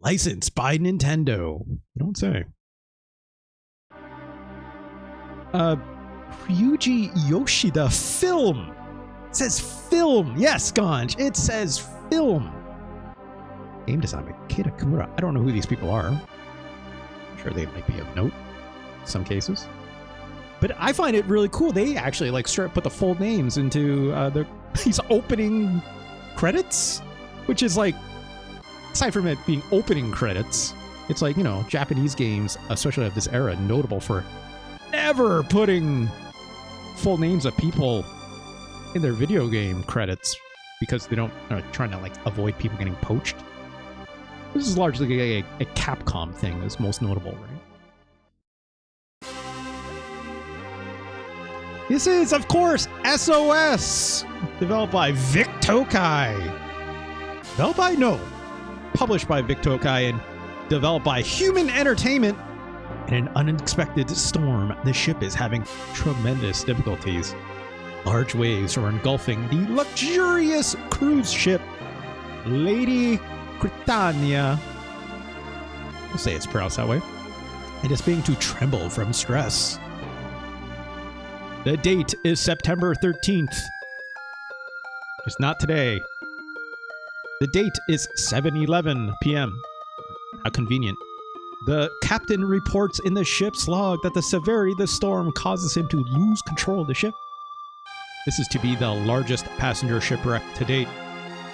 Licensed by Nintendo. You don't say. Ryuji Yoshida film. It says film. Yes, Ganj. It says film. Game design by Kitakura. I don't know who these people are. I'm sure they might be of note in some cases. But I find it really cool. They actually like straight put the full names into these opening credits, which is like, aside from it being opening credits, it's like, you know, Japanese games, especially of this era, notable for never putting full names of people in their video game credits because they don't trying to like avoid people getting poached. This is largely a Capcom thing, is most notable, right? This is, of course, SOS, developed by Vic Tokai. Developed by? No. Published by Vic Tokai and developed by Human Entertainment. In an unexpected storm, the ship is having tremendous difficulties. Large waves are engulfing the luxurious cruise ship, Lady Britannia. We'll say it's pronounced that way. It is beginning to tremble from stress. The date is September 13th. Just not today. The date is 7:11 p.m. How convenient. The captain reports in the ship's log that the severity of the storm causes him to lose control of the ship. This is to be the largest passenger shipwreck to date.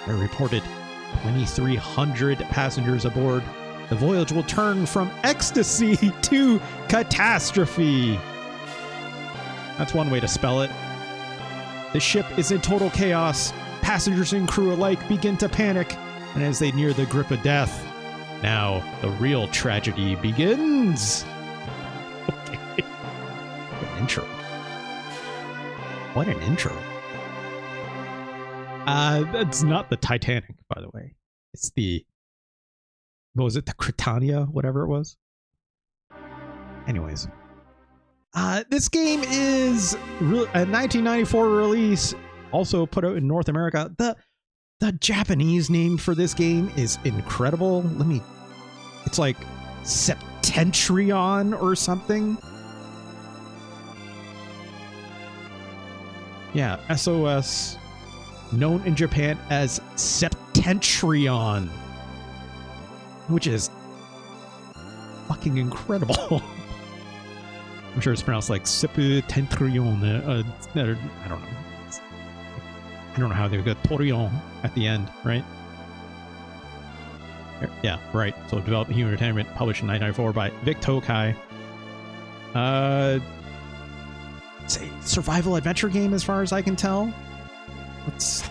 There are reported 2,300 passengers aboard. The voyage will turn from ecstasy to catastrophe. That's one way to spell it. The ship is in total chaos. Passengers and crew alike begin to panic, and as they near the grip of death, now the real tragedy begins. Okay. What an intro. What an intro. That's not the Titanic, by the way. It's the, what was it? The Britannia, whatever it was. Anyways. This game is a 1994 release, also put out in North America. The Japanese name for this game is incredible. It's like Septentrion or something. Yeah, SOS, known in Japan as Septentrion, which is fucking incredible. I'm sure it's pronounced like Septentrion. I don't know. I don't know how they would go Torion at the end, right? Yeah, right. So developed Human Entertainment, published in 1994 by Vic Tokai. It's a survival adventure game as far as I can tell. Let's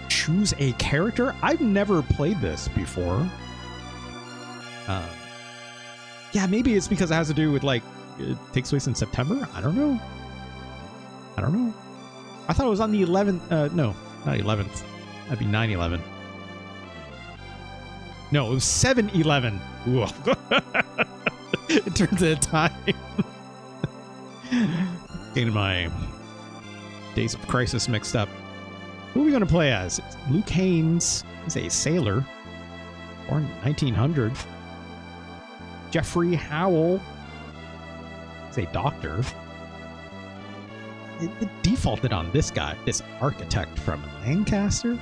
choose a character. I've never played this before. Yeah, maybe it's because it has to do with like, it takes place in September? I don't know. I thought it was on the 11th. No, not 11th. That'd be 9/11. No, it was 7/11. In terms of time. Getting my Days of Crisis mixed up. Who are we going to play as? Luke Haynes is a sailor. Born in 1900. Jeffrey Howell is a doctor. It defaulted on this guy, this architect from Lancaster.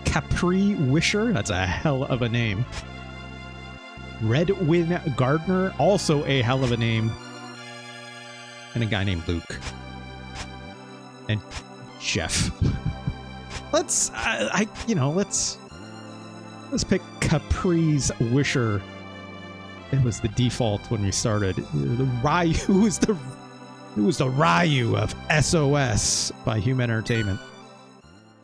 Capri Wisher, that's a hell of a name. Redwin Gardner, also a hell of a name. And a guy named Luke. And Jeff. Let's pick Capri's Wisher. It was the default when we started. The Ryu was the Ryu of SOS by Human Entertainment.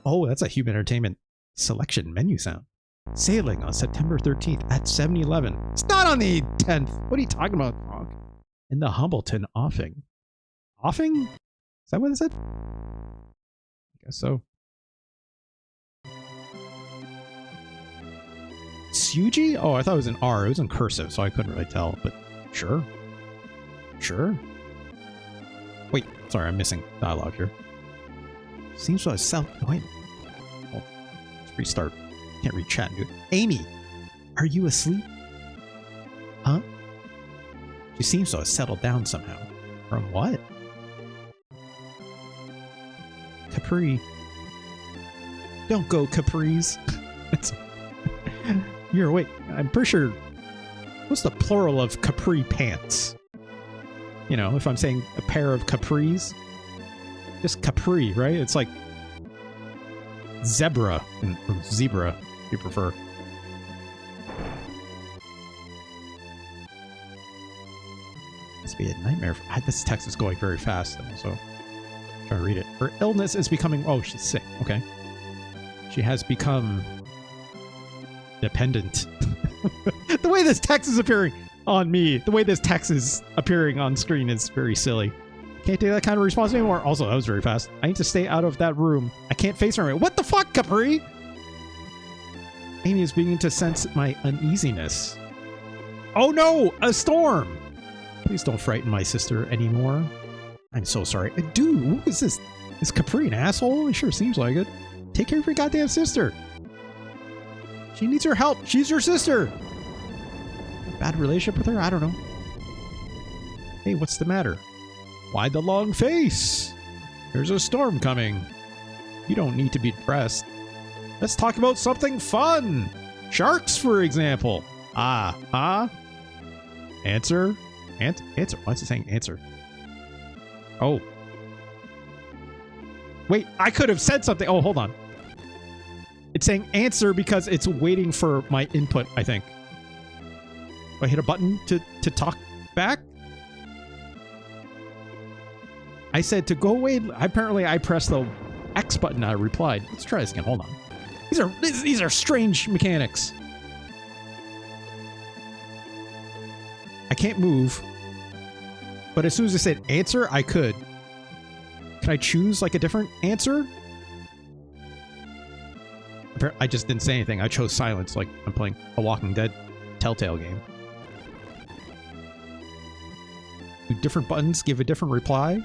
Oh, that's a Human Entertainment selection menu sound. Sailing on September 13th at 7:11. It's not on the 10th. What are you talking about, Hog? In the Humbleton offing. Offing? Is that what it said? I guess so. Tsuji? Oh, I thought it was an R. It was in cursive, so I couldn't really tell, but sure. Sure. Wait, sorry, I'm missing dialogue here. Seems to have wait. Oh, let's restart. Can't read chat, dude. Amy, are you asleep? Huh? She seems to have settled down somehow. From what? Capri. Don't go, Capris. You're awake. I'm pretty sure. What's the plural of capri pants? You know, if I'm saying a pair of capris, just capri, right? It's like zebra, or zebra, if you prefer. Must be a nightmare. This text is going very fast, so try to read it. Her illness is becoming. Oh, she's sick. Okay. She has become dependent. The way this text is appearing on me, the way this text is appearing on screen is very silly. Can't take that kind of response anymore. Also, that was very fast. I need to stay out of that room. I can't face her. What the fuck, Capri? Amy is beginning to sense my uneasiness. Oh no, a storm! Please don't frighten my sister anymore. I'm so sorry. Dude, who is this? Is Capri an asshole? It sure seems like it. Take care of your goddamn sister. She needs your help. She's your sister. A bad relationship with her? I don't know. Hey, what's the matter? Why the long face? There's a storm coming. You don't need to be depressed. Let's talk about something fun. Sharks, for example. Huh? Answer? Answer. What's it saying? Answer. Oh. Wait, I could have said something. Oh, hold on. It's saying answer because it's waiting for my input, I think. Do I hit a button to talk back? I said to go away. Apparently, I pressed the X button. I replied. Let's try this again. Hold on. These are strange mechanics. I can't move. But as soon as I said answer, I could. Can I choose like a different answer? I just didn't say anything. I chose silence like I'm playing a Walking Dead Telltale game. Do different buttons give a different reply?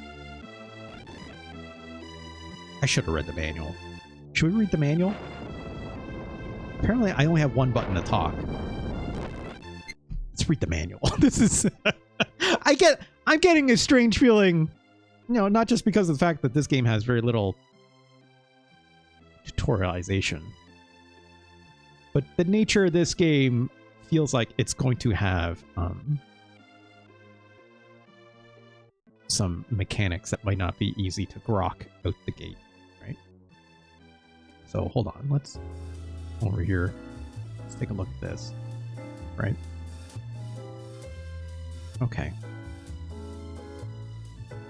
I should have read the manual. Should we read the manual? Apparently, I only have one button to talk. Let's read the manual. This is... I'm getting a strange feeling, you know, not just because of the fact that this game has very little tutorialization, but the nature of this game feels like it's going to have some mechanics that might not be easy to grok out the gate, right? So hold on, let's over here. Let's take a look at this, right? Okay.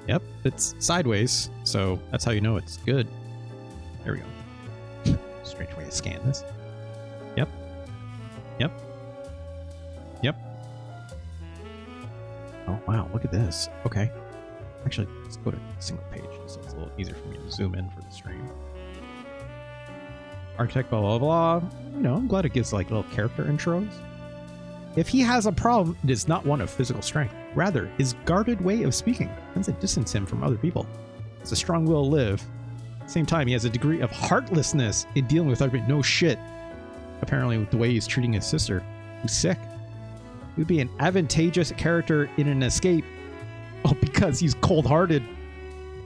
Yep, it's sideways, so that's how you know it's good. There we go. Strange way to scan this. Yep. Oh, wow, look at this. Okay. Actually, let's go to single page so it's a little easier for me to zoom in for the stream. Architect, blah, blah, blah. You know, I'm glad it gives like little character intros. If he has a problem, it is not one of physical strength. Rather, his guarded way of speaking tends to distance him from other people. He has a strong will to live. At the same time, he has a degree of heartlessness in dealing with other people. No shit. Apparently, with the way he's treating his sister, who's sick. He would be an advantageous character in an escape. Oh, because he's cold-hearted.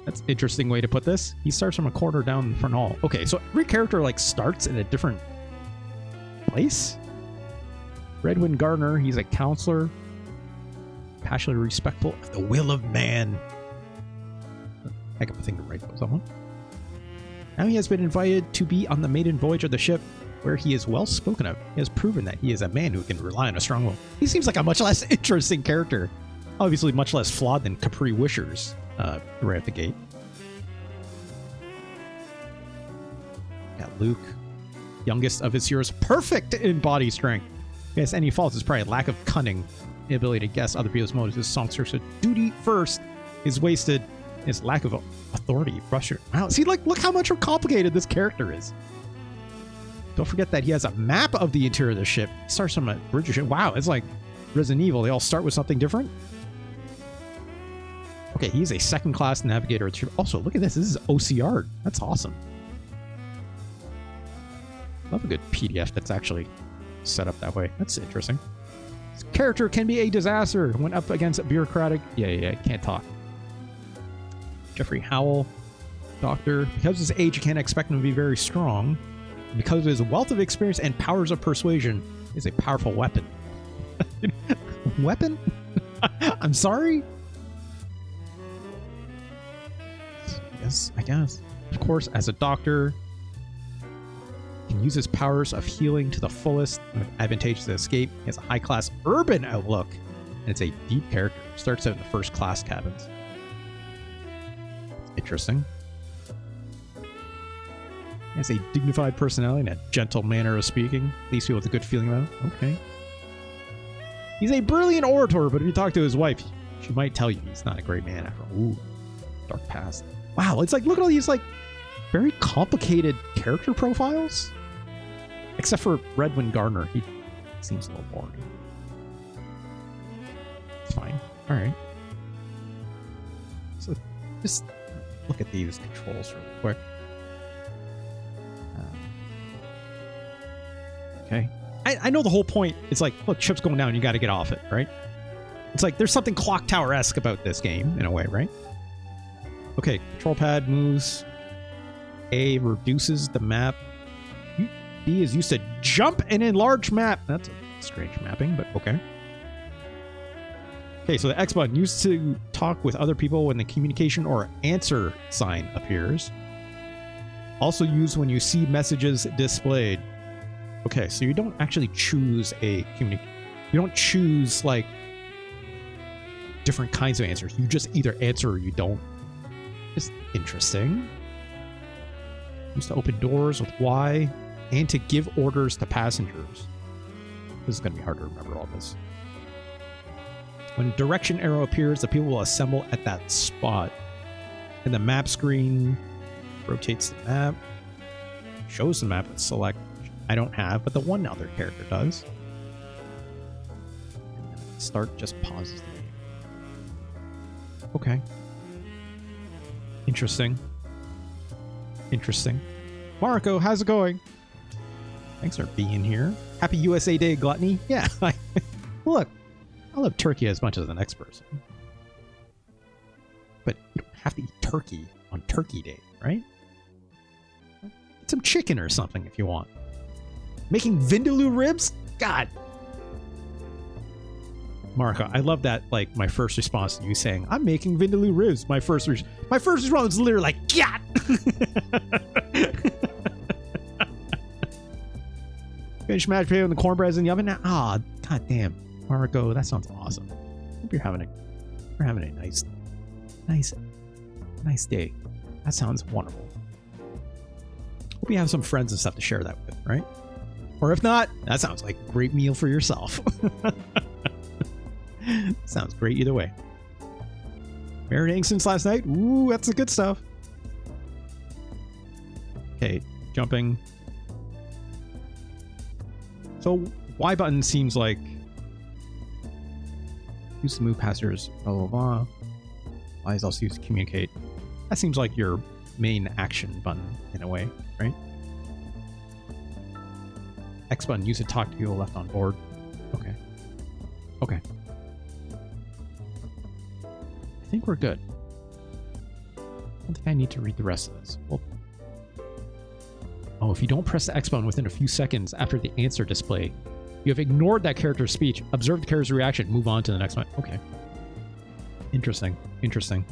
That's an interesting way to put this. He starts from a corner down the front hall. Okay, so every character like starts in a different place? Redwin Gardner, he's a counselor. Passionately respectful of the will of man. Heck of a thing to write about someone. Now he has been invited to be on the maiden voyage of the ship, where he is well spoken of. He has proven that he is a man who can rely on a strong will. He seems like a much less interesting character. Obviously much less flawed than Capri Wishers right at the gate. Got Luke, youngest of his heroes, perfect in body strength. If he has any faults, it's probably lack of cunning, inability to guess other people's motives. His songstress duty first is wasted. His lack of authority, Rusher. Wow, see, like, look how much more complicated this character is. Don't forget that he has a map of the interior of the ship. It starts from a bridge of ship. Wow, it's like Resident Evil. They all start with something different. Okay, he's a second-class navigator of the ship. Also, look at this. This is OCR. That's awesome. Love a good PDF that's actually set up that way. That's interesting. This character can be a disaster when up against a bureaucratic... Yeah, can't talk. Jeffrey Howell, doctor. Because of his age, you can't expect him to be very strong. Because of his wealth of experience and powers of persuasion, is a powerful weapon. Weapon? I'm sorry? Yes, I guess. Of course, as a doctor, he can use his powers of healing to the fullest with advantageous escape. He has a high-class urban outlook, and it's a deep character. Starts out in the first-class cabins. Interesting. He has a dignified personality and a gentle manner of speaking. Leaves people with a good feeling about him. Okay. He's a brilliant orator, but if you talk to his wife, she might tell you he's not a great man after all. Ooh, dark past. Wow, it's like, look at all these, like, very complicated character profiles. Except for Redwin Gardner. He seems a little boring. It's fine. All right. So, just look at these controls real quick. Okay. I know the whole point. It's like, look, ship's going down. You got to get off it, right? It's like there's something Clock Tower-esque about this game in a way, right? Okay, control pad moves. A reduces the map. B is used to jump and enlarge map. That's a strange mapping, but okay. Okay, so the X button used to talk with other people when the communication or answer sign appears. Also used when you see messages displayed. Okay, so you don't actually choose a you don't choose like different kinds of answers. You just either answer or you don't. It's interesting. Used to open doors with Y and to give orders to passengers. This is going to be hard to remember all this. When a direction arrow appears, the people will assemble at that spot. And the map screen rotates the map, shows the map with select. I don't have, but the one other character does. Start just pauses the game. Okay. Interesting. Interesting. Marco, how's it going? Thanks for being here. Happy USA Day, Gluttony. Yeah. Look, I love turkey as much as the next person. But you don't have to eat turkey on Turkey Day, right? Get some chicken or something if you want. Making vindaloo ribs? God. Marco, I love that, like, my first response to you saying, I'm making vindaloo ribs. My first response was literally like, yeah. Finish mashed potato and the cornbread's in the oven now. Ah, god damn. Marco, that sounds awesome. Hope you're having a nice day. That sounds wonderful. Hope you have some friends and stuff to share that with, right? Or if not, that sounds like a great meal for yourself. Sounds great either way. Marinating since last night? Ooh, that's the good stuff. Okay, jumping. So, Y button seems like used to move passengers, blah, blah, blah. Y is also used to communicate. That seems like your main action button in a way, right? X button used to talk to people left on board. Okay. Okay. I think we're good. I don't think I need to read the rest of this. Well, oh, if you don't press the X button within a few seconds after the answer display, you have ignored that character's speech. Observe the character's reaction. Move on to the next one. Okay. Interesting. Interesting.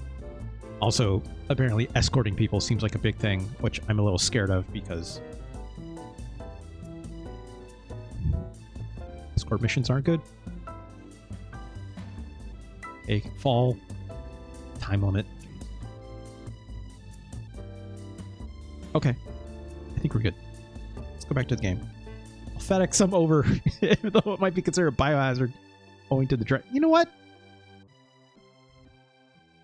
Also, apparently escorting people seems like a big thing, which I'm a little scared of because escort missions aren't good. Okay, fall. Time limit. Okay. I think we're good. Let's go back to the game. I'll FedEx some over, even though it might be considered a biohazard owing to the dread. You know what?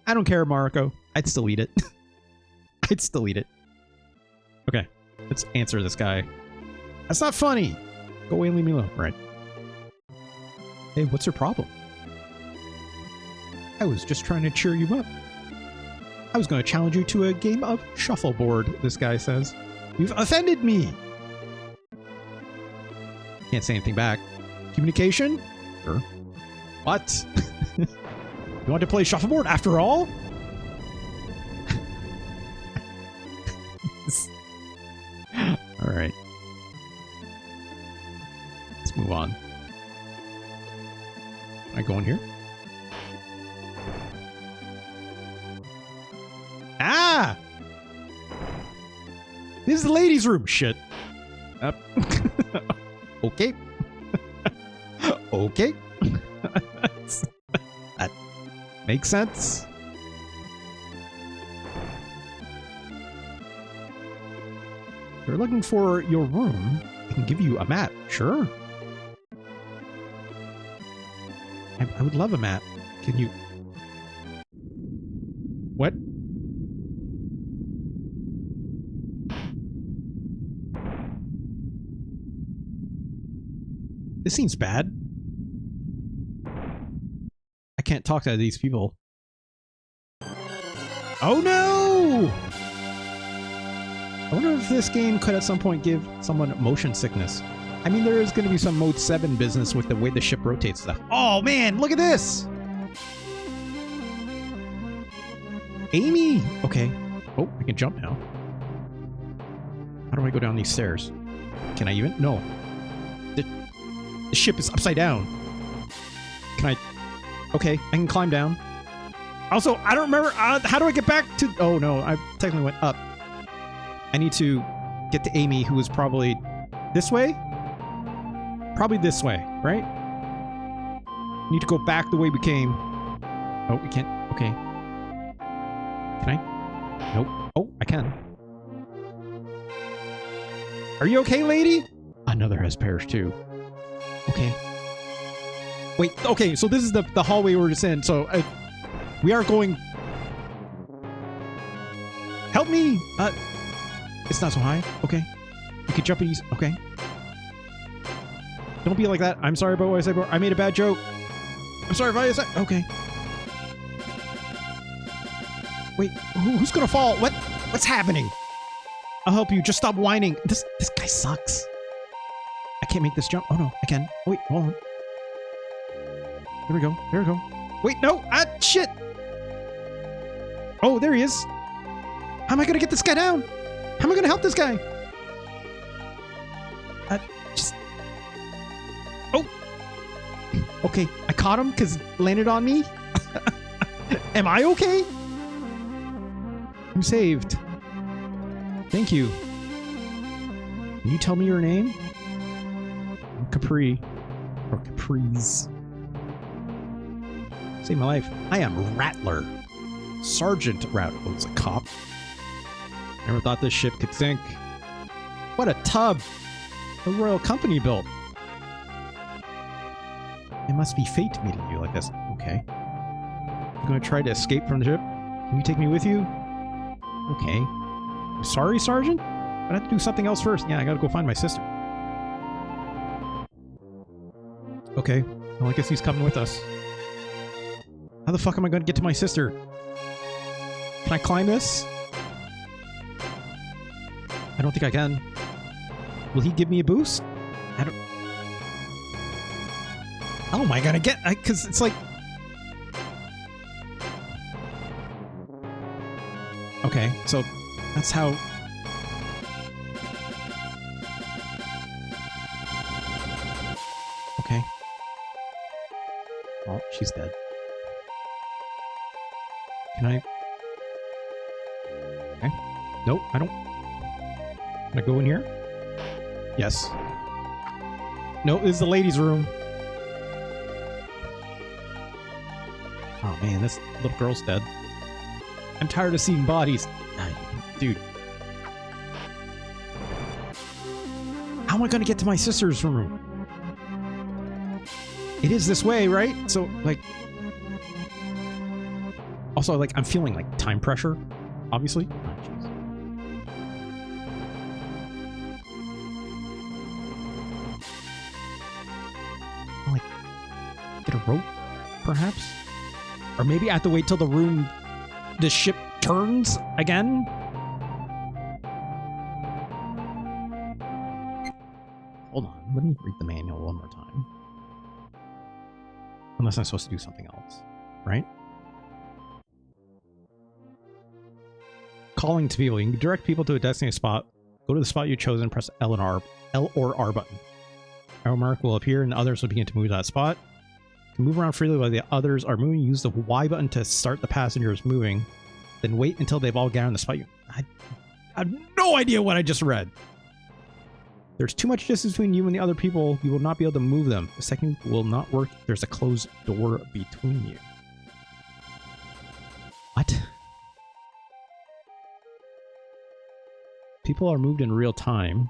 I don't care, Marco. I'd still eat it. I'd still eat it. Okay. Let's answer this guy. That's not funny. Go away and leave me alone. Right. Hey, what's your problem? I was just trying to cheer you up. I was going to challenge you to a game of shuffleboard, this guy says. You've offended me! Can't say anything back. Communication? Sure. What? You want to play shuffleboard after all? All right. Let's move on. Can I go in here? Ah! This is the ladies' room. Shit. Okay. Okay. That makes sense. If you're looking for your room, I can give you a map. Sure. I would love a map. Can you... What? This seems bad. I can't talk to these people. Oh no! I wonder if this game could at some point give someone motion sickness. I mean, there is going to be some Mode 7 business with the way the ship rotates stuff. Oh man, look at this! Amy! Okay. Oh, I can jump now. How do I go down these stairs? Can I even? No. The ship is upside down. Can I? Okay, I can climb down. Also, I don't remember. How do I get back to? Oh no, I technically went up. I need to get to Amy, who is probably this way. Probably this way, right? Need to go back the way we came. Oh, we can't. Okay. Can I? Nope. Oh, I can. Are you okay, lady? Another has perished too. Okay. Wait, okay, so this is the hallway we're just in, so we are going... Help me! It's not so high. Okay. You can jump easy. Okay. Don't be like that. I'm sorry about what I said before. I made a bad joke. I'm sorry if I said... Okay. Wait, who's gonna fall? What's happening? I'll help you. Just stop whining. This guy sucks. I can't make this jump. Oh no, I can. Wait, hold on. There we go. There we go. Wait, no! Ah, shit! Oh, there he is. How am I gonna get this guy down? How am I gonna help this guy? Just... Oh! Okay, I caught him because he landed on me. Am I okay? I'm saved. Thank you. Can you tell me your name? Capri. Or Capri's. Save my life. I am Rattler. Sergeant Rattler. Oh, it's a cop. Never thought this ship could sink. What a tub. The royal company built. It must be fate meeting you like this. Okay. You're gonna try to escape from the ship? Can you take me with you? Okay. I'm sorry, Sergeant? I have to do something else first. Yeah, I gotta go find my sister. Okay. Well, I guess he's coming with us. How the fuck am I gonna get to my sister? Can I climb this? I don't think I can. Will he give me a boost? I don't... How am I gonna get... Because it's like... Okay, so that's how... Okay. Oh, she's dead. Can I... Okay. Nope, I don't... Can I go in here? Yes. No, this is the ladies' room. Oh man, this little girl's dead. I'm tired of seeing bodies. Dude. How am I gonna get to my sister's room? It is this way, right? So, like... Also, like, I'm feeling, like, time pressure, obviously. Oh, jeez. Like, get a rope, perhaps? Or maybe I have to wait till the ship turns again? hold on. Let me read the manual one more time. Unless I'm supposed to do something else, right? Calling to people. You can direct people to a designated spot. Go to the spot you've chosen, press L or R button. Arrow mark will appear and the others will begin to move to that spot. You can move around freely while the others are moving. Use the Y button to start the passengers moving. Then wait until they've all gathered on the spot. I have no idea what I just read. There's too much distance between you and the other people. You will not be able to move them. The second will not work if there's a closed door between you. What? People are moved in real time.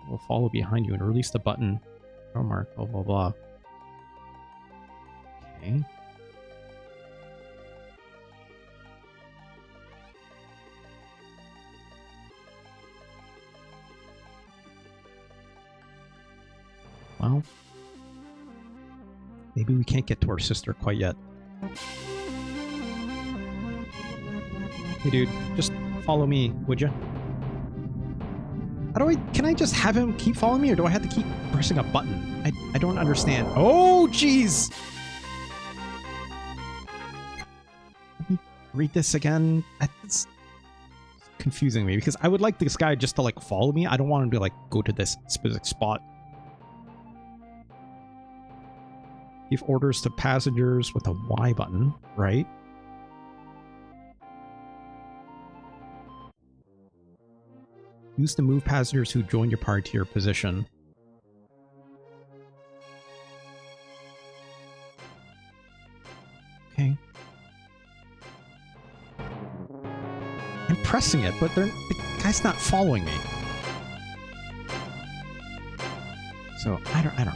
Will follow behind you and release the button. Arrow mark, blah, blah, blah. Okay. Well, maybe we can't get to our sister quite yet. Hey dude, just follow me, would you? How do can I just have him keep following me, or do I have to keep pressing a button? I don't understand. Oh, jeez! Let me read this again. It's confusing me, because I would like this guy just to, like, follow me. I don't want him to, like, go to this specific spot. Give orders to passengers with a Y button, right? Use to move passengers who join your party to your position. Okay. I'm pressing it, but the guy's not following me. So I don't know.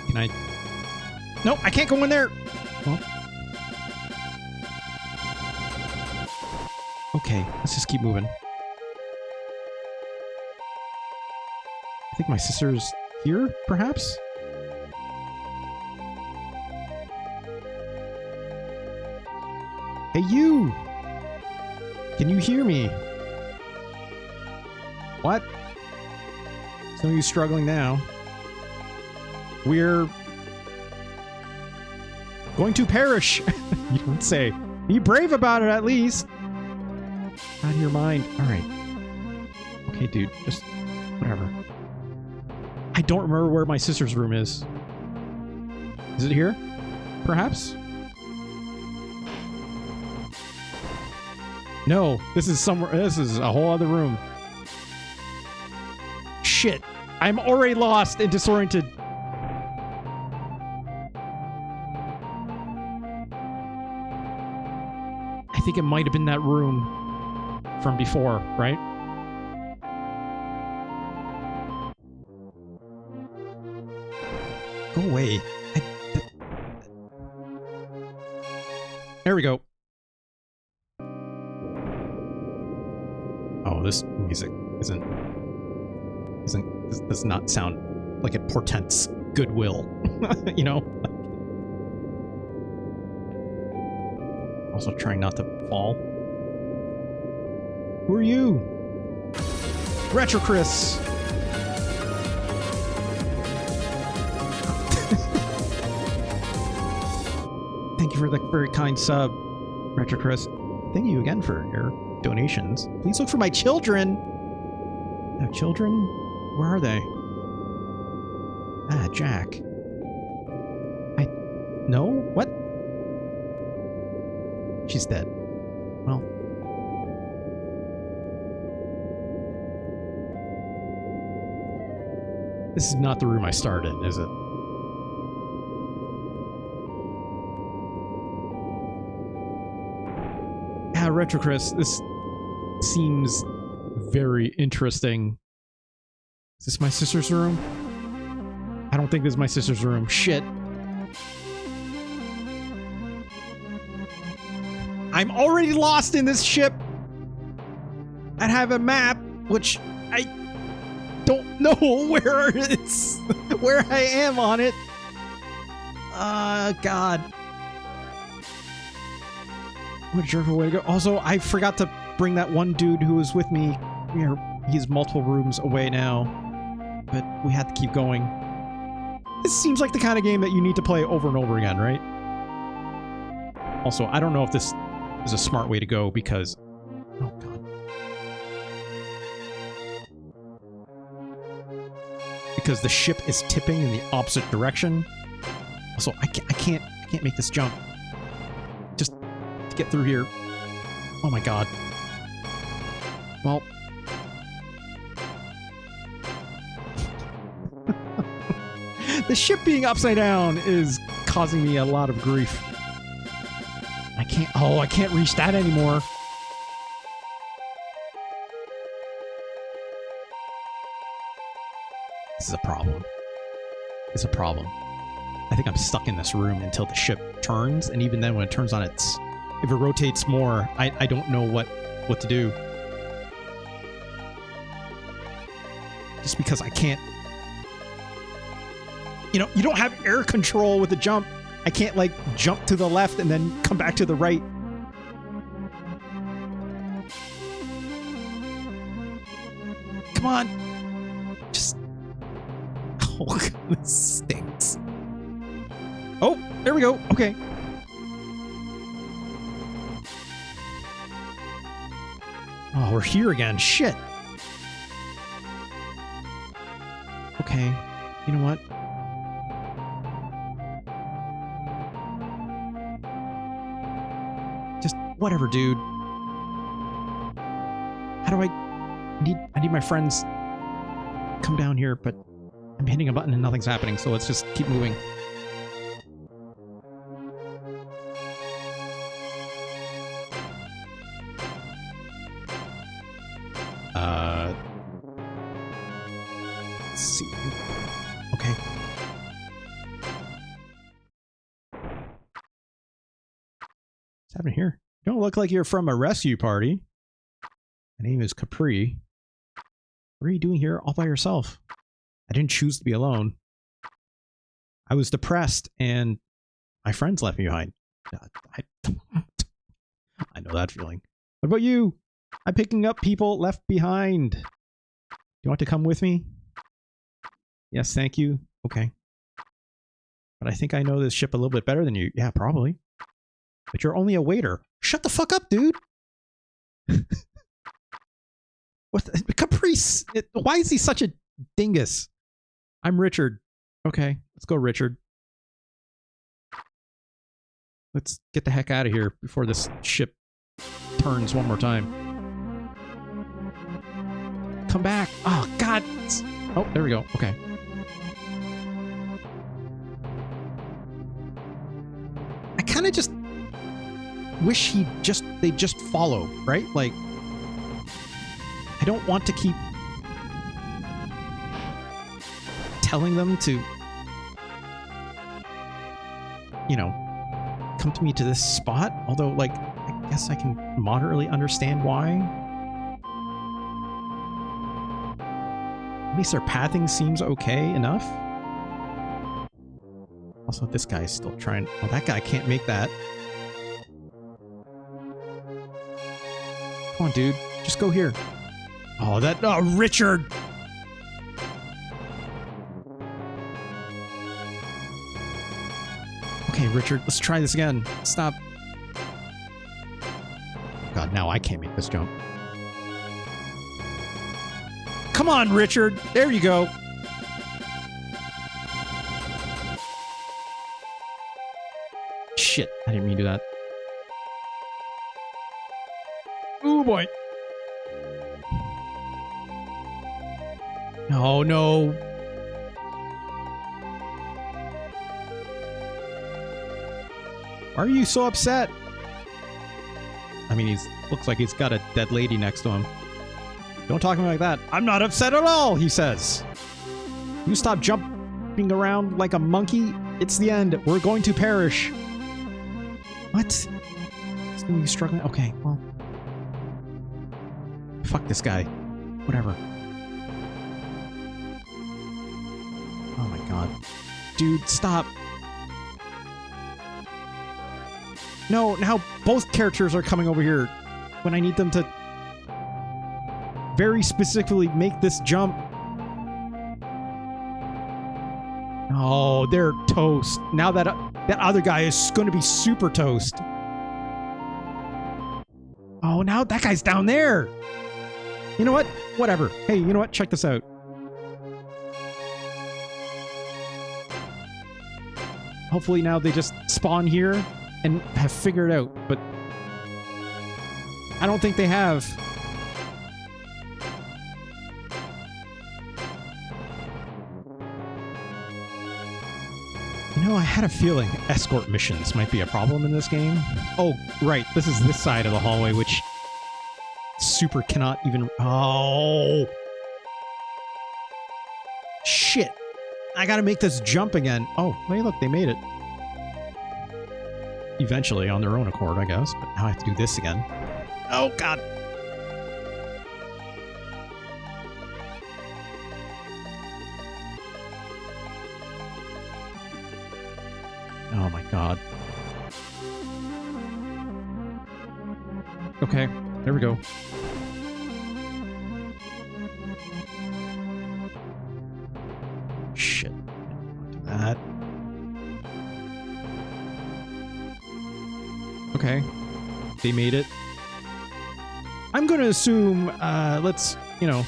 Can I? Nope, I can't go in there. Well. Okay, let's just keep moving. I think my sister's here, perhaps? Hey, you! Can you hear me? What? Some of you struggling now. We're going to perish. You don't say. Be brave about it, at least. Out of your mind. Alright. Okay, dude. Just whatever. I don't remember where my sister's room is. Is it here? Perhaps? No. This is somewhere. This is a whole other room. Shit. I'm already lost and disoriented. I think it might have been that room from before, right? Go away. There we go. Oh, this music does not sound like it portends goodwill. You know? Also trying not to fall. Who are you? Retro Chris! Thank you for the very kind sub, Retro Chris. Thank you again for your donations. Please look for my children! No children? Where are they? Ah, Jack. No? What? She's dead. Well. This is not the room I started in, is it? Yeah, Retro Chris, this seems very interesting. Is this my sister's room? I don't think this is my sister's room. Shit. I'm already lost in this ship. I have a map, which I don't know where it's where I am on it. God. What a jerk way to go. Also, I forgot to bring that one dude who was with me. He's multiple rooms away now. But we had to keep going. This seems like the kind of game that you need to play over and over again, right? Also, I don't know if this is a smart way to go because... Oh, God. Because the ship is tipping in the opposite direction. Also, I can't make this jump. Just to get through here. Oh my God. Well... The ship being upside down is causing me a lot of grief. I can't reach that anymore. This is a problem. It's a problem. I think I'm stuck in this room until the ship turns, and even then when it turns on its... If it rotates more, I don't know what to do. Just because I can't... You know, you don't have air control with the jump. I can't, like, jump to the left and then come back to the right. Come on. Just... Oh, this stinks. Oh, there we go. Okay. Oh, we're here again. Shit. Okay. You know what? Just whatever, dude. How do I need my friends come down here, but I'm hitting a button and nothing's happening, so let's just keep moving. Let's see. Okay. What's happening here? You don't look like you're from a rescue party. My name is Capri. What are you doing here all by yourself? I didn't choose to be alone. I was depressed and my friends left me behind. I know that feeling. What about you? I'm picking up people left behind. Do you want to come with me? Yes, thank you. Okay. But I think I know this ship a little bit better than you. Yeah, probably. But you're only a waiter. Shut the fuck up, dude. What the, Caprice? Why is he such a dingus? I'm Richard. Okay, let's go, Richard. Let's get the heck out of here before this ship turns one more time. Come back. Oh, God. Oh, there we go. Okay. I kind of just wish they'd just follow, right? Like, I don't want to keep telling them to, you know, come to me to this spot. Although, like, I guess I can moderately understand why. At least their pathing seems okay enough. Also, this guy's still trying... Oh, that guy can't make that. Come on, dude. Just go here. Oh, that... Oh, Richard! Okay, Richard, let's try this again. Stop. God, now I can't make this jump. Come on, Richard! There you go! Shit, I didn't mean to do that. Ooh, boy. Oh, no. Why are you so upset? I mean, looks like he's got a dead lady next to him. Don't talk to me like that. I'm not upset at all, he says. You stop jumping around like a monkey. It's the end. We're going to perish. What? He's struggling. Okay, well. Fuck this guy. Whatever. Oh my God. Dude, stop. No, now both characters are coming over here when I need them to very specifically make this jump. Oh, they're toast. Now that other guy is going to be super toast. Oh, now that guy's down there. You know what? Whatever. Hey, you know what? Check this out. Hopefully now they just spawn here and have figured it out, but I don't think they have. You know, I had a feeling escort missions might be a problem in this game. Oh, right. This is this side of the hallway, which Super cannot even... Oh! Shit! I gotta make this jump again. Oh, hey, look, they made it. Eventually, on their own accord, I guess. But now I have to do this again. Oh, God! Oh, my God. Okay, there we go. Shit. Do that. Okay. They made it. I'm going to assume, let's, you know...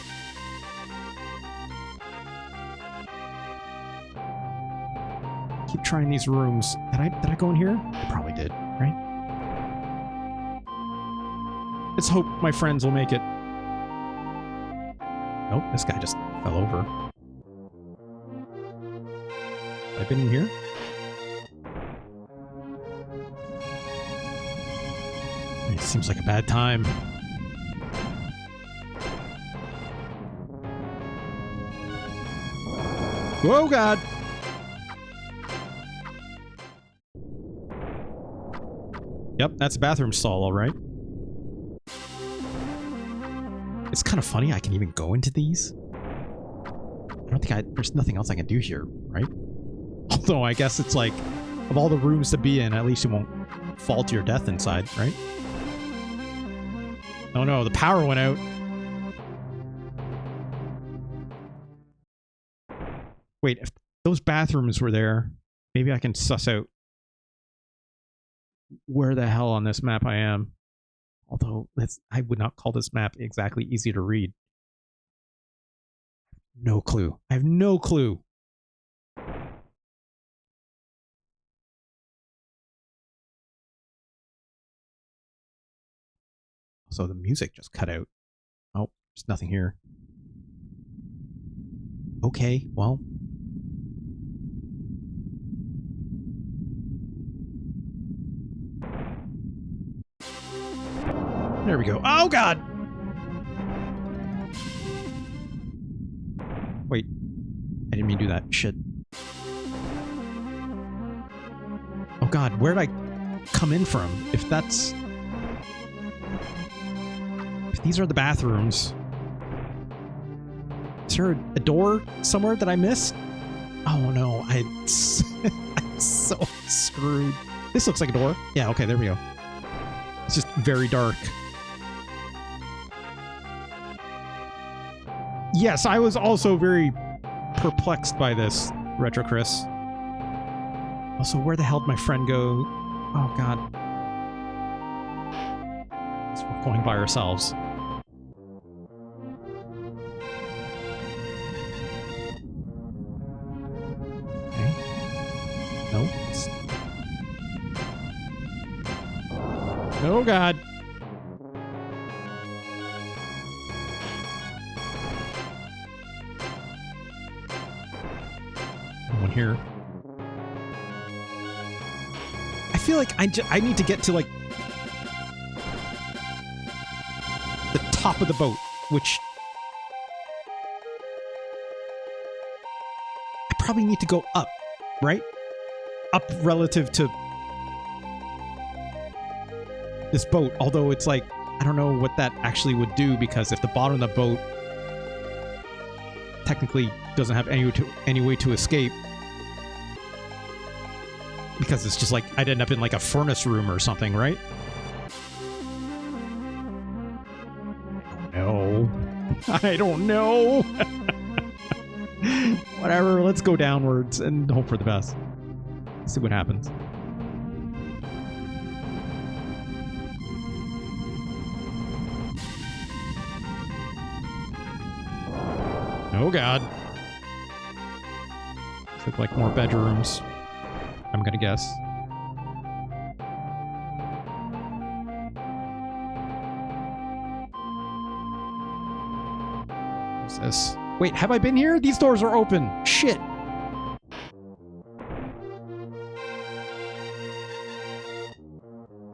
keep trying these rooms. Did I go in here? I probably did, right? Let's hope my friends will make it. Nope, this guy just fell over. Have I been in here? It seems like a bad time. Whoa, God! Yep, that's a bathroom stall, all right. It's kind of funny I can even go into these. I don't think there's nothing else I can do here, right? Although I guess it's like, of all the rooms to be in, at least you won't fall to your death inside, right? Oh no, the power went out. Wait, if those bathrooms were there, maybe I can suss out where the hell on this map I am. Although, I would not call this map exactly easy to read. No clue. I have no clue. So the music just cut out. Oh, there's nothing here. Okay, well. There we go. Oh, God! Wait. I didn't mean to do that. Shit. Oh, God. Where did I come in from? If that's... If these are the bathrooms... Is there a door somewhere that I missed? Oh, no. I'm so screwed. This looks like a door. Yeah, okay. There we go. It's just very dark. Yes, I was also very perplexed by this, Retro Chris. Also, where the hell did my friend go? Oh, God. So we're going by ourselves. Okay. No. Oh, God. Here. I feel like I need to get to, like, the top of the boat, which I probably need to go up, right? Up relative to this boat, although it's like, I don't know what that actually would do, because if the bottom of the boat technically doesn't have any way to escape, because it's just like I'd end up in like a furnace room or something, right? No. I don't know. Whatever, let's go downwards and hope for the best. See what happens. Oh god. Look like more bedrooms, I'm gonna guess. What's this? Wait, have I been here? These doors are open. Shit.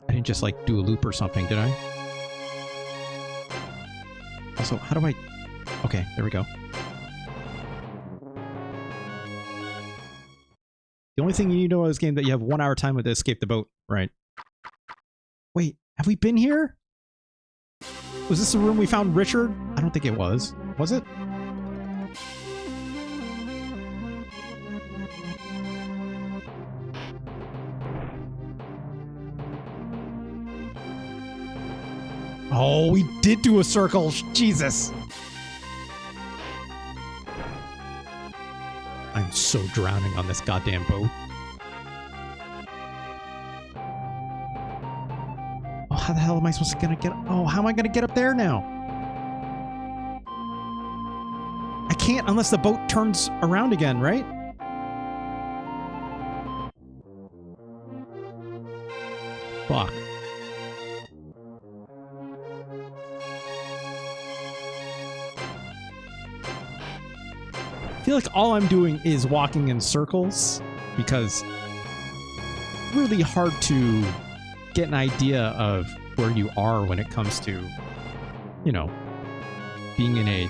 I didn't just like do a loop or something, did I? Also, how do I... Okay, there we go. The only thing you need to know in this game that you have 1 hour time to escape the boat, right? Wait, have we been here? Was this the room we found Richard? I don't think it was. Was it? Oh, we did do a circle. Jesus. I'm so drowning on this goddamn boat. Oh, how the hell am I supposed to gonna get... Oh, how am I gonna get up there now? I can't unless the boat turns around again, right? Fuck. I feel like all I'm doing is walking in circles because it's really hard to get an idea of where you are when it comes to, you know, being in a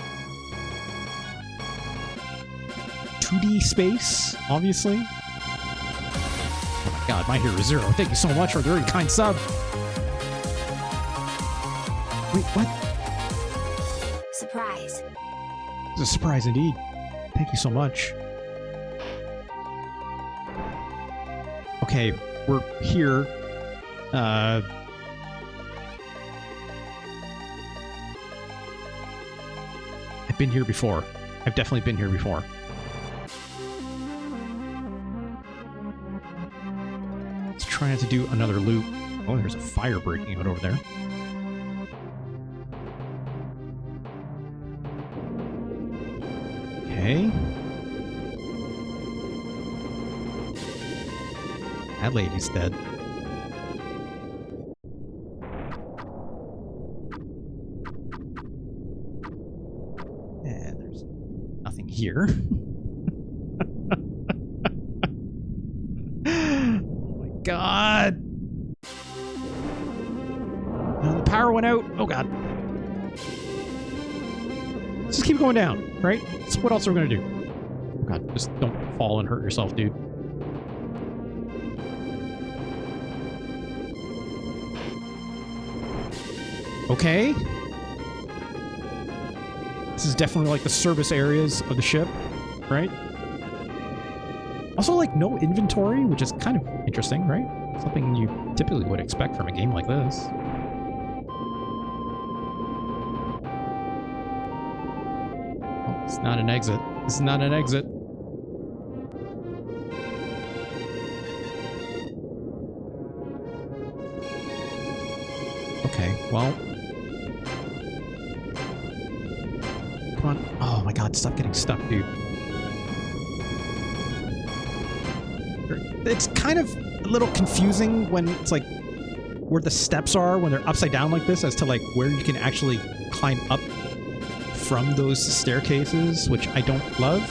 2D space, obviously. Oh my god, my hero is Zero. Thank you so much for the very kind sub. Wait, what? Surprise. It's a surprise indeed. Thank you so much. Okay, we're here. I've been here before. I've definitely been here before. Let's try not to do another loop. Oh, there's a fire breaking out over there. Okay. That lady's dead. And there's nothing here. Oh my god! Oh, the power went out. Oh god. Let's just keep going down, right? So what else are we gonna do? Oh god, just don't fall and hurt yourself, dude. Okay. This is definitely like the service areas of the ship, right? Also, like, no inventory, which is kind of interesting, right? Something you typically would expect from a game like this. Oh, it's not an exit. This is not an exit. Okay, well... Come on. Oh my god, stop getting stuck, dude. It's kind of a little confusing when it's like where the steps are when they're upside down like this as to like where you can actually climb up from those staircases, which I don't love.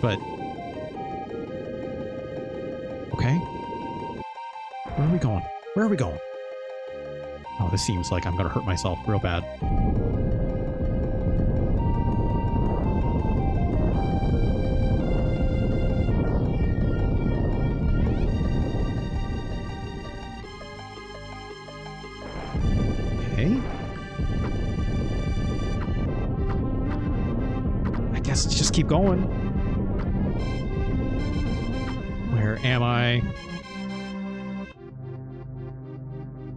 But okay. Where are we going? Where are we going? Oh, this seems like I'm gonna hurt myself real bad. Okay. I guess let's just keep going. Where am I?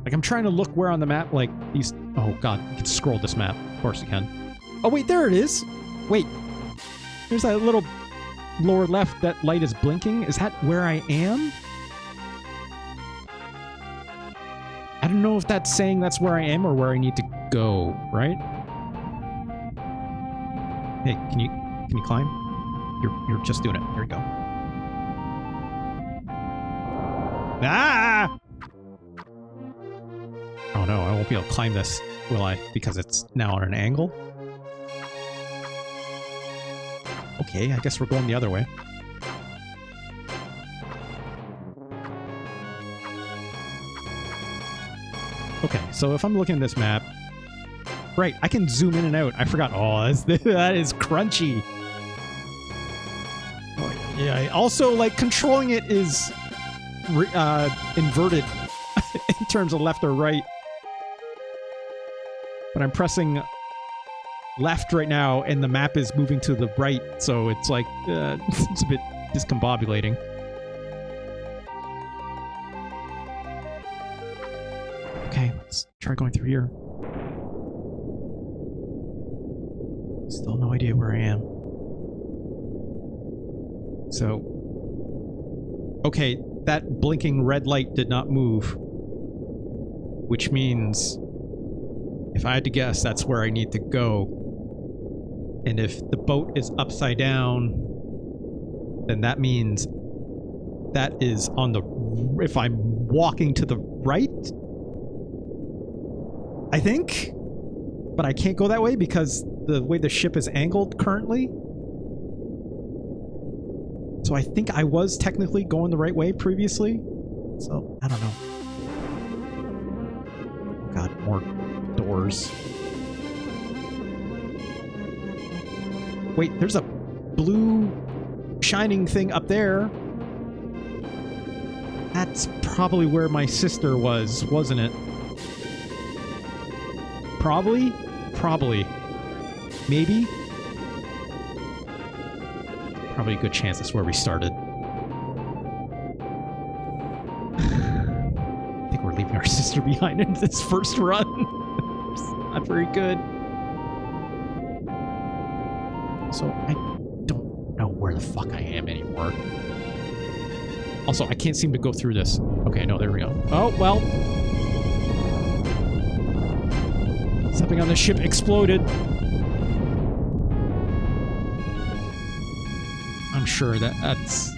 Like, I'm trying to look where on the map, like, these... Oh, God. You can scroll this map. Of course you can. Oh, wait, there it is. Wait. There's that little lower left, that light is blinking. Is that where I am? I don't know if that's saying that's where I am or where I need to go, right? Hey, can you climb? You're just doing it. There you go. Ah! Oh no, I won't be able to climb this, will I? Because it's now on an angle? Okay, I guess we're going the other way. Okay, so if I'm looking at this map... Right, I can zoom in and out. I forgot. Oh, that is crunchy. Oh, yeah, also, like, controlling it is inverted in terms of left or right. But I'm pressing left right now, and the map is moving to the right, so it's like, it's a bit discombobulating. Okay, let's try going through here. Still no idea where I am. So... Okay, that blinking red light did not move. Which means... If I had to guess, that's where I need to go. And if the boat is upside down, then that means that is on the... If I'm walking to the right? I think? But I can't go that way because the way the ship is angled currently. So I think I was technically going the right way previously. So, I don't know. Oh God, more doors. Wait, there's a blue shining thing up there. That's probably where my sister was, wasn't it? Probably? Probably. Maybe? Probably a good chance that's where we started. I think we're leaving our sister behind in this first run. It's not very good. So, I don't know where the fuck I am anymore. Also, I can't seem to go through this. Okay, no, there we go. Oh, well. Something on the ship exploded.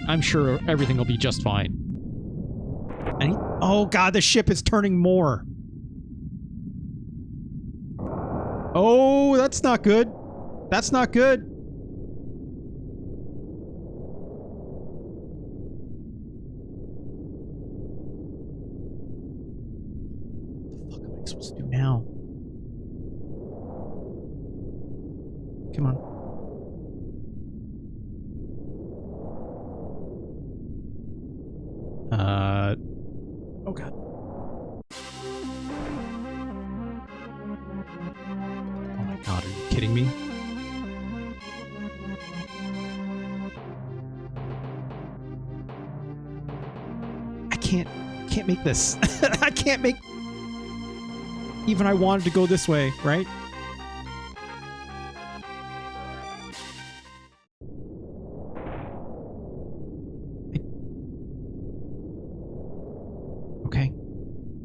I'm sure everything will be just fine. Oh God, the ship is turning more. Oh, that's not good. That's not good. What the fuck am I supposed to do now? Come on. Oh God. Oh my God, are you kidding me? I can't make this. I can't make... Even I wanted to go this way, right?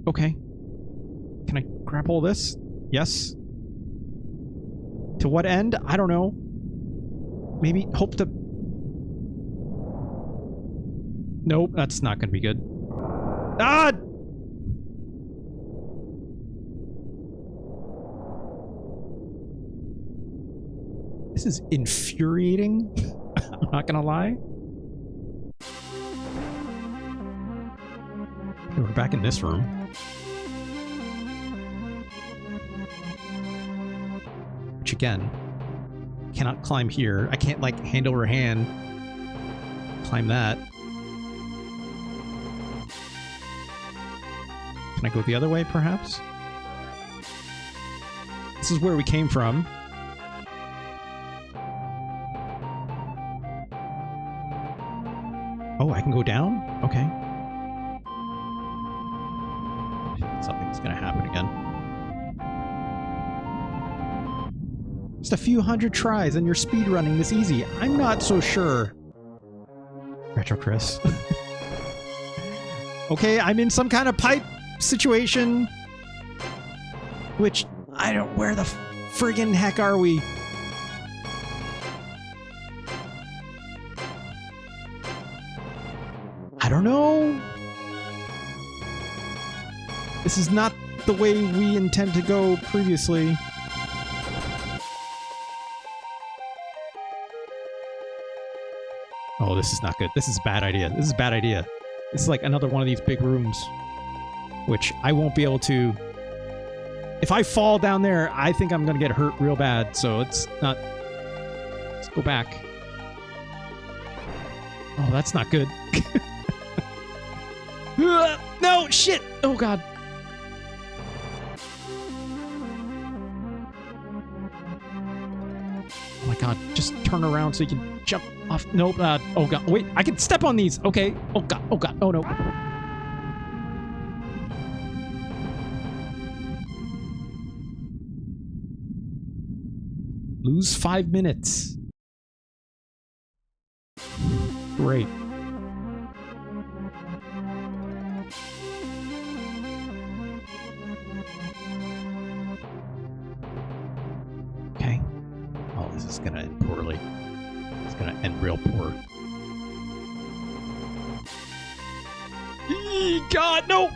Okay. Can I grapple this? Yes. To what end? I don't know. Maybe hope to... Nope, that's not going to be good. Ah! This is infuriating. I'm not going to lie. Okay, we're back in this room. Which again, cannot climb here. I can't like hand over hand climb that. Can I go the other way perhaps? This is where we came from. Oh, I can go down? Okay. Something's gonna happen again. Just a few hundred tries and you're speedrunning this easy. I'm not so sure. Retro Chris. Okay, I'm in some kind of pipe situation. Which, I don't... Where the friggin' heck are we? I don't know. This is not the way we intend to go previously. Oh, this is not good. This is a bad idea. This is a bad idea. This is like another one of these big rooms, which I won't be able to... If I fall down there, I think I'm going to get hurt real bad, so it's not... Let's go back. Oh, that's not good. No, shit! Oh, God. Oh my god, just turn around so you can jump off. Nope, oh god, wait, I can step on these! Okay, oh god, oh no. Lose 5 minutes. Great. Okay. Oh, this is gonna end poorly. It's gonna end real poor. God, no!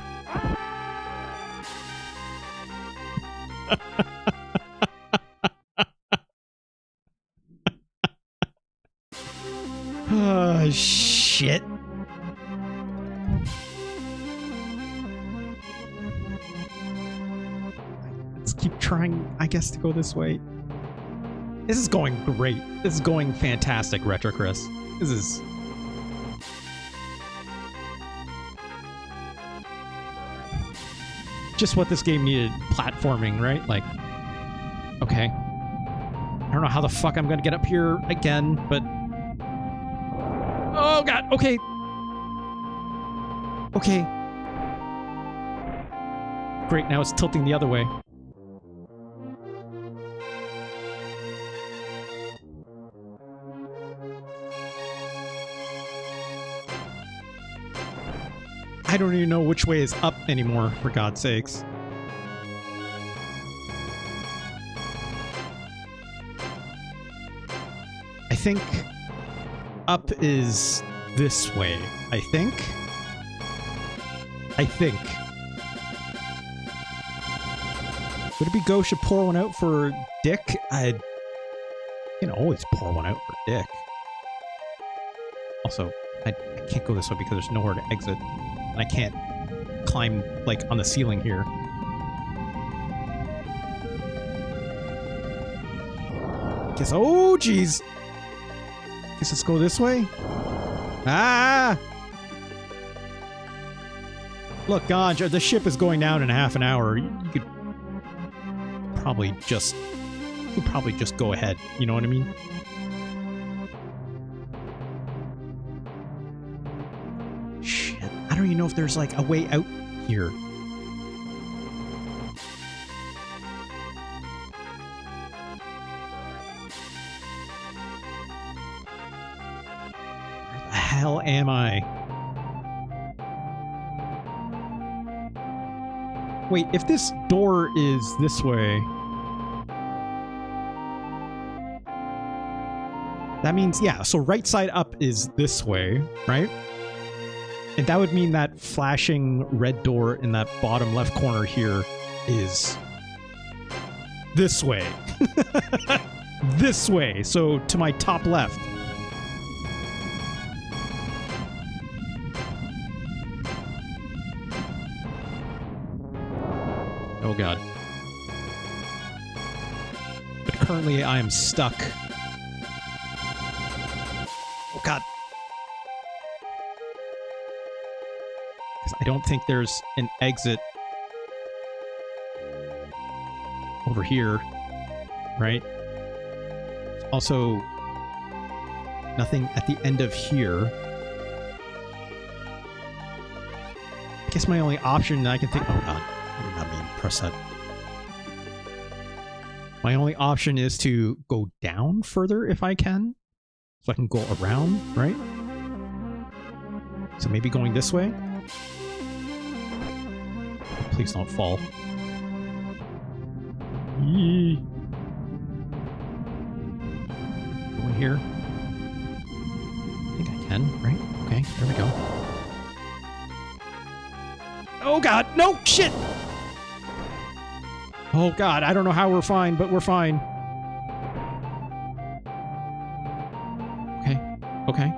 Oh, shit. Let's keep trying, I guess, to go this way. This is going great. This is going fantastic, Retro Chris. This is... just what this game needed. Platforming, right? Like, okay. I don't know how the fuck I'm gonna get up here again, but... Oh, God, okay. Okay. Great, now it's tilting the other way. I don't even know which way is up anymore, for God's sakes. I think up is this way, I think. Would it be Go should pour one out for Dick? You can always pour one out for Dick. Also, I can't go this way because there's nowhere to exit. And I can't climb, like, on the ceiling here. Guess, oh, jeez! Guess let's go this way? Ah! Look, Ganj, the ship is going down in half an hour. You could probably just go ahead. You know what I mean? Shit. I don't even know if there's, like, a way out here. Where the hell am I? Wait, if this door is this way... that means, yeah, so right side up is this way, right? And that would mean that flashing red door in that bottom left corner here is this way. This way, so to my top left. Oh god. But currently I am stuck. Oh god. I don't think there's an exit over here, right? Also, nothing at the end of here. guess my only option I can think... Oh god, I did not mean to press that. My only option is to go down further if I can. So I can go around, right? So maybe going this way? Please don't fall. Yee. Going here. I think I can, right? Okay, there we go. Oh god, no! Shit! Oh god, I don't know how we're fine, but we're fine. Okay, okay.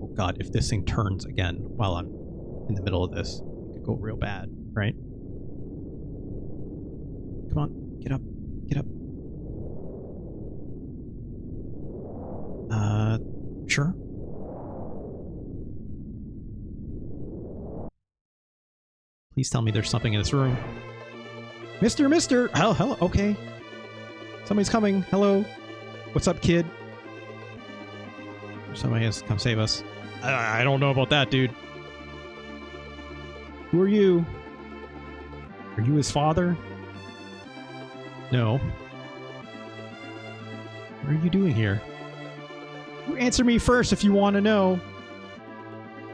Oh god, if this thing turns again while I'm in the middle of this, it could go real bad, right? Come on, get up, get up. Sure. Please tell me there's something in this room. Mister! Oh, hello, okay. Somebody's coming. Hello. What's up, kid? Somebody has to come save us. I don't know about that, dude. Who are you? Are you his father? No. What are you doing here? You answer me first if you want to know.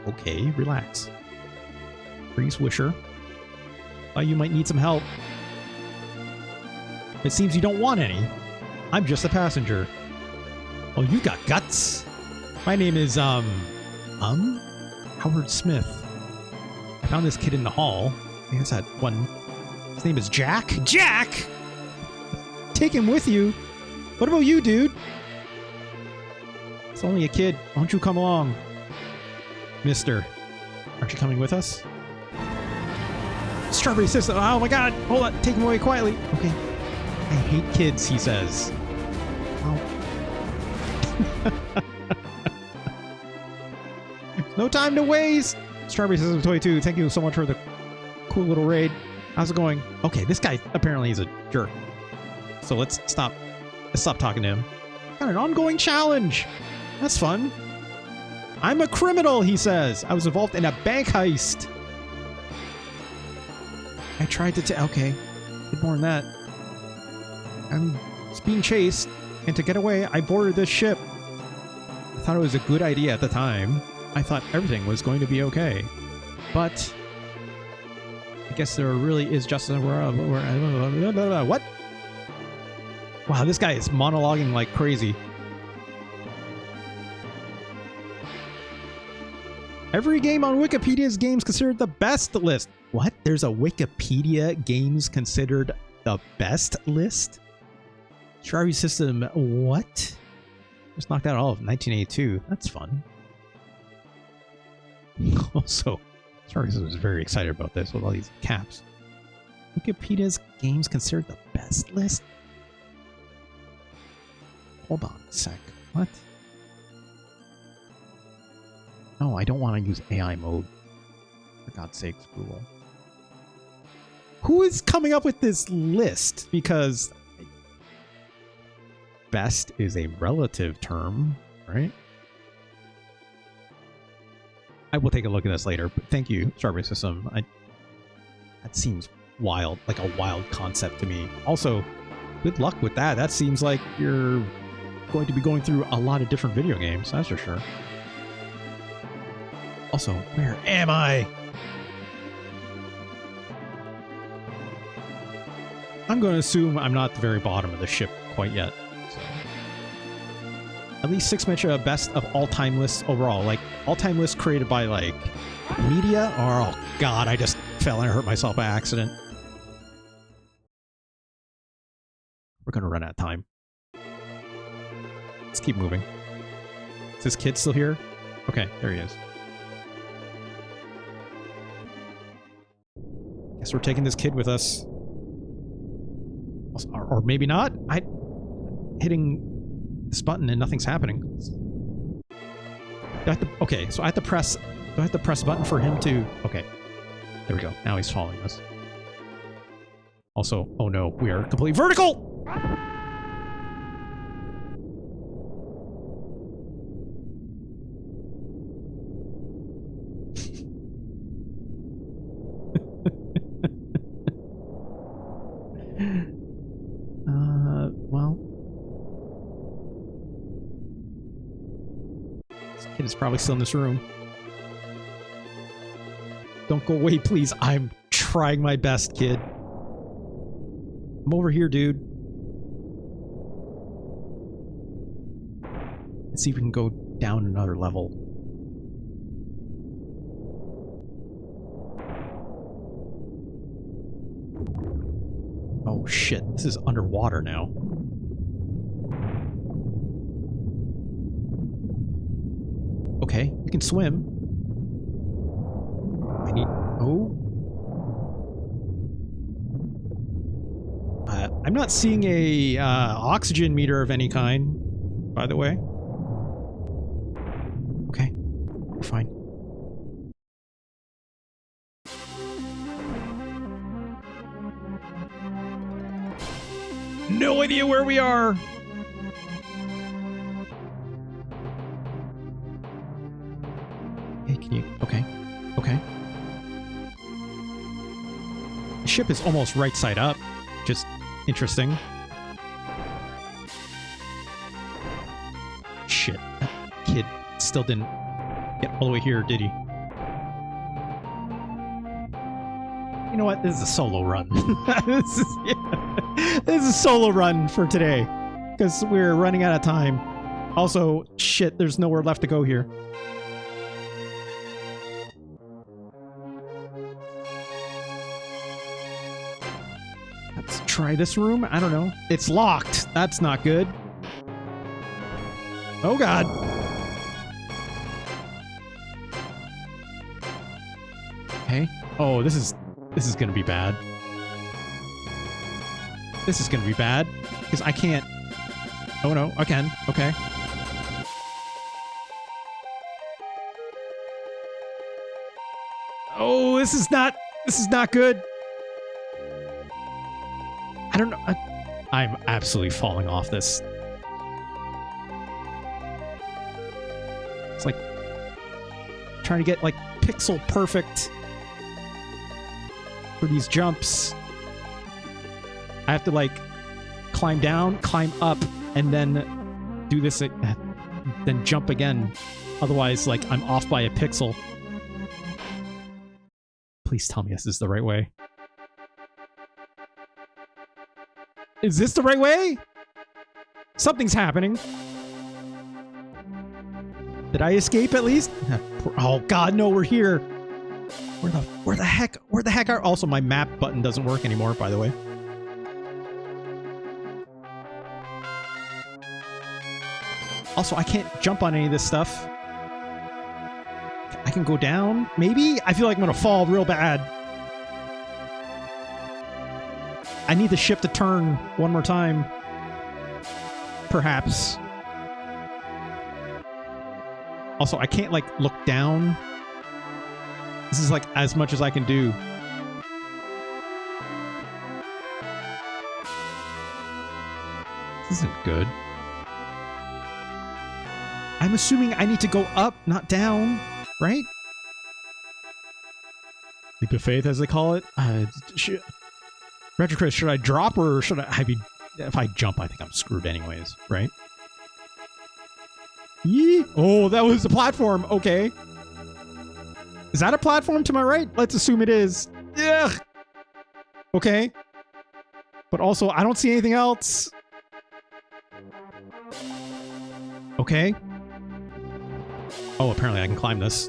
Okay, relax. Freeze Wisher. Thought you might need some help. It seems you don't want any. I'm just a passenger. Oh, you got guts. My name is, Howard Smith. I found this kid in the hall. I think it's that one. His name is Jack? Jack! Take him with you. What about you, dude? It's only a kid. Why don't you come along? Mister. Aren't you coming with us? Strawberry system. Oh my god. Hold on. Take him away quietly. Okay. I hate kids, he says. Oh. No time to waste. Strawberry system toy 2. Thank you so much for the cool little raid. How's it going? Okay, this guy apparently is a jerk. So let's stop talking to him. Got an ongoing challenge. That's fun. I'm a criminal, he says. I was involved in a bank heist. I tried to okay. Did more than that. I'm being chased, and to get away, I boarded this ship. I thought it was a good idea at the time. I thought everything was going to be okay. But I guess there really is justice in the world. What? Wow, this guy is monologuing like crazy. Every game on Wikipedia's games considered the best list. What? There's a Wikipedia games considered the best list? Strawberry System, what? Just knocked out all of 1982. That's fun. Also, Strawberry System is very excited about this with all these caps. Wikipedia's games considered the best list? Hold on a sec. What? No, I don't want to use AI mode. For God's sakes, Google. Who is coming up with this list? Because best is a relative term, right? I will take a look at this later, but thank you, Strawberry System. That seems wild, like a wild concept to me. Also, good luck with that. That seems like you're going to be going through a lot of different video games, that's for sure. Also, where am I? I'm going to assume I'm not at the very bottom of the ship quite yet. So. At least 6 mention best of all-time lists overall. Like, all-time lists created by, like, media? Or, oh god, I just fell and I hurt myself by accident. We're going to run out of time. Let's keep moving. Is this kid still here? Okay, there he is. Guess we're taking this kid with us. Or maybe not. Hitting this button and nothing's happening. Okay, so I have to press... Do I have to press a button for him to... Okay. There we go. Now he's following us. Also, oh no, we are completely vertical! Well. This kid is probably still in this room. Don't go away, please. I'm trying my best, kid. I'm over here, dude. Let's see if we can go down another level. Oh shit, this is underwater now. Okay, you can swim. I need... Oh. I'm not seeing a oxygen meter of any kind, by the way. Okay, we're fine. No idea where we are! Hey, can you... Okay. Okay. The ship is almost right side up. Just interesting. Shit. That kid still didn't get all the way here, did he? You know what? This is a solo run. This is a solo run for today. Because we're running out of time. Also, shit, there's nowhere left to go here. Let's try this room. I don't know. It's locked. That's not good. Oh god. Okay. Oh, this is gonna be bad. This is gonna be bad. Because I can't... Oh no, I can. Okay. Oh, this is not good. I don't know. I'm absolutely falling off this. It's like trying to get like pixel perfect for these jumps. I have to like climb down, climb up, and then do this, then jump again. Otherwise, like I'm off by a pixel. Please tell me this is the right way. Is this the right way? Something's happening. Did I escape at least? Oh god, no, we're here. Where the heck are... Also, my map button doesn't work anymore, by the way. Also, I can't jump on any of this stuff. I can go down, maybe? I feel like I'm gonna fall real bad. I need the ship to turn one more time. Perhaps. Also, I can't, like, look down. This is, like, as much as I can do. This isn't good. I'm assuming I need to go up, not down, right? Leap of faith, as they call it. Retrocris, should I drop or should I be... If I jump, I think I'm screwed anyways, right? Yee! Oh, that was a platform. Okay. Is that a platform to my right? Let's assume it is. Ugh! Okay. But also, I don't see anything else. Okay. Oh, apparently I can climb this.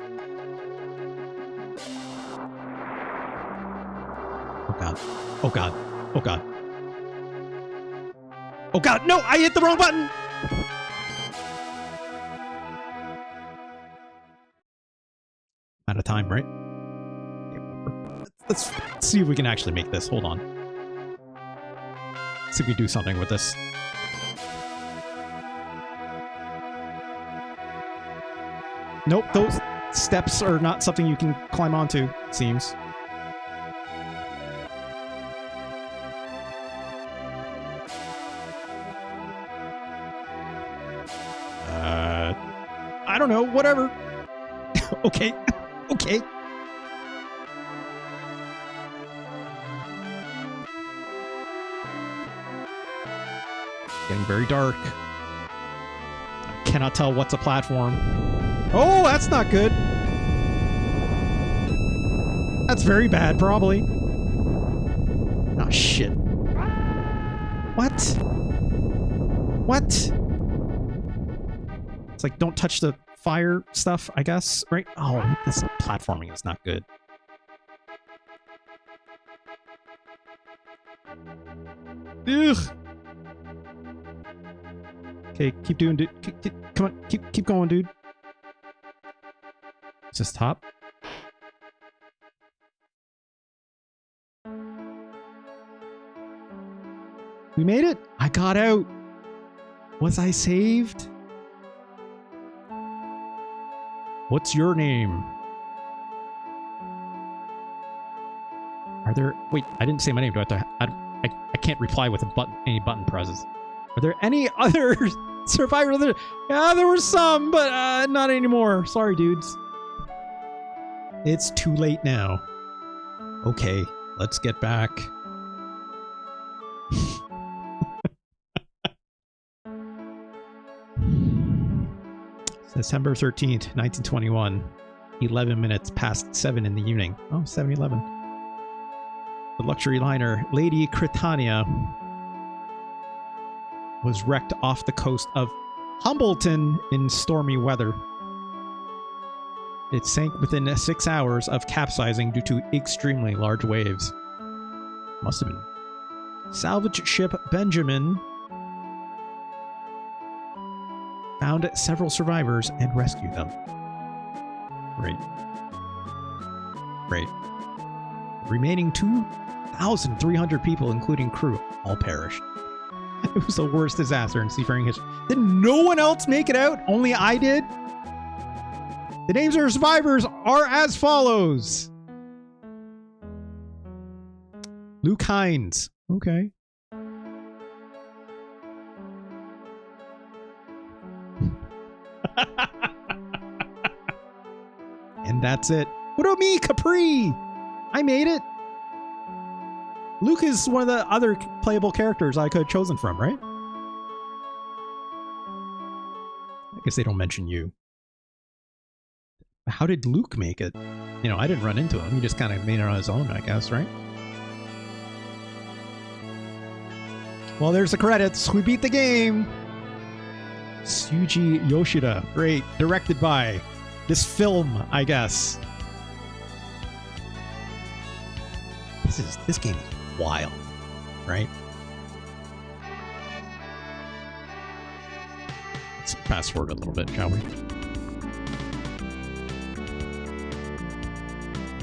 Oh god. Oh god. Oh god. Oh god, no! I hit the wrong button! Out of time, right? Let's see if we can actually make this. Hold on. Let's see if we do something with this. Nope, those steps are not something you can climb onto, it seems. don't know. Whatever. Okay. Okay. Getting very dark. I cannot tell what's a platform. Oh, that's not good. That's very bad, probably. Oh, shit. What? What? It's like, don't touch the fire stuff, I guess, right? Oh, this platforming is not good. Ugh. Okay, keep doing, dude. Come on, keep going, dude. Is this top? We made it. I got out. Was I saved? What's your name? Are there... Wait, I didn't say my name. Do I have to... I can't reply with a button, any button presses. Are there any other survivors? Yeah, there were some, but not anymore. Sorry, dudes. It's too late now. Okay, let's get back. December 13th, 1921. 11 minutes past 7 in the evening. Oh, 7-11. The luxury liner Lady Critania was wrecked off the coast of Humbleton in stormy weather. It sank within 6 hours of capsizing due to extremely large waves. Must have been. Salvage ship Benjamin found several survivors and rescued them. Great. Great. Remaining 2,300 people, including crew, all perished. It was the worst disaster in seafaring history. Did no one else make it out? Only I did? The names of survivors are as follows. Luke Hines. Okay. And that's it. What about me, Capri? I made it. Luke is one of the other playable characters I could have chosen from, right? I guess they don't mention you. How did Luke make it? You know, I didn't run into him. He just kind of made it on his own, I guess, right? Well, there's the credits. We beat the game. Suji Yoshida. Great. Directed by this film, I guess. This game is wild, right? Let's fast forward a little bit, shall we?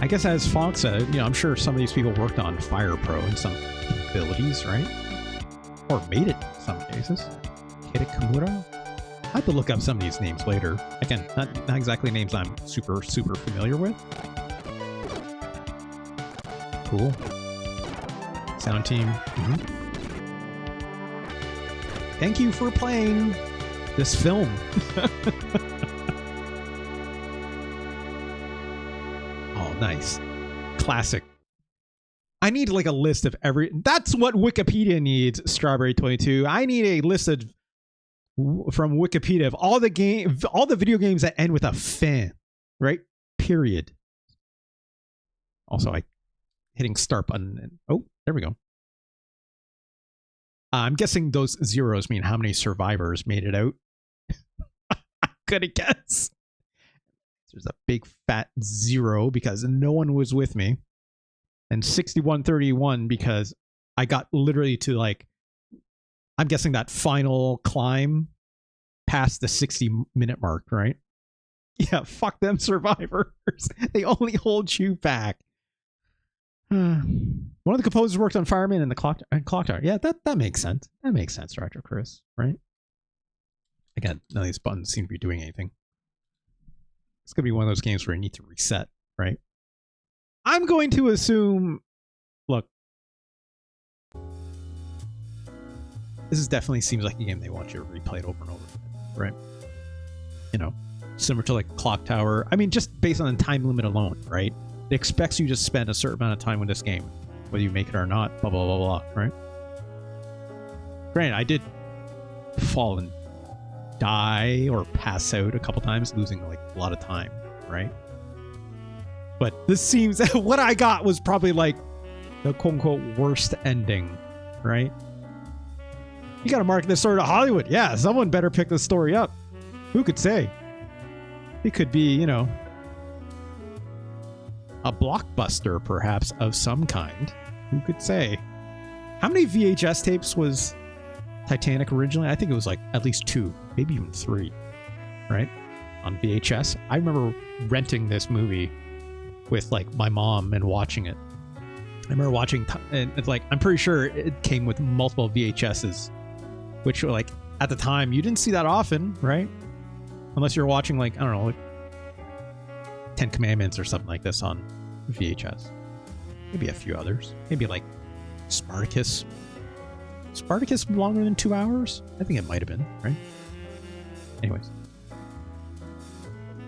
I guess as Fonk said, you know, I'm sure some of these people worked on Fire Pro and some abilities, right? Or made it in some cases. Kitakamura? I have to look up some of these names later. Again, not exactly names I'm super familiar with. Cool. Sound team. Thank you for playing this film. Oh, nice. Classic. I need like a list of every... That's what Wikipedia needs, Strawberry22. I need a list of from Wikipedia of all the video games that end with a fin, right? Period. Also, I hitting start button and oh, there we go. I'm guessing those zeros mean how many survivors made it out. I couldn't guess. There's a big fat 0 because no one was with me, and 6131 because I got literally to like, I'm guessing that final climb past the 60-minute mark, right? Yeah, fuck them survivors. They only hold you back. One of the composers worked on Fireman and the Clock Tower. Yeah, that makes sense. That makes sense, Roger Chris, right? Again, none of these buttons seem to be doing anything. It's going to be one of those games where you need to reset, right? I'm going to assume... Look. This definitely seems like a game they want you to replay it over and over again, right? You know, similar to like Clock Tower. I mean, just based on the time limit alone, right? It expects you to spend a certain amount of time with this game, whether you make it or not, blah, blah, blah, blah, right? Granted, I did fall and die or pass out a couple times, losing like a lot of time, right? But this seems, what I got was probably like the quote-unquote worst ending, right? You gotta market this story to Hollywood. Yeah, someone better pick this story up. Who could say? It could be, you know, a blockbuster, perhaps, of some kind. Who could say? How many VHS tapes was Titanic originally? I think it was like at least 2, maybe even 3, right? On VHS. I remember renting this movie with like my mom and watching it. I remember watching, and it's like, I'm pretty sure it came with multiple VHSs, which were like, at the time, you didn't see that often, right? Unless you're watching like, I don't know, like 10 Commandments or something like this on VHS. Maybe a few others. Maybe like Spartacus. Spartacus longer than 2 hours? I think it might have been, right? Anyways.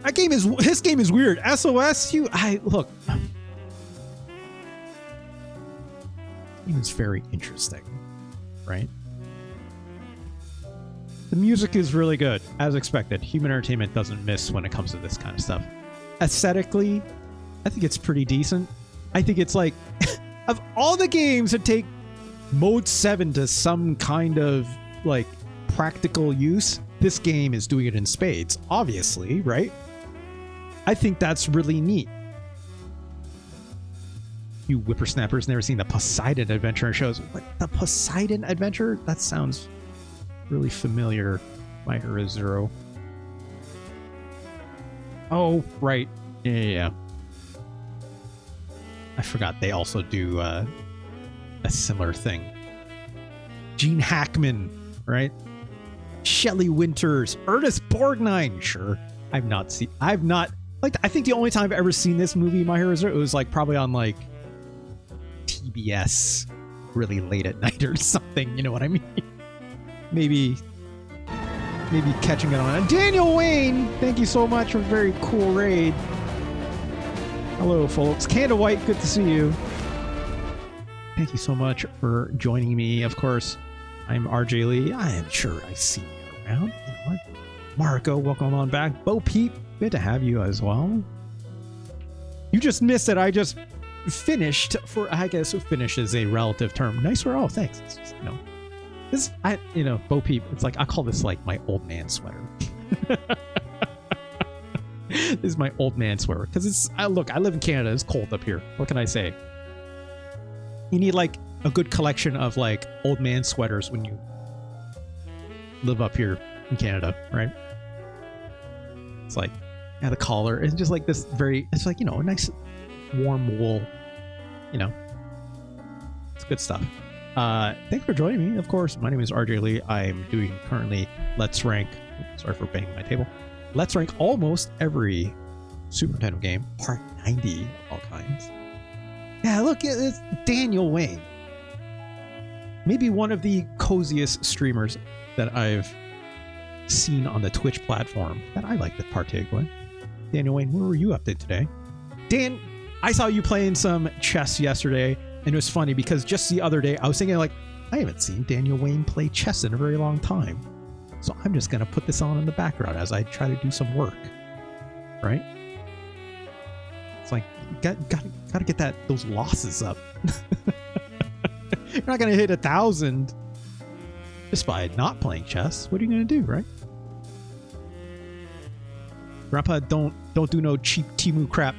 This game is weird. SOS, look. It was very interesting, right? The music is really good, as expected. Human Entertainment doesn't miss when it comes to this kind of stuff. Aesthetically, I think it's pretty decent. I think it's like, of all the games that take Mode 7 to some kind of like practical use, this game is doing it in spades, obviously, right? I think that's really neat. You whippersnappers never seen the Poseidon Adventure shows. What, the Poseidon Adventure? That sounds really familiar. My Hero Zero. Oh, right. Yeah. I forgot they also do a similar thing. Gene Hackman, right? Shelley Winters, Ernest Borgnine. Sure. I think the only time I've ever seen this movie, My Hero Zero, it was like probably on like TBS really late at night or something. You know what I mean? Maybe catching it on. Daniel Wayne, thank you so much for a very cool raid. Hello, folks. Canada White, good to see you. Thank you so much for joining me. Of course, I'm RJ Lee. I am sure I've seen you around. You know what? Marco, welcome on back. Bo Peep, good to have you as well. You just missed it. I just finished for, I guess finish is a relative term. Nice for all. Thanks. It's just, Bo Peep, it's like, I call this like my old man sweater. This is my old man sweater. Because look, I live in Canada. It's cold up here. What can I say? You need like a good collection of like old man sweaters when you live up here in Canada, right? It's like, the collar. It's just like this it's like, a nice warm wool, it's good stuff. Thanks for joining me. Of course, my name is RJ Lee. I am doing currently Let's Rank. Sorry for banging my table. Let's Rank almost every Super Nintendo game, part 90 of all kinds. Yeah, look, it's Daniel Wayne. Maybe one of the coziest streamers that I've seen on the Twitch platform that I like to partake with. Daniel Wayne, what were you up to today? Dan, I saw you playing some chess yesterday, and it was funny because just the other day I was thinking like, I haven't seen Daniel Wayne play chess in a very long time. So I'm just going to put this on in the background as I try to do some work. Right? It's like, gotta get those losses up. You're not going to hit 1,000 just by not playing chess. What are you going to do, right? Grandpa, don't do no cheap Temu crap.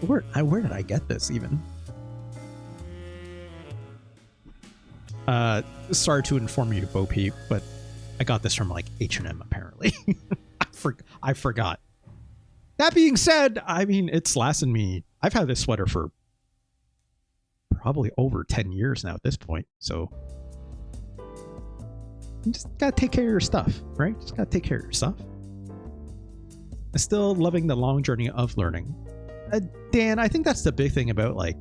Where did I get this even? Sorry to inform you, Bo Peep, but I got this from like H&M apparently. I forgot. That being said, I mean, it's lasted me. I've had this sweater for probably over 10 years now at this point. So you just gotta take care of your stuff, right? Just gotta take care of your stuff. I'm still loving the long journey of learning. Dan, I think that's the big thing about like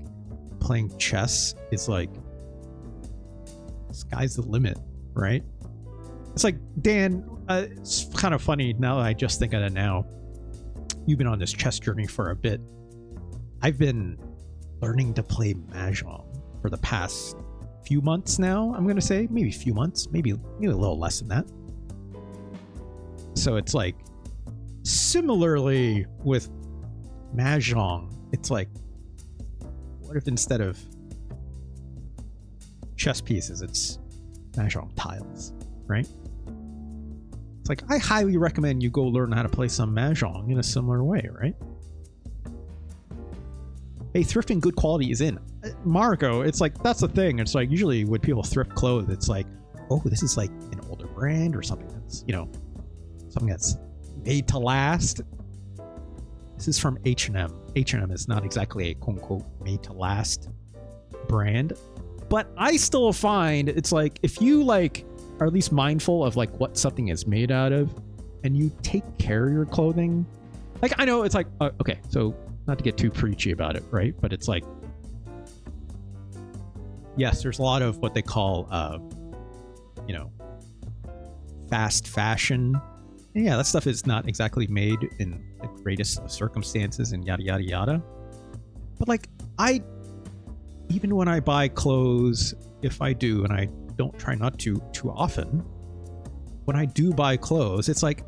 playing chess. It's like, sky's the limit, right? It's like, Dan, it's kind of funny now that I just think of it now. you've been on this chess journey for a bit. I've been learning to play mahjong for the past few months now. I'm gonna say maybe a few months, maybe a little less than that. So it's like similarly with mahjong, it's like, what if instead of chess pieces, it's mahjong tiles, right? It's like, I highly recommend you go learn how to play some mahjong in a similar way, right? Hey, thrifting good quality is in. Marco, it's like, that's the thing. It's like, usually when people thrift clothes, it's like, oh, this is like an older brand or something that's, you know, something that's made to last. This is from H&M. H&M is not exactly a quote-unquote made to last brand, but I still find it's like, if you like are at least mindful of like what something is made out of and you take care of your clothing, like, I know it's like, okay, so not to get too preachy about it, right? But it's like, yes, there's a lot of what they call, you know, fast fashion. And yeah, that stuff is not exactly made in the greatest of circumstances and yada, yada, yada. But like, even when I buy clothes, if I do, and I don't try not to too often, when I do buy clothes, it's like,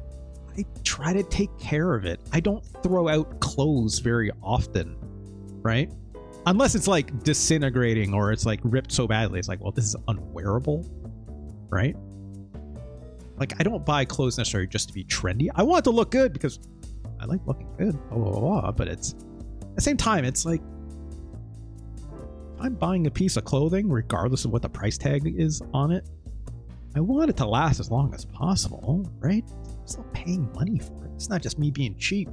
I try to take care of it. I don't throw out clothes very often, right? Unless it's like disintegrating or it's like ripped so badly. It's like, well, this is unwearable, right? Like, I don't buy clothes necessarily just to be trendy. I want it to look good because I like looking good, blah, blah, blah, blah. But it's, at the same time, it's like, if I'm buying a piece of clothing, regardless of what the price tag is on it, I want it to last as long as possible, right? I'm still paying money for it. It's not just me being cheap.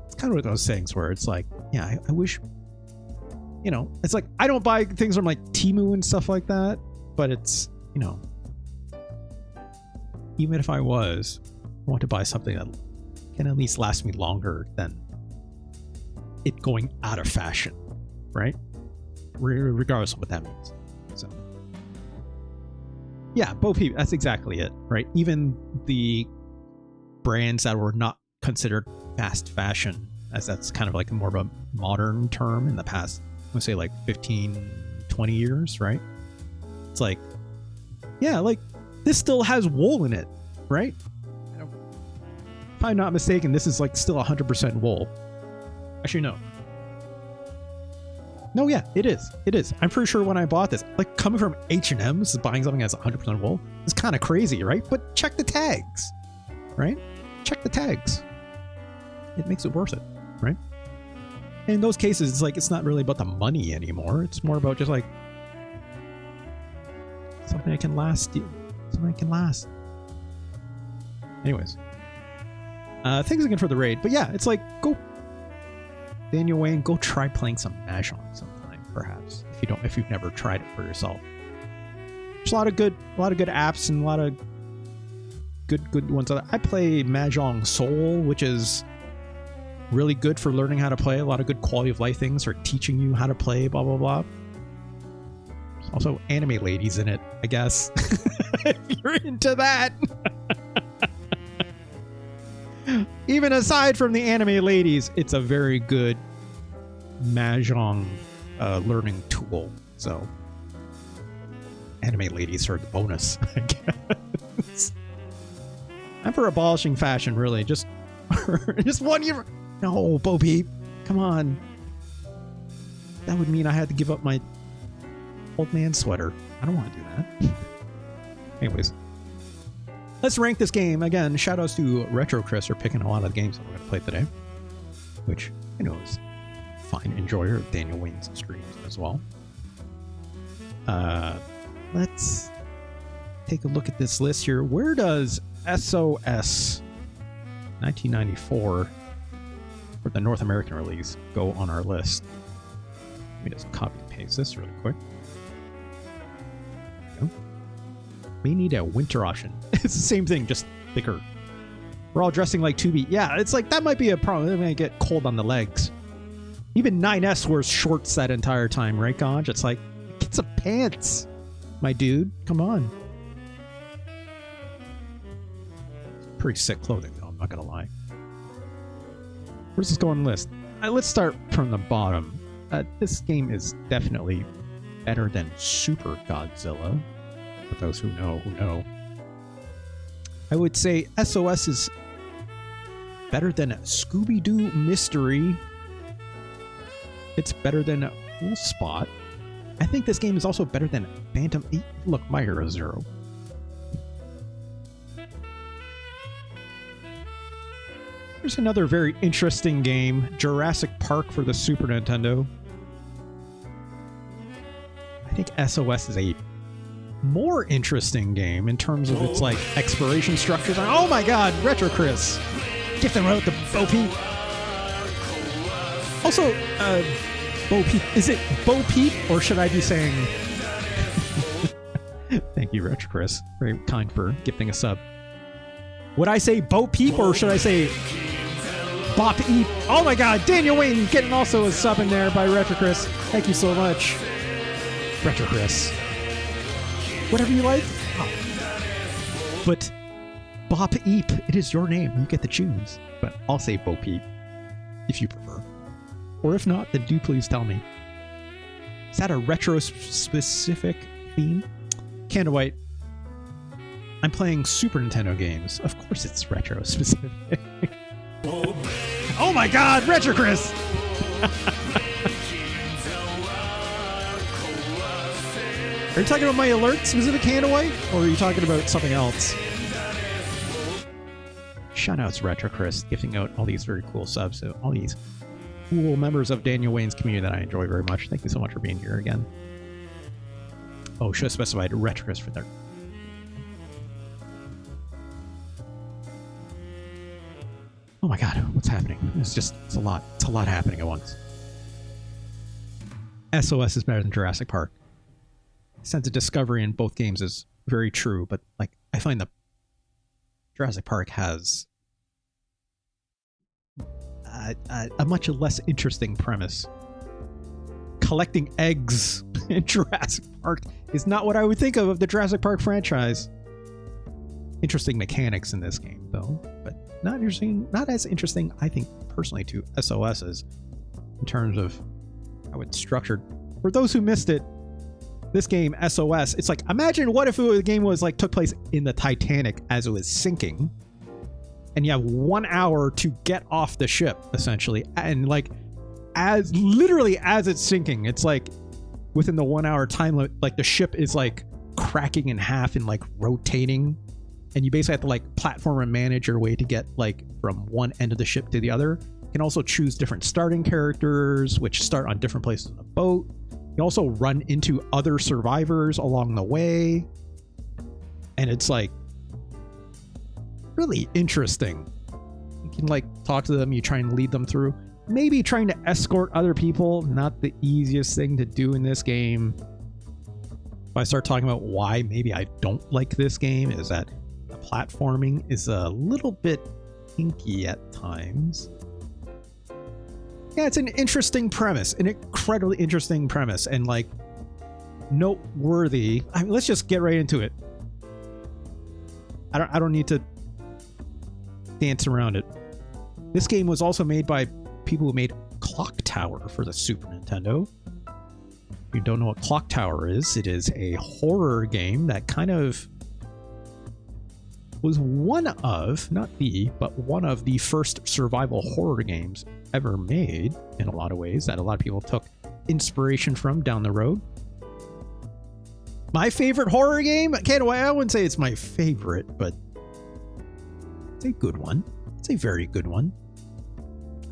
It's kind of one of those things where it's like, yeah, I wish, you know, it's like, I don't buy things from like Temu and stuff like that, but it's, you know, even if I was, I want to buy something that can at least last me longer than it going out of fashion, right? Regardless of what that means. So, yeah, both people, that's exactly it, right? Even the brands that were not considered fast fashion, as that's kind of like more of a modern term in the past, I'm gonna say like 15, 20 years, right? It's like, yeah, like, this still has wool in it, right? If I'm not mistaken, this is like still 100% wool. Actually, no. No, yeah, it is. It is. I'm pretty sure when I bought this, like coming from H&M, this is buying something that's 100% wool. It's kind of crazy, right? But check the tags, right? Check the tags. It makes it worth it, right? And in those cases, it's like, it's not really about the money anymore. It's more about just like something that can last. Something that can last. Anyways, thanks again for the raid. But yeah, it's like, go, Daniel Wayne, go try playing some mahjong sometime, perhaps, if you've never tried it for yourself. There's a lot of good apps and a lot of good ones. I play Mahjong Soul, which is really good for learning how to play. A lot of good quality of life things for teaching you how to play, blah blah blah. There's also anime ladies in it, I guess. If you're into that. Even aside from the anime ladies, it's a very good mahjong learning tool. So, anime ladies are the bonus, I guess. I'm for abolishing fashion, really. Just 1 year. No, Bo Peep, come on. That would mean I had to give up my old man sweater. I don't want to do that. Anyways. Let's rank this game. Again, shoutouts to Retro Chris for picking a lot of the games that we're going to play today, which I know is a fine enjoyer of Daniel Wayne's streams as well. Let's take a look at this list here. Where does SOS 1994 for the North American release go on our list? Let me just copy and paste this really quick. There we go. May need a winter option. It's the same thing, just thicker. We're all dressing like 2B. Yeah, it's like, that might be a problem. They're going to get cold on the legs. Even 9S wears shorts that entire time, right, Ganj? It's like, get some pants, my dude. Come on. Pretty sick clothing, though, I'm not going to lie. Where's this going on the list? Let's start from the bottom. This game is definitely better than Super Godzilla. For those who know. I would say SOS is better than Scooby-Doo Mystery. It's better than Full Spot. I think this game is also better than Phantom... Look, My Hero Zero. Here's another very interesting game, Jurassic Park for the Super Nintendo. I think SOS is a more interesting game in terms of its like exploration structures. Oh my god, Retro Chris! Get them out the Bo Peep. Also, Bo Peep. Is it Bo Peep or should I be saying? Thank you, Retro Chris. Very kind for gifting a sub. Would I say Bo Peep or should I say Bop Eep? Oh my god, Daniel Wayne getting also a sub in there by Retro Chris. Thank you so much, Retro Chris. Whatever you like. Oh. But Bop Eep, it is your name. You get to choose. But I'll say Bo Peep if you prefer. Or if not, then do please tell me. Is that a retro-specific theme? Canada White. I'm playing Super Nintendo games. Of course it's retro-specific. Oh my god, Retro Chris! Are you talking about my alert specific Canada White? Or are you talking about something else? Shoutouts Retro Chris, gifting out all these very cool subs to all these cool members of Daniel Wayne's community that I enjoy very much. Thank you so much for being here again. Oh, should have specified Retro Chris for their... Oh my god, what's happening? It's a lot. It's a lot happening at once. SOS is better than Jurassic Park. Sense of discovery in both games is very true, but like I find that Jurassic Park has a much less interesting premise. Collecting eggs in Jurassic Park is not what I would think of the Jurassic Park franchise. Interesting mechanics in this game, though, but not interesting. Not as interesting, I think, personally, to SOS's in terms of how it's structured. For those who missed it, this game, SOS, it's like, imagine what if the game was like took place in the Titanic as it was sinking, and you have 1 hour to get off the ship, essentially, and like literally as it's sinking, it's like within the 1 hour time limit, like the ship is like cracking in half and like rotating, and you basically have to like platform and manage your way to get like from one end of the ship to the other. You can also choose different starting characters, which start on different places on the boat. You also run into other survivors along the way. And it's like really interesting. You can like talk to them, you try and lead them through. Maybe trying to escort other people, not the easiest thing to do in this game. If I start talking about why maybe I don't like this game, is that the platforming is a little bit hinky at times. Yeah, it's an interesting premise, an incredibly interesting premise, and like noteworthy. I mean, let's just get right into it. I don't need to dance around it. This game was also made by people who made Clock Tower for the Super Nintendo. If you don't know what Clock Tower is, it is a horror game that kind of was one of, not the, but one of the first survival horror games ever made in a lot of ways that a lot of people took inspiration from down the road. My favorite horror game? I wouldn't say it's my favorite, but it's a good one. It's a very good one.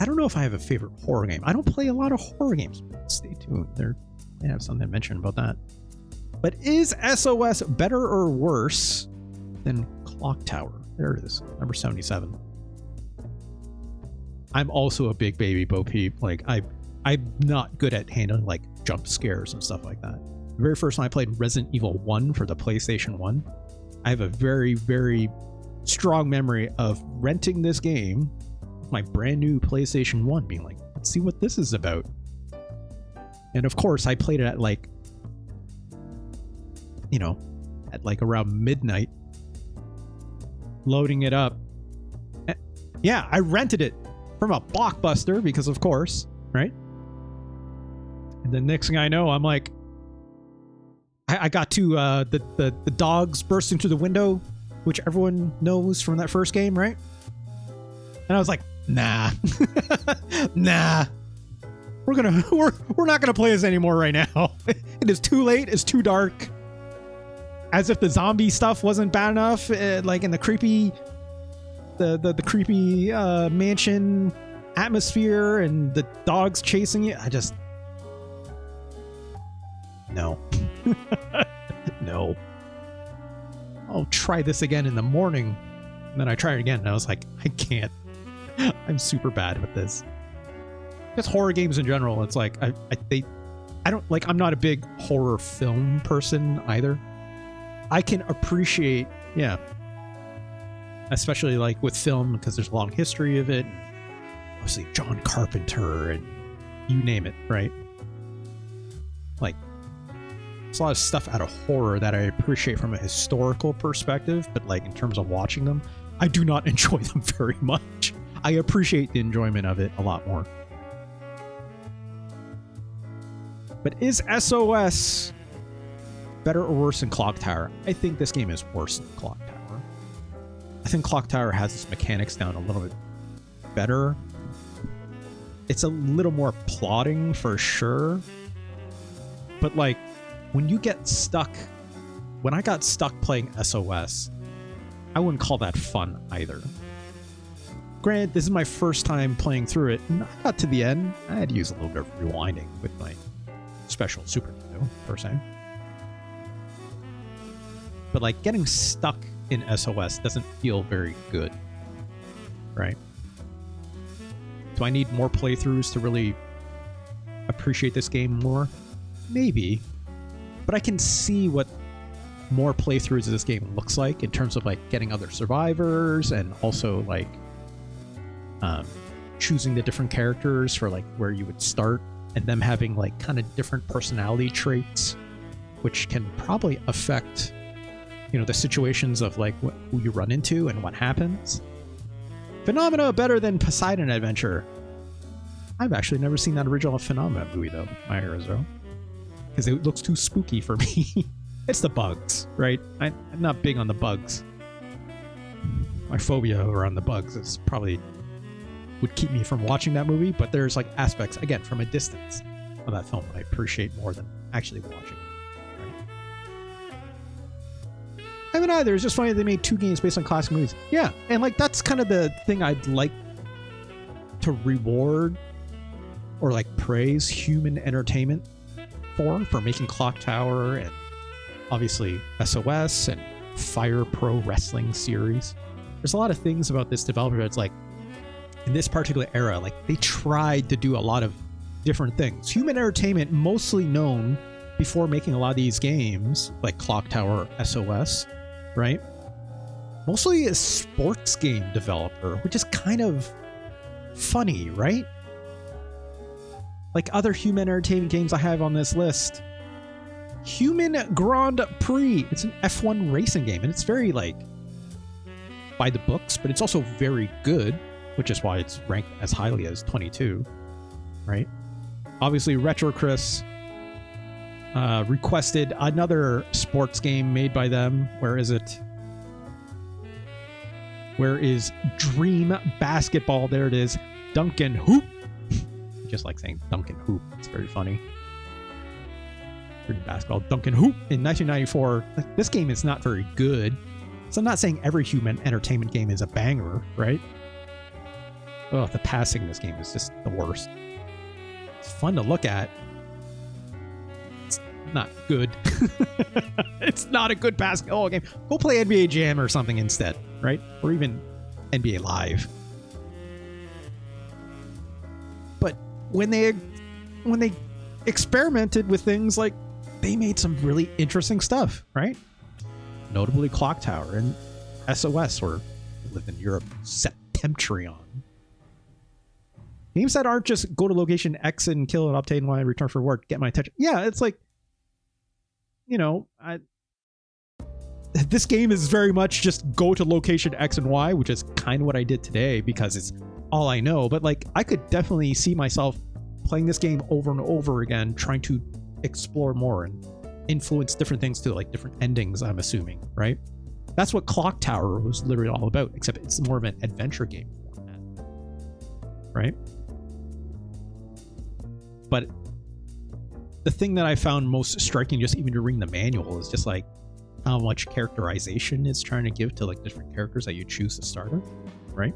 I don't know if I have a favorite horror game. I don't play a lot of horror games. Stay tuned. I have something to mention about that. But is SOS better or worse than Clock Tower? There it is, number 77. I'm also a big baby Bo Peep. Like I'm not good at handling like jump scares and stuff like that. The very first time I played Resident Evil 1 for the PlayStation 1, I have a very, very strong memory of renting this game, my brand new PlayStation 1, being like, let's see what this is about. And of course, I played it at like, at like around midnight, loading it up. Yeah, I rented it from a Blockbuster, because of course, right? And the next thing I know, I'm like, I got to the dogs bursting through the window, which everyone knows from that first game, right? And I was like, nah, nah, we're not gonna play this anymore right now. It is too late. It's too dark. As if the zombie stuff wasn't bad enough, like in the creepy, the creepy mansion atmosphere and the dogs chasing you. I just no. No. I'll try this again in the morning. And then I tried it again and I was like, I can't. I'm super bad with this. Just horror games in general. It's like I don't like, I'm not a big horror film person either. I can appreciate, yeah. Especially like with film, because there's a long history of it. Obviously John Carpenter and you name it, right? Like, there's a lot of stuff out of horror that I appreciate from a historical perspective, but like in terms of watching them, I do not enjoy them very much. I appreciate the enjoyment of it a lot more. But is SOS better or worse than Clock Tower? I think this game is worse than Clock Tower. I think Clock Tower has its mechanics down a little bit better. It's a little more plotting for sure. But like, when you get stuck, when I got stuck playing SOS, I wouldn't call that fun either. Granted, this is my first time playing through it, and I got to the end. I had to use a little bit of rewinding with my special Super Nintendo, per se. But like, getting stuck in SOS doesn't feel very good, right? Do I need more playthroughs to really appreciate this game more? Maybe. But I can see what more playthroughs of this game looks like in terms of like getting other survivors and also like choosing the different characters for like where you would start and them having like kind of different personality traits, which can probably affect, you know, the situations of like who you run into and what happens. Phenomena better than Poseidon Adventure. I've actually never seen that original Phenomena movie though, My Hero Zero, because it looks too spooky for me. It's the bugs, right? I'm not big on the bugs. My phobia around the bugs is probably would keep me from watching that movie, but there's like aspects, again, from a distance of that film I appreciate more than actually watching it. Right? I haven't either. It's just funny they made 2 games based on classic movies. Yeah, and like that's kind of the thing I'd like to reward or like praise Human Entertainment for making Clock Tower and obviously SOS and Fire Pro Wrestling series. There's a lot of things about this developer that's like, in this particular era, like they tried to do a lot of different things. Human Entertainment, mostly known before making a lot of these games, like Clock Tower or SOS, right? Mostly a sports game developer, which is kind of funny, right? Like other Human Entertainment games I have on this list. Human Grand Prix. It's an F1 racing game, and it's very like by the books, but it's also very good, which is why it's ranked as highly as 22, right? Obviously, Retro Chris requested another sports game made by them. Where is it? Where is Dream Basketball? There it is. Duncan Hoop. Just like saying Duncan Hoop. It's very funny. Dream Basketball. Duncan Hoop in 1994. Like, this game is not very good. So I'm not saying every Human Entertainment game is a banger, right? Oh, the passing in this game is just the worst. It's fun to look at. It's not good. It's not a good basketball game. Go play NBA Jam or something instead, right? Or even NBA Live. But when they experimented with things, like they made some really interesting stuff, right? Notably Clock Tower and SOS, or live in Europe, Septentrion. Games that aren't just go to location X and kill and obtain Y and return for reward, get my attention. Yeah, it's like, you know, this game is very much just go to location X and Y, which is kind of what I did today because it's all I know, but like I could definitely see myself playing this game over and over again, trying to explore more and influence different things to like different endings, I'm assuming, right? That's what Clock Tower was literally all about, except it's more of an adventure game format, right? But the thing that I found most striking, just even to reading the manual, is just like how much characterization it's trying to give to like different characters that you choose to start with, right?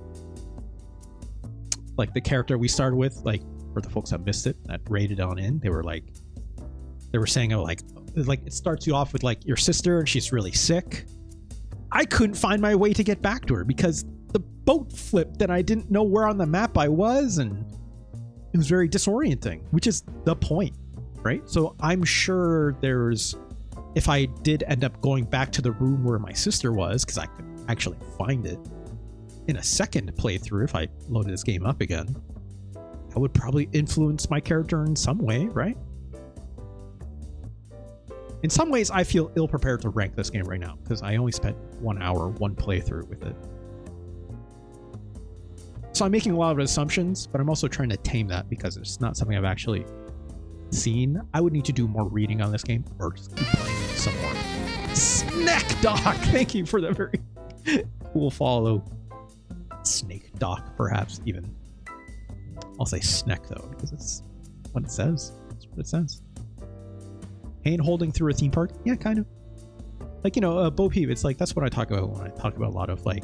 Like the character we started with, like for the folks that missed it, that rated on in, they were saying, oh, like it starts you off with like your sister and she's really sick. I couldn't find my way to get back to her because the boat flipped and I didn't know where on the map I was, and it was very disorienting, which is the point, right? So I'm sure if I did end up going back to the room where my sister was, because I could actually find it in a second playthrough if I loaded this game up again, that would probably influence my character in some way, right? In some ways, I feel ill-prepared to rank this game right now because I only spent 1 hour, one playthrough with it. So I'm making a lot of assumptions, but I'm also trying to tame that because it's not something I've actually seen. I would need to do more reading on this game or just keep playing it some more. Snack Doc! Thank you for the very cool follow. Snake Doc, perhaps even. I'll say Snack though, because it's what it says. That's what it says. Hand holding through a theme park? Yeah, kind of. Like, Bo Peep, it's like, that's what I talk about when I talk about a lot of like,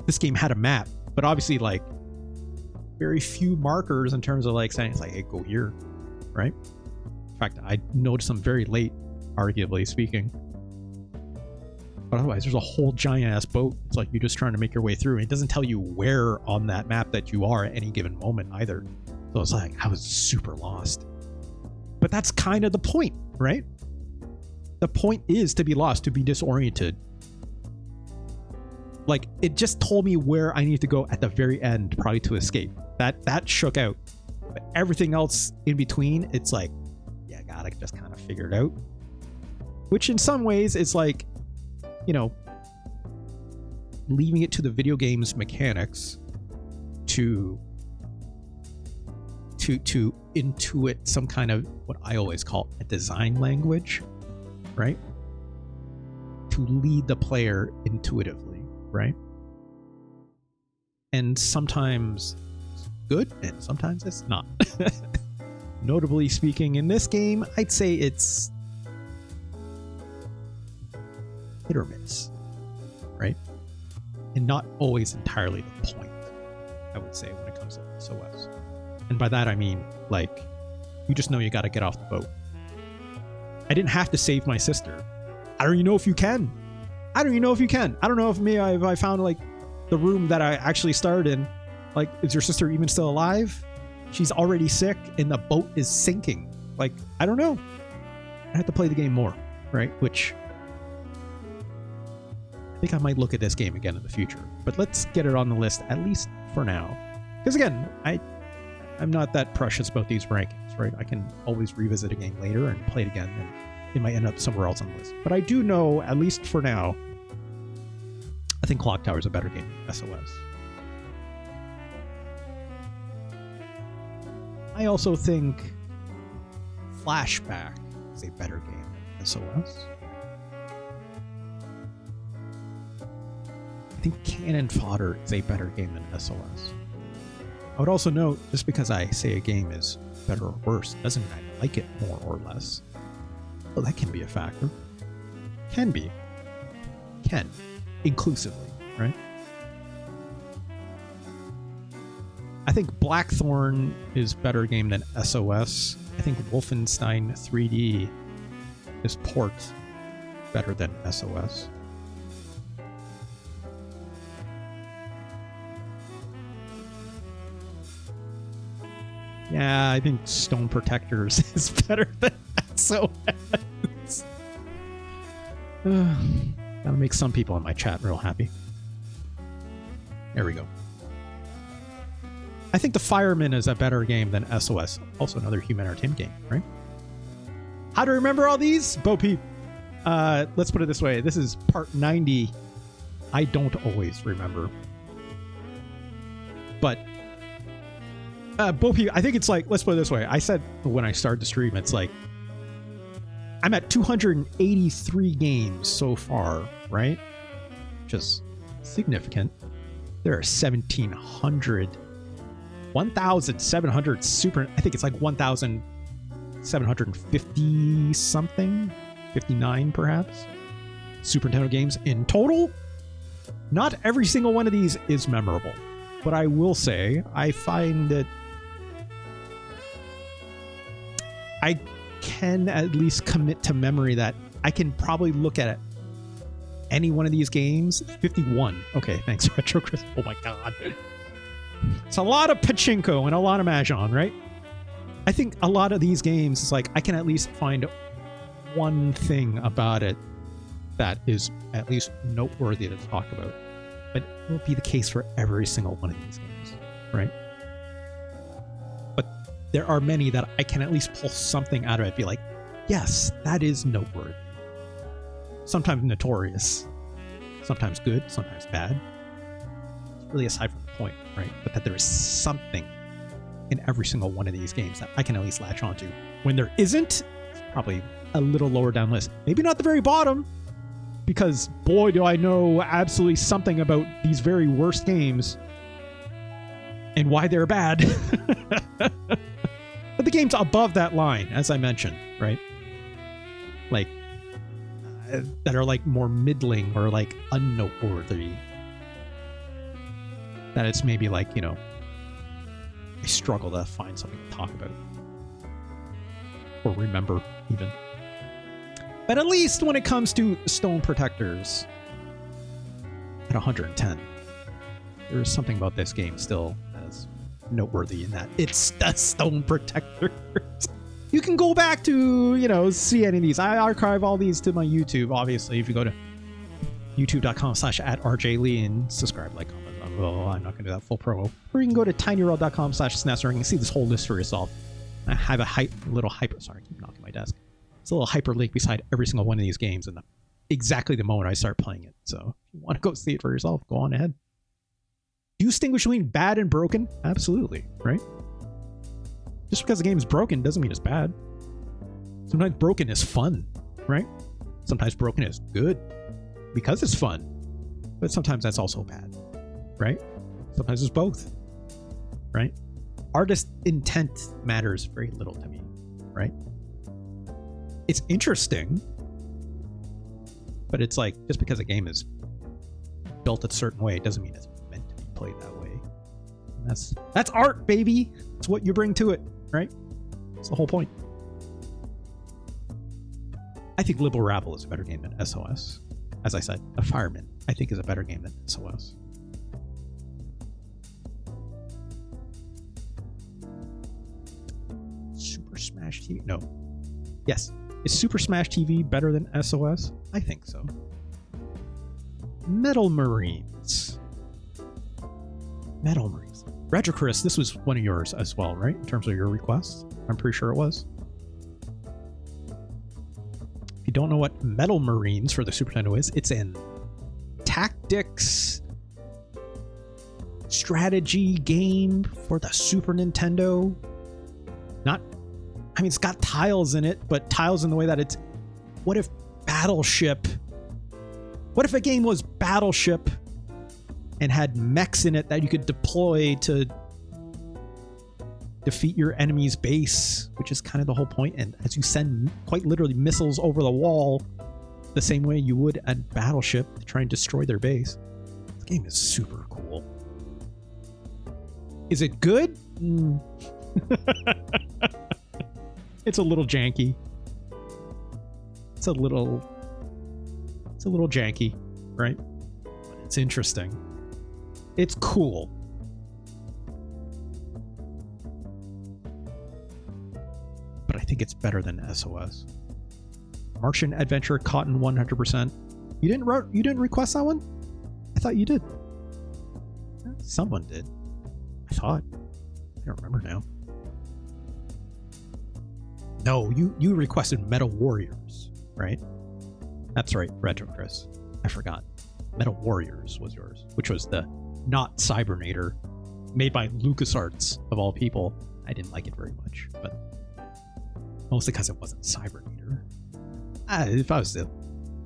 this game had a map, but obviously like very few markers in terms of like saying it's like, hey, go here, right? In fact, I noticed them very late, arguably speaking. But otherwise, there's a whole giant ass boat. It's like you're just trying to make your way through. And it doesn't tell you where on that map that you are at any given moment either. So it's like, I was super lost. But that's kind of the point, right? The point is to be lost, to be disoriented. Like, it just told me where I need to go at the very end, probably to escape. That shook out. But everything else in between, it's like, yeah, God, I just kind of figured it out. Which in some ways is like, leaving it to the video game's mechanics to intuit some kind of what I always call a design language, right? To lead the player intuitively, right? And sometimes it's good and sometimes it's not. Notably speaking, in this game, I'd say it's hit or miss, right? And not always entirely the point, I would say, when it comes to SOS. And by that I mean, like, you just know you gotta get off the boat. I didn't have to save my sister. I don't even know if you can. I don't know if I found like the room that I actually started in. Like, is your sister even still alive? She's already sick and the boat is sinking. Like, I don't know. I have to play the game more, right? Which I think I might look at this game again in the future. But let's get it on the list, at least for now. Because again, I'm not that precious about these rankings, right? I can always revisit a game later and play it again, and it might end up somewhere else on the list. But I do know, at least for now, I think Clock Tower is a better game than SOS. I also think Flashback is a better game than SOS. I think Cannon Fodder is a better game than SOS. I would also note, just because I say a game is better or worse, doesn't mean I like it more or less. Well, that can be a factor. Can be. Can. Inclusively, right? I think Blackthorn is a better game than SOS. I think Wolfenstein 3D is port better than SOS. Yeah, I think Stone Protectors is better than SOS. That'll make some people in my chat real happy. There we go. I think The Fireman is a better game than SOS. Also another human entertainment game, right? How to remember all these? Bo Peep. Let's put it this way. This is part 90 I don't always remember. But both people, I think it's like, let's put it this way. I said when I started the stream, it's like I'm at 283 games so far, right? Which is significant. There are 1,700 super, I think it's like 1,750 something, 59 perhaps, Super Nintendo games in total. Not every single one of these is memorable, but I will say I find that I can at least commit to memory that I can probably look at it. Any one of these games. 51. Okay, thanks, Retro Chris. Oh my god. It's a lot of pachinko and a lot of mahjong, right? I think a lot of these games, it's like I can at least find one thing about it that is at least noteworthy to talk about. But it won't be the case for every single one of these games, right? But there are many that I can at least pull something out of it, be like, yes, that is noteworthy. Sometimes notorious, sometimes good, sometimes bad. It's really aside from the point, right? But that there is something in every single one of these games that I can at least latch onto. When there isn't, it's probably a little lower down the list. Maybe not the very bottom, because boy, do I know absolutely something about these very worst games and why they're bad. But the games above that line, as I mentioned, right? Like, that are like more middling or like unnoteworthy. That it's maybe like, you know, I struggle to find something to talk about. Or remember, even. But at least when it comes to Stone Protectors, at 110, there is something about this game still that is noteworthy in that it's the Stone Protectors. You can go back to, you know, see any of these. I archive all these to my YouTube, obviously. If you go to youtube.com/@RJLee and subscribe, like, comment, blah, blah, blah. I'm not going to do that full promo. Or you can go to tinyworld.com/SNES and you can see this whole list for yourself. I have a little hyper, sorry, I keep knocking my desk. It's a little hyperlink beside every single one of these games and exactly the moment I start playing it. So if you want to go see it for yourself, go on ahead. Do you distinguish between bad and broken? Absolutely, right? Just because the game is broken doesn't mean it's bad. Sometimes broken is fun, right? Sometimes broken is good because it's fun. But sometimes that's also bad, right? Sometimes it's both, right? Artist intent matters very little to me, right? It's interesting, but it's like, just because a game is built a certain way, it doesn't mean it's meant to be played that way. And that's art, baby. It's what you bring to it, right? That's the whole point. I think Libble Rabble is a better game than SOS. As I said, a Fireman, I think, is a better game than SOS. Super Smash TV? No. Yes. Is Super Smash TV better than SOS? I think so. Metal Marines. Metal Marines. Retro Chris, this was one of yours as well, right? In terms of your request? I'm pretty sure it was. If you don't know what Metal Marines for the Super Nintendo is, it's an tactics strategy game for the Super Nintendo. I mean, it's got tiles in it, but tiles in the way that it's... What if Battleship... What if a game was Battleship and had mechs in it that you could deploy to defeat your enemy's base, which is kind of the whole point. And as you send quite literally missiles over the wall, the same way you would at Battleship to try and destroy their base. This game is super cool. Is it good? It's a little janky. It's a little janky, right? But it's interesting. It's cool. But I think it's better than SOS. Martian Adventure Cotton 100%. You didn't request that one? I thought you did. Someone did. I thought. I don't remember now. No, you requested Metal Warriors, right? That's right, Retro Chris. I forgot. Metal Warriors was yours, which was the not Cybernator, made by LucasArts of all people. I didn't like it very much, but mostly because it wasn't Cybernator. If I was to,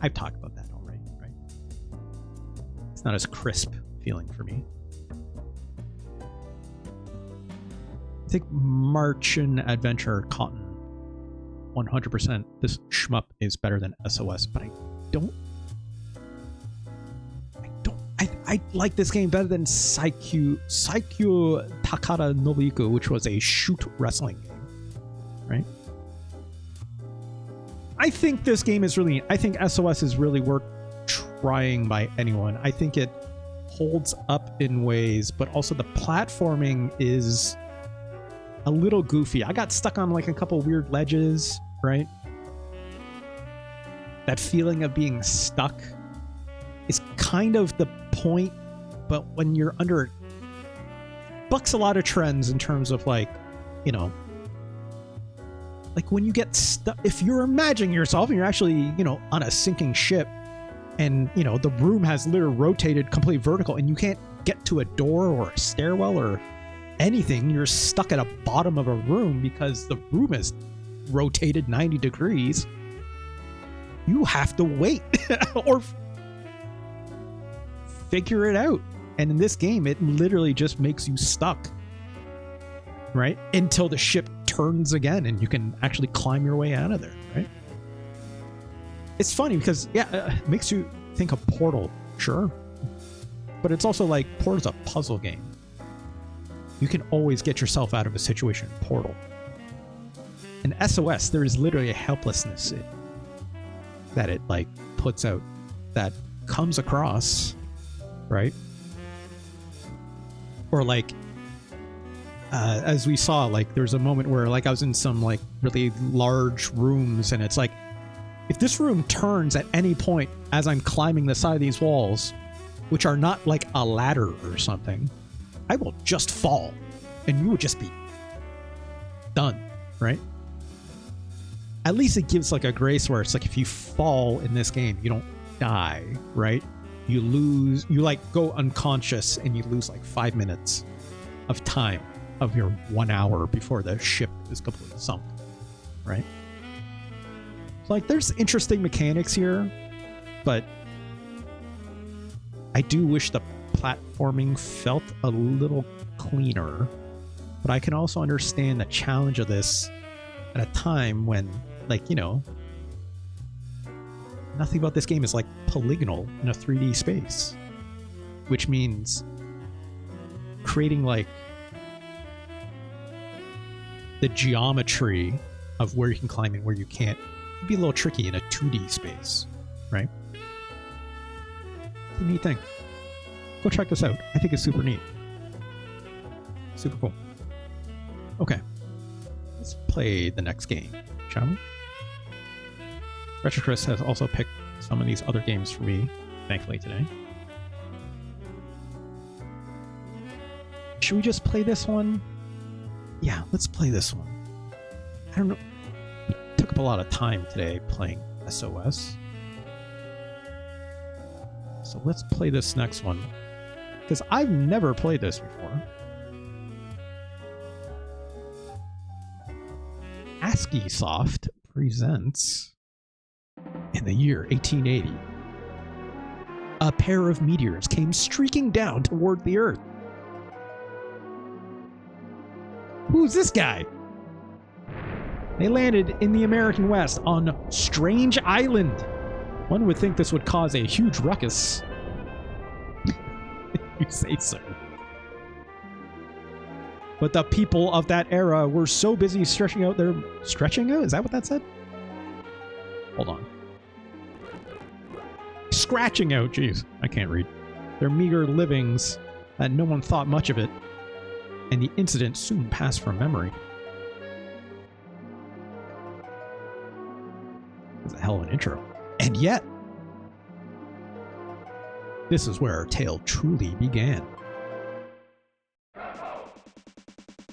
I've talked about that already, right? It's not as crisp feeling for me. I think Martian Adventure Cotton 100%. This shmup is better than SOS, but I like this game better than Saikyu Takara Nobuiku, which was a shoot wrestling game, right? I think this game is really, I think SOS is really worth trying by anyone. I think it holds up in ways, but also the platforming is a little goofy. I got stuck on like a couple weird ledges, right? That feeling of being stuck is kind of the point, but when you're under, bucks a lot of trends in terms of like, you know, like when you get stuck, if you're imagining yourself and you're actually, you know, on a sinking ship and, you know, the room has literally rotated completely vertical and you can't get to a door or a stairwell or anything, you're stuck at a bottom of a room because the room is rotated 90 degrees. You have to wait or figure it out. And in this game, it literally just makes you stuck, right? Until the ship turns again and you can actually climb your way out of there, right? It's funny because, yeah, it makes you think of Portal, sure. But it's also like, Portal's a puzzle game. You can always get yourself out of a situation in Portal. In SOS, there is literally a helplessness that it like puts out that comes across, right? Or like, as we saw, like there's a moment where like I was in some like really large rooms and it's like, if this room turns at any point as I'm climbing the side of these walls, which are not like a ladder or something, I will just fall and you would just be done, right? At least it gives like a grace where it's like if you fall in this game, you don't die, right? You lose, you like go unconscious and you lose like 5 minutes of time of your 1 hour before the ship is completely sunk, right? So like there's interesting mechanics here, but I do wish the platforming felt a little cleaner, but I can also understand the challenge of this at a time when, like, you know, nothing about this game is like polygonal in a 3D space, which means creating like the geometry of where you can climb and where you can't can be a little tricky in a 2D space, right? It's a neat thing. Go check this out. I think it's super neat. Super cool. Okay. Let's play the next game, shall we? Retro Chris has also picked some of these other games for me, thankfully, today. Should we just play this one? Yeah, let's play this one. I don't know. We took up a lot of time today playing SOS. So let's play this next one, because I've never played this before. ASCII Soft presents, in the year 1880, a pair of meteors came streaking down toward the Earth. Who's this guy? They landed in the American West on Strange Island. One would think this would cause a huge ruckus. You say so. But the people of that era were so busy stretching out their... Stretching out? Is that what that said? Hold on. Scratching out. Jeez, I can't read. Their meager livings that no one thought much of it, and the incident soon passed from memory. That's a hell of an intro. And yet, this is where our tale truly began.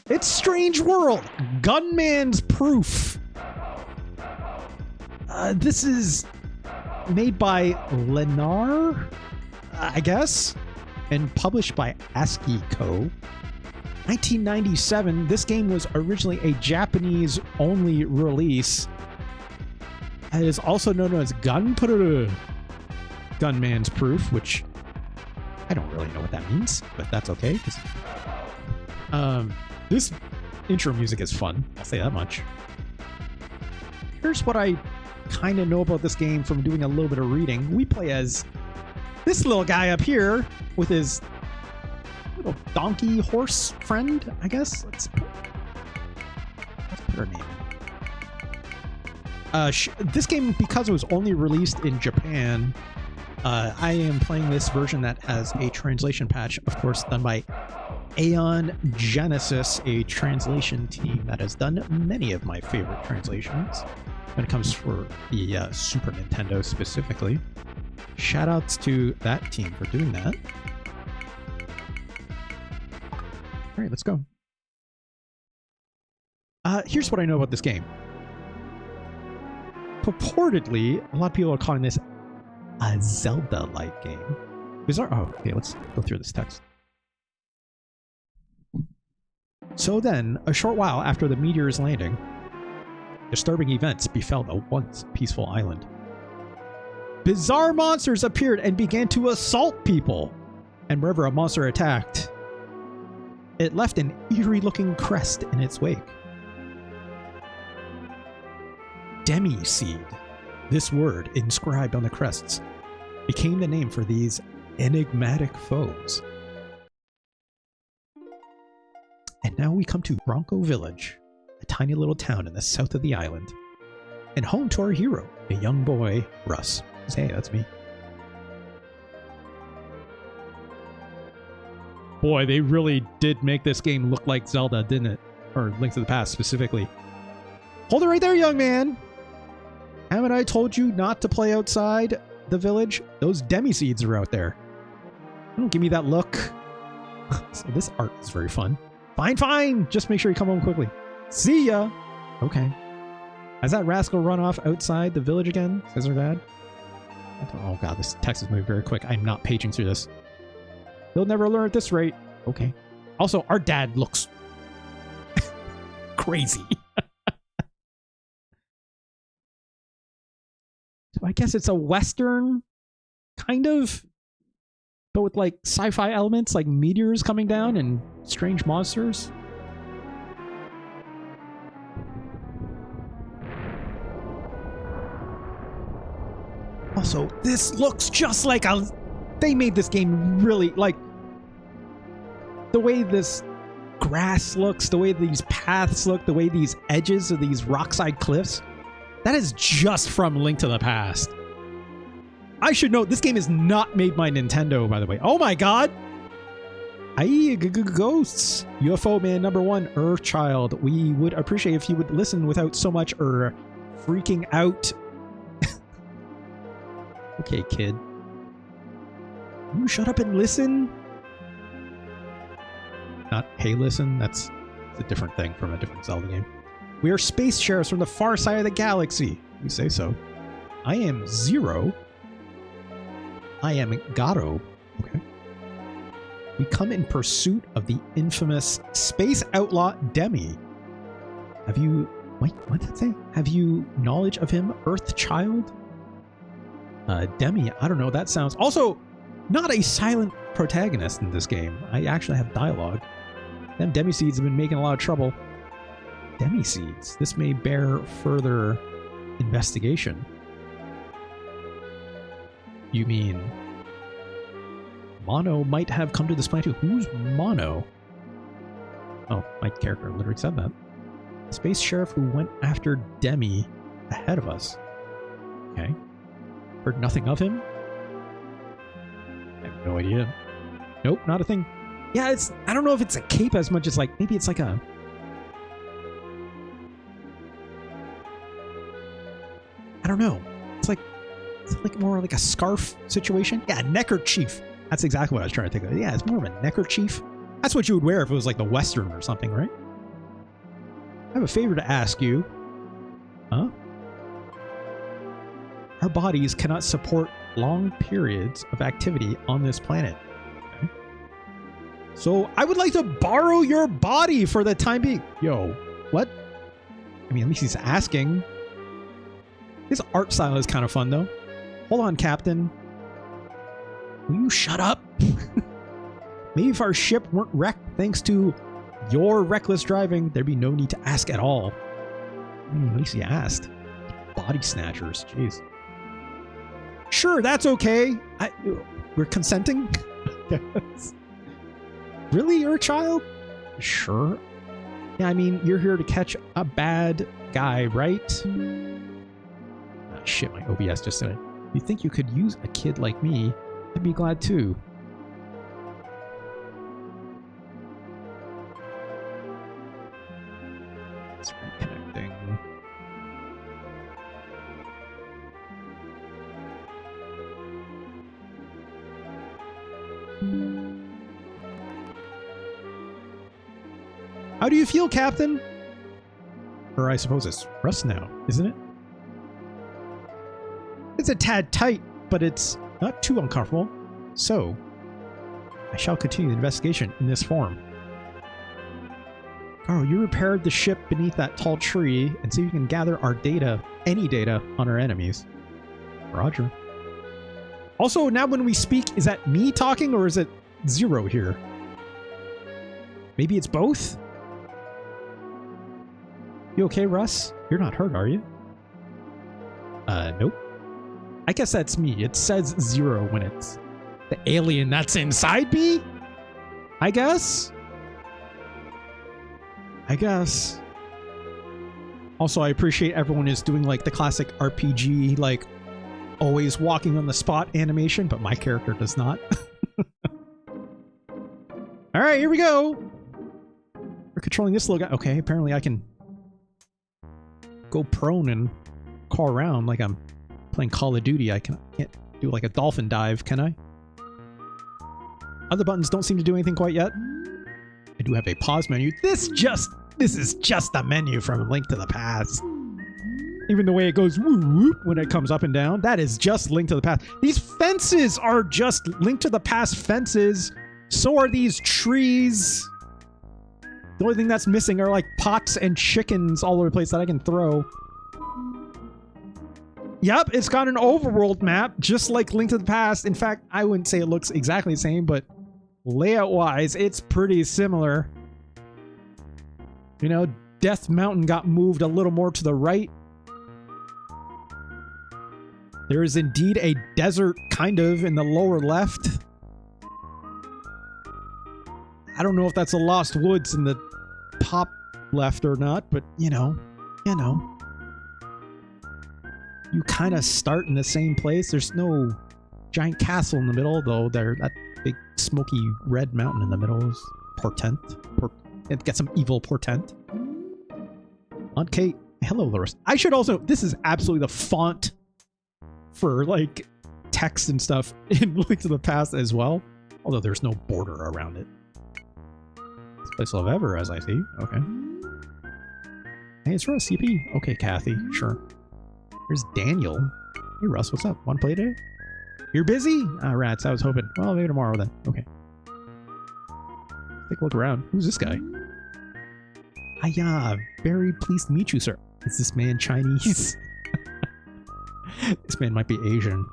It's Strange World, Gunman's Proof. This is made by Lenar. I guess, and published by ASCII Co. 1997, this game was originally a Japanese-only release. It is also known as Gunple, Gunman's Proof, which I don't really know what that means, but that's okay. This intro music is fun, I'll say that much. Here's what I kind of know about this game from doing a little bit of reading. We play as this little guy up here with his little donkey horse friend, I guess. Let's put her name in. This game, because it was only released in Japan, I am playing this version that has a translation patch, of course, done by Aeon Genesis, a translation team that has done many of my favorite translations when it comes for the Super Nintendo specifically. Shoutouts to that team for doing that. All right, let's go. Here's what I know about this game. Purportedly, a lot of people are calling this a Zelda-like game. Bizarre. Oh, okay, let's go through this text. So then, a short while after the meteor's landing, disturbing events befell the once peaceful island. Bizarre monsters appeared and began to assault people, and wherever a monster attacked, it left an eerie-looking crest in its wake. Demi-seed, this word inscribed on the crests, became the name for these enigmatic foes. And now we come to Bronco Village, a tiny little town in the south of the island, and home to our hero, a young boy, Russ. Hey, that's me. Boy, they really did make this game look like Zelda, didn't it? Or Link to the Past, specifically. Hold it right there, young man! Haven't I told you not to play outside the village? Those demi-seeds are out there. Don't give me that look. So this art is very fun. Fine, fine! Just make sure you come home quickly. See ya! Okay. Has that rascal run off outside the village again? Says her dad. Oh god, this text is moving very quick. I'm not paging through this. He'll never learn at this rate. Okay. Also, our dad looks crazy. So I guess it's a Western, kind of, but with like sci-fi elements, like meteors coming down and strange monsters. Also, this looks just like a... They made this game really, like... The way this grass looks, the way these paths look, the way these edges of these rockside cliffs. That is just from Link to the Past. I should note, this game is not made by Nintendo, by the way. Oh my god! Aye, ghosts! UFO Man #1, Earthchild. We would appreciate if you would listen without so much freaking out. Okay, kid. You shut up and listen? Not, hey, listen? That's a different thing from a different Zelda game. We are space sheriffs from the far side of the galaxy. You say so. I am Zero. I am Gato. Okay. We come in pursuit of the infamous space outlaw Demi. Have you... Wait, what did that say? Have you knowledge of him, Earthchild? Demi, I don't know, that sounds... Also, not a silent protagonist in this game. I actually have dialogue. Them Demi-seeds have been making a lot of trouble. Demi-seeds? This may bear further investigation. You mean... Mono might have come to this planet too. Who's Mono? Oh, my character literally said that. The space sheriff who went after Demi ahead of us. Okay. Heard nothing of him? I have no idea. Nope, not a thing. Yeah, it's... I don't know if it's a cape as much as like... Maybe it's like a... I don't know. It's like more like a scarf situation. Yeah, neckerchief. That's exactly what I was trying to think of. Yeah, it's more of a neckerchief. That's what you would wear if it was like the Western or something, right? I have a favor to ask you. Huh? Our bodies cannot support long periods of activity on this planet. Okay. So I would like to borrow your body for the time being. Yo, what? I mean, at least he's asking. His art style is kind of fun, though. Hold on, Captain. Will you shut up? Maybe if our ship weren't wrecked thanks to your reckless driving, there'd be no need to ask at all. At least he asked. Body snatchers, jeez. Sure, that's okay. We're consenting? Yes. Really, you're a child? Sure. Yeah, I mean, you're here to catch a bad guy, right? Ah, shit, my OBS just said it. You think you could use a kid like me? I'd be glad too. It's reconnecting. How do you feel, Captain? Or I suppose it's Russ now, isn't it? It's a tad tight, but it's not too uncomfortable. So, I shall continue the investigation in this form. Carl, you repaired the ship beneath that tall tree and see if you can gather our data, any data, on our enemies. Roger. Also, now when we speak, is that me talking or is it Zero here? Maybe it's both? You okay, Russ? You're not hurt, are you? Nope. I guess that's me. It says Zero when it's the alien that's inside me? I guess? Also, I appreciate everyone is doing like the classic RPG, like always walking on the spot animation, but my character does not. All right, here we go. We're controlling this little guy. Okay, apparently I can go prone and crawl around like I'm playing Call of Duty. I can't do like a dolphin dive, can I? Other buttons don't seem to do anything quite yet. I do have a pause menu. This is just a menu from Link to the Past. Even the way it goes whoop, whoop when it comes up and down, that is just Link to the Past. These fences are just Link to the Past fences. So are these trees. The only thing that's missing are like pots and chickens all over the place that I can throw. Yep, it's got an overworld map, just like Link to the Past. In fact, I wouldn't say it looks exactly the same, but layout-wise, it's pretty similar. You know, Death Mountain got moved a little more to the right. There is indeed a desert, kind of, in the lower left. I don't know if that's a Lost Woods in the top left or not, but, you know. You kind of start in the same place. There's no giant castle in the middle, though. That big smoky red mountain in the middle is portent. It gets some evil portent. Aunt Kate. Hello, Loris. I should also... This is absolutely the font for, like, text and stuff in Link to the Past as well. Although there's no border around it. This place will have ever, as I see. Okay. Hey, it's Russ, CP. Okay, Kathy. Sure. Here's Daniel. Hey, Russ, what's up? Want to play today? You're busy? Ah, rats. I was hoping. Well, maybe tomorrow then. Okay. Take a look around. Who's this guy? Hiya. Very pleased to meet you, sir. Is this man Chinese? This man might be Asian.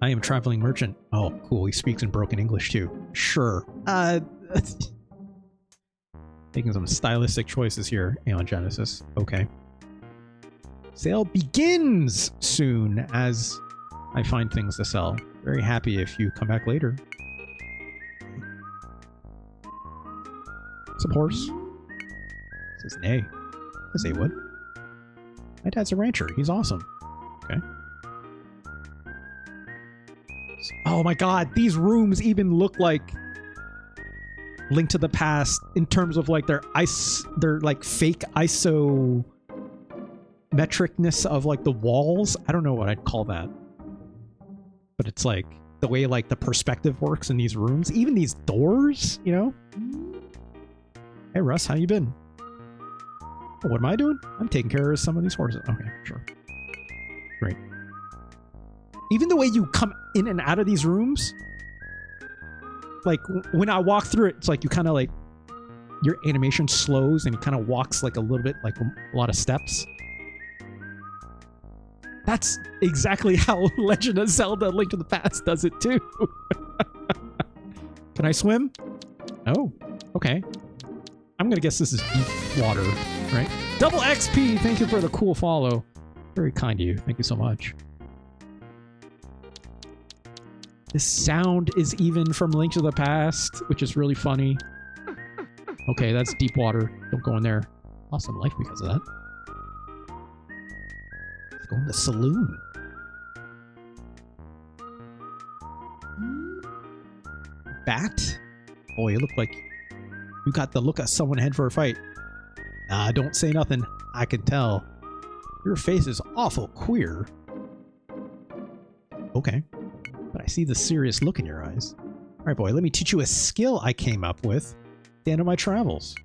I am a traveling merchant. Oh, cool. He speaks in broken English, too. Sure. Making some stylistic choices here, Aeon Genesis. Okay. Sale begins soon as I find things to sell. Very happy if you come back later. Some horse. Says nay. I say what? My dad's a rancher. He's awesome. Okay. Oh my god, these rooms even look like Link to the Past in terms of like their like fake isometricness of like the walls. I don't know what I'd call that. But it's like the way like the perspective works in these rooms, even these doors, you know? Hey Russ, how you been? Oh, what am I doing? I'm taking care of some of these horses. Okay, sure. Great. Even the way you come in and out of these rooms, like when I walk through it, it's like you kind of like, your animation slows and it kind of walks like a little bit, like a lot of steps. That's exactly how Legend of Zelda Link to the Past does it too. Can I swim? Oh, okay. I'm gonna guess this is deep water, right? Double XP, thank you for the cool follow. Very kind of you, thank you so much. This sound is even from Link to the Past, which is really funny. Okay, that's deep water. Don't go in there. Lost some life because of that. Let's go in the saloon. Bat? Boy, you look like you got the look of someone head for a fight. Nah, don't say nothing. I can tell. Your face is awful queer. Okay. But I see the serious look in your eyes. Alright, boy, let me teach you a skill I came up with at the end of my travels.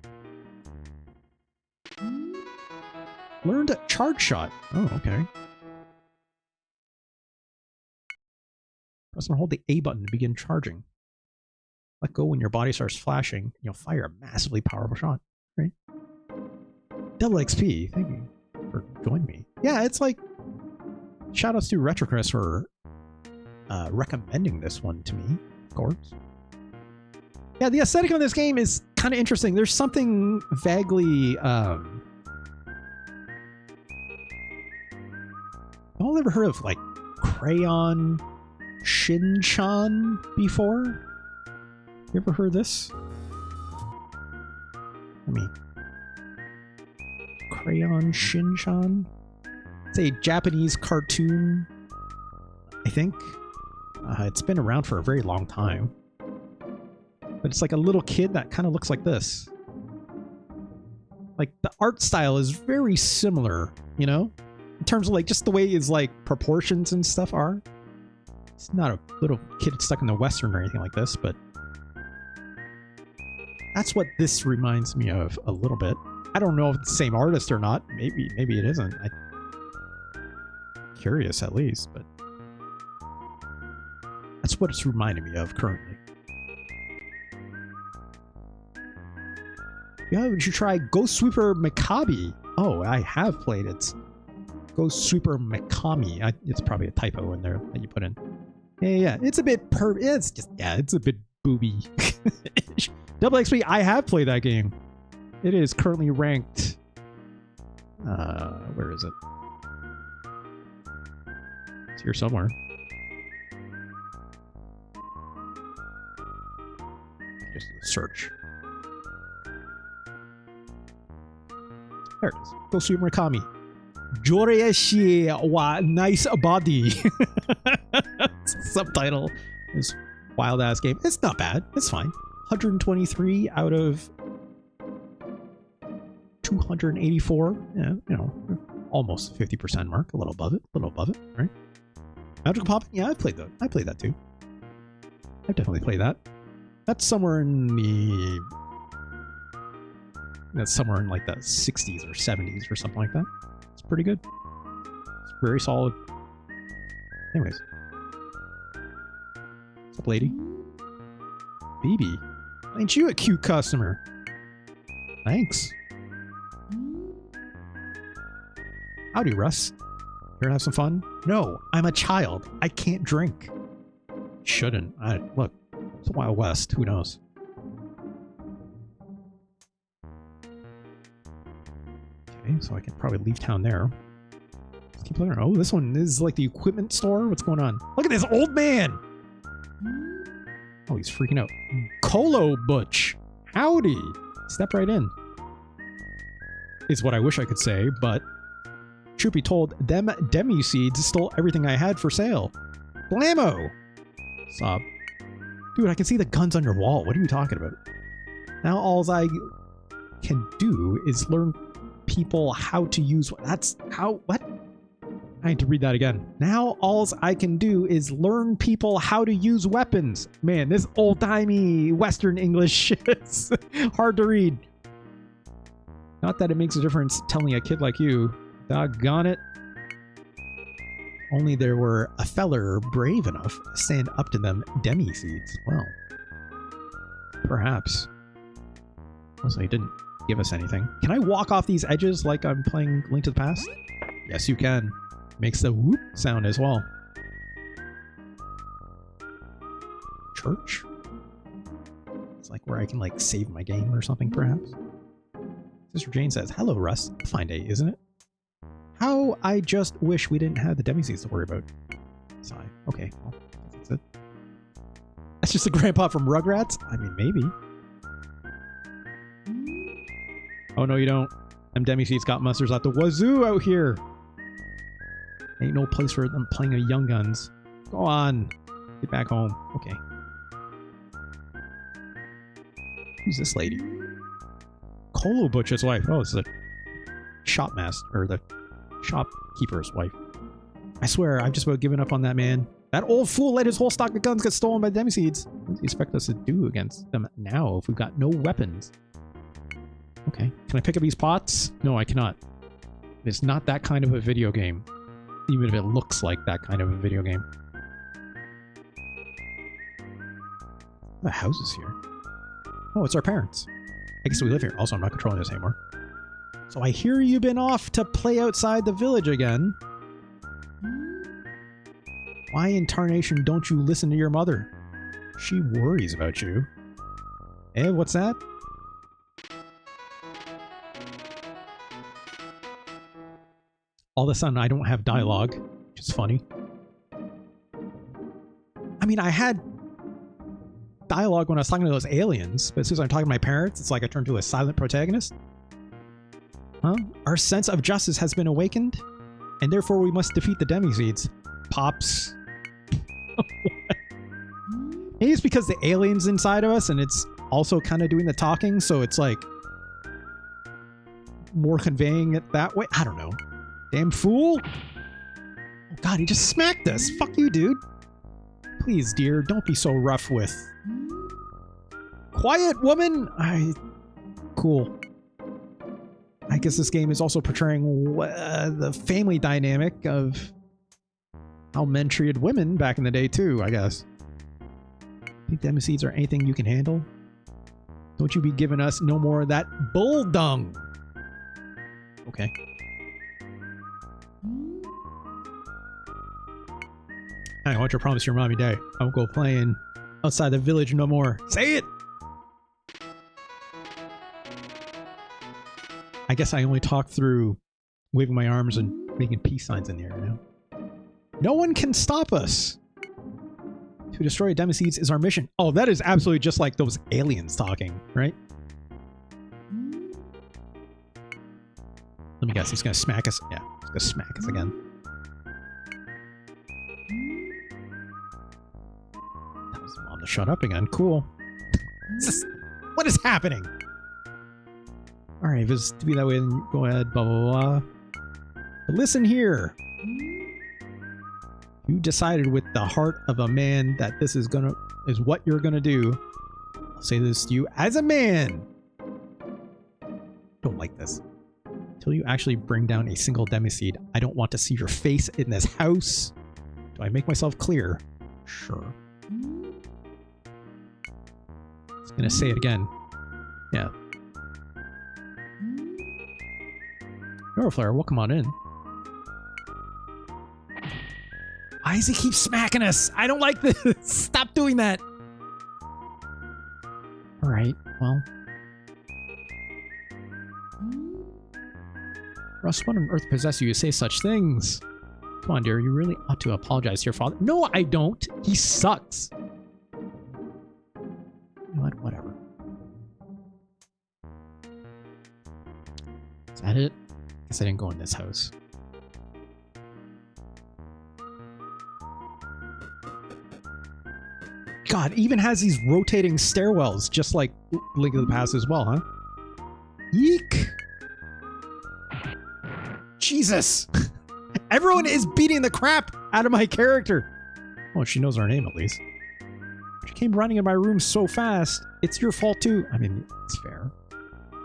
Learned charge shot. Oh, okay. Press and hold the A button to begin charging. Let go when your body starts flashing. You'll fire a massively powerful shot. Right? Double XP. Thank you for joining me. Yeah, it's like... Shoutouts to RetroChris for recommending this one to me, of course. Yeah, the aesthetic of this game is kind of interesting. There's something vaguely... Y'all ever heard of, like, Crayon Shin-chan before? You ever heard this? Let me... Crayon Shin-chan? It's a Japanese cartoon, I think. It's been around for a very long time. But it's like a little kid that kind of looks like this. Like, the art style is very similar, you know? In terms of, like, just the way his, like, proportions and stuff are. It's not a little kid stuck in the Western or anything like this, but... That's what this reminds me of a little bit. I don't know if it's the same artist or not. Maybe it isn't. I'm curious, at least, but... That's what it's reminding me of currently. Yeah, you should try Ghost Sweeper Mikami. Oh, I have played it. Ghost Sweeper Mikami. It's probably a typo in there that you put in. Yeah. It's a bit it's just, yeah, it's a bit booby. Double XP, I have played that game. It is currently ranked... where is it? It's here somewhere. Just search. There it is. Go Super Mikami. Joreshi wa nice body. Subtitle is wild ass game. It's not bad. It's fine. 123 out of 284. Yeah, you know, almost 50% mark. A little above it. Right? Magical Pop. Yeah, I played that. I played that too. I've definitely played that. That's somewhere in the... That's somewhere in like the 60s or 70s or something like that. It's pretty good. It's very solid. Anyways. What's up, lady? Baby. Ain't you a cute customer? Thanks. Howdy, Russ. Here to have some fun? No, I'm a child. I can't drink. Shouldn't. Look, it's the Wild West. Who knows? Okay, so I can probably leave town there. Let's keep looking. Oh, this one is like the equipment store. What's going on? Look at this old man. Oh, he's freaking out. Colo Butch. Howdy. Step right in. Is what I wish I could say, but truth be told, them demi seeds stole everything I had for sale. Blammo. Stop. Dude, I can see the guns on your wall. What are you talking about? Now all I can do is learn people how to use... That's how... What? I need to read that again. Now all I can do is learn people how to use weapons. Man, this old-timey Western English is hard to read. Not that it makes a difference telling a kid like you. Doggone it. Only there were a feller brave enough to stand up to them demi-seeds. Well, perhaps. Also, he didn't give us anything. Can I walk off these edges like I'm playing Link to the Past? Yes, you can. Makes the whoop sound as well. Church? It's like where I can like save my game or something, perhaps. Sister Jane says, "Hello, Russ. A fine day, isn't it? How I just wish we didn't have the demi-seeds to worry about." Sigh. Okay, well, that's it. That's just a grandpa from Rugrats? I mean, maybe. Oh, no, you don't. Them demi-seeds got monsters out the wazoo out here. Ain't no place for them playing a Young Guns. Go on. Get back home. Okay. Who's this lady? Colo Butcher's wife. Oh, it's the shopmaster, or the shopkeeper's wife. I swear, I've just about given up on that man. That old fool let his whole stock of guns get stolen by demi-seeds. What do you expect us to do against them now if we've got no weapons? Okay. Can I pick up these pots? No, I cannot. It's not that kind of a video game. Even if it looks like that kind of a video game. The house is here. Oh, it's our parents. I guess we live here. Also, I'm not controlling this anymore. So I hear you've been off to play outside the village again. Why in tarnation don't you listen to your mother? She worries about you. Eh, what's that? All of a sudden, I don't have dialogue, which is funny. I mean, I had dialogue when I was talking to those aliens, but as soon as I'm talking to my parents, it's like I turn to a silent protagonist. Huh? Our sense of justice has been awakened, and therefore we must defeat the demi-seeds. Pops. Maybe it's because the alien's inside of us, and it's also kind of doing the talking, so it's like more conveying it that way. I don't know. Damn fool! Oh god, he just smacked us! Fuck you, dude! Please, dear, don't be so rough with... Quiet, woman! Cool. I guess this game is also portraying the family dynamic of how men treated women back in the day, too, I guess. Think demi-seeds are anything you can handle? Don't you be giving us no more of that bull dung! Okay. I want you to promise your mommy day. I won't go playing outside the village no more. Say it! I guess I only talk through waving my arms and making peace signs in the air now. No one can stop us! To destroy demi-seeds is our mission. Oh, that is absolutely just like those aliens talking, right? Let me guess, he's gonna smack us? Yeah, he's gonna smack us again. Mom to shut up again. Cool. What is happening? Alright, if it's to be that way, then go ahead, blah, blah, blah. But listen here. You decided with the heart of a man that this is what you're gonna do. I'll say this to you as a man. Don't like this. Until you actually bring down a single demi-seed, I don't want to see your face in this house. Do I make myself clear? Sure. Gonna say it again. Yeah. Euroflare, welcome on in. Why does he keep smacking us? I don't like this. Stop doing that. Alright, well. Russ, what on earth possessed you to say such things? Come on, dear, you really ought to apologize to your father. No, I don't. He sucks. Whatever. Is that it? Guess I didn't go in this house. God, it even has these rotating stairwells, just like Link of the Past as well, huh? Yeek! Jesus! Everyone is beating the crap out of my character! Oh, she knows our name at least. She came running in my room so fast. It's your fault too. I mean, it's fair.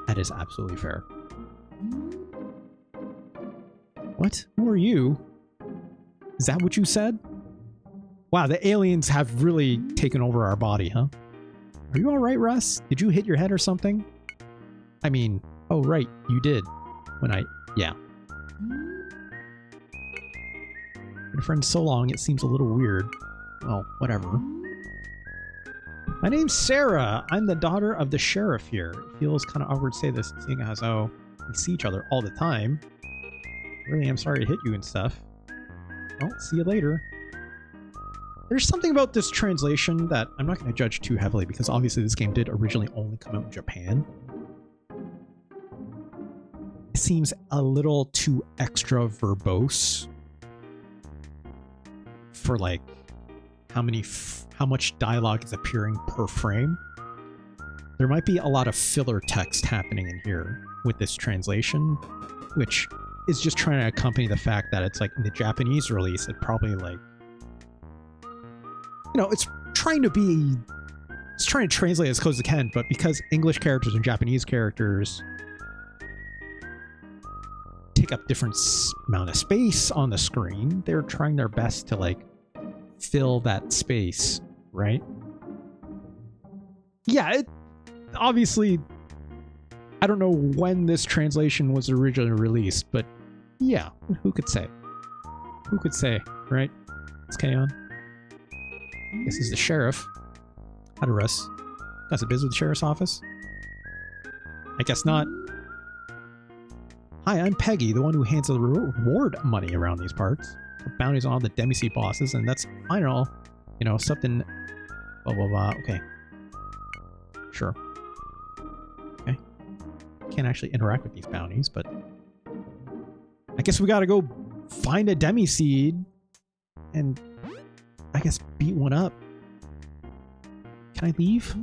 That is absolutely fair. What? Who are you? Is that what you said? Wow, the aliens have really taken over our body, huh? Are you alright, Russ? Did you hit your head or something? I mean, oh right, you did. Yeah. Been friends so long, it seems a little weird. Well, whatever. My name's Sarah. I'm the daughter of the sheriff here. It feels kind of awkward to say this, seeing as how we see each other all the time. Really, I'm sorry to hit you and stuff. Well, see you later. There's something about this translation that I'm not going to judge too heavily, because obviously this game did originally only come out in Japan. It seems a little too extra verbose for like how much dialogue is appearing per frame. There might be a lot of filler text happening in here with this translation, which is just trying to accompany the fact that it's like in the Japanese release, it probably like, you know, it's trying to translate as close as it can, but because English characters and Japanese characters take up different amount of space on the screen, they're trying their best to like fill that space, right? Yeah, it obviously, I don't know when this translation was originally released, but yeah, who could say? Who could say, right? It's K-On. This is the sheriff. How to Russ? Got some biz with the sheriff's office? I guess not. Hi, I'm Peggy, the one who hands the reward money around these parts. Bounties on all the demi-seed bosses, and that's fine and all. You know, something... Blah, blah, blah. Okay. Sure. Okay. Can't actually interact with these bounties, but... I guess we gotta go find a demi-seed and... I guess beat one up. Can I leave?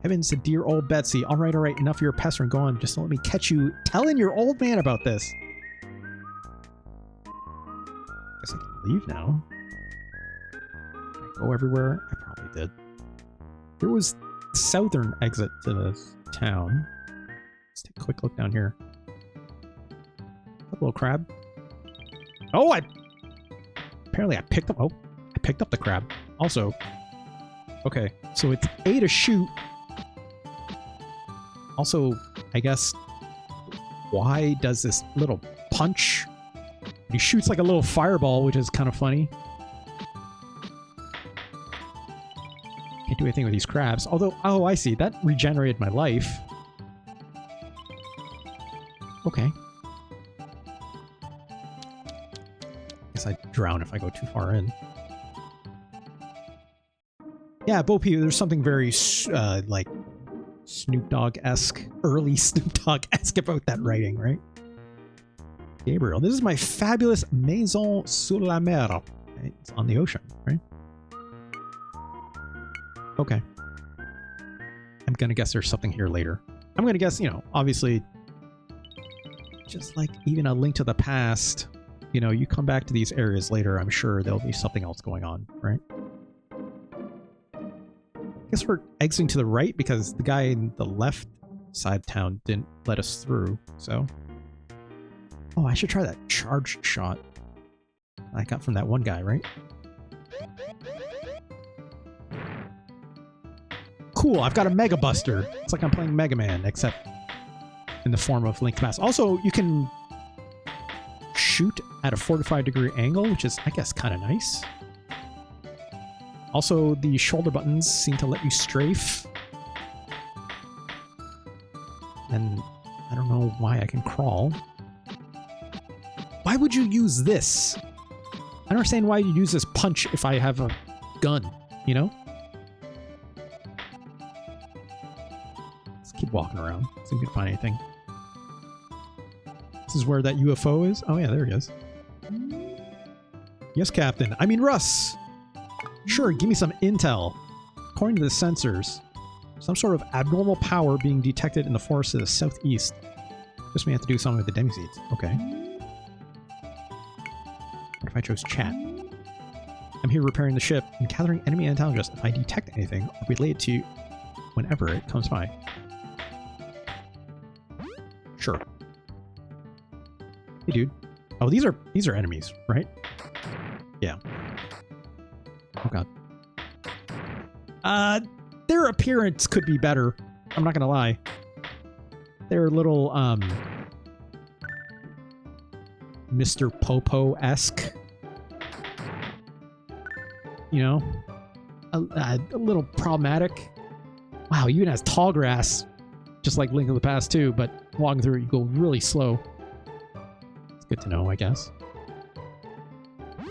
Heavens to dear old Betsy. Alright, enough of your pestering. Go on, just don't let me catch you telling your old man about this. Guess I can leave now. Can I go everywhere? I probably did. There was the southern exit to this town. Let's take a quick look down here. Little crab. Oh, apparently I picked up... Oh, I picked up the crab. Also... Okay, so it's A to shoot. Also, I guess... Why does this little punch... He shoots like a little fireball, which is kind of funny. Can't do anything with these crabs. Although, oh, I see. That regenerated my life. Okay. Guess I drown if I go too far in. Yeah, Bo Peep, there's something very, like, Snoop Dogg-esque, early Snoop Dogg-esque about that writing, right? Gabriel, this is my fabulous maison sur la mer. Right? It's on the ocean, right? Okay. I'm gonna guess there's something here later. I'm gonna guess, you know, obviously, just like even A Link to the Past, you know, you come back to these areas later, I'm sure there'll be something else going on, right? I guess we're exiting to the right because the guy in the left side of town didn't let us through, so... Oh, I should try that charged shot I got from that one guy, right? Cool, I've got a Mega Buster. It's like I'm playing Mega Man, except in the form of Link to Past. Also, you can shoot at a 45-degree angle, which is, I guess, kind of nice. Also, the shoulder buttons seem to let you strafe. And I don't know why I can crawl. Why would you use this? I don't understand why you use this punch if I have a gun, you know? Let's keep walking around. See if we can find anything. This is where that UFO is? Oh yeah, there he is. Yes, Captain. I mean, Russ! Sure, give me some intel. According to the sensors, some sort of abnormal power being detected in the forest to the southeast. Just may have to do something with the demi-seeds. Okay. What if I chose chat? I'm here repairing the ship and gathering enemy intelligence. If I detect anything, I'll relay it to you whenever it comes by. Sure. Hey, dude. Oh, these are enemies, right? Yeah. Oh god. Their appearance could be better. I'm not gonna lie. They're a little Mr. Popo-esque. You know? A little problematic. Wow, even has tall grass, just like Link of the Past 2, but walking through it, you go really slow. It's good to know, I guess. I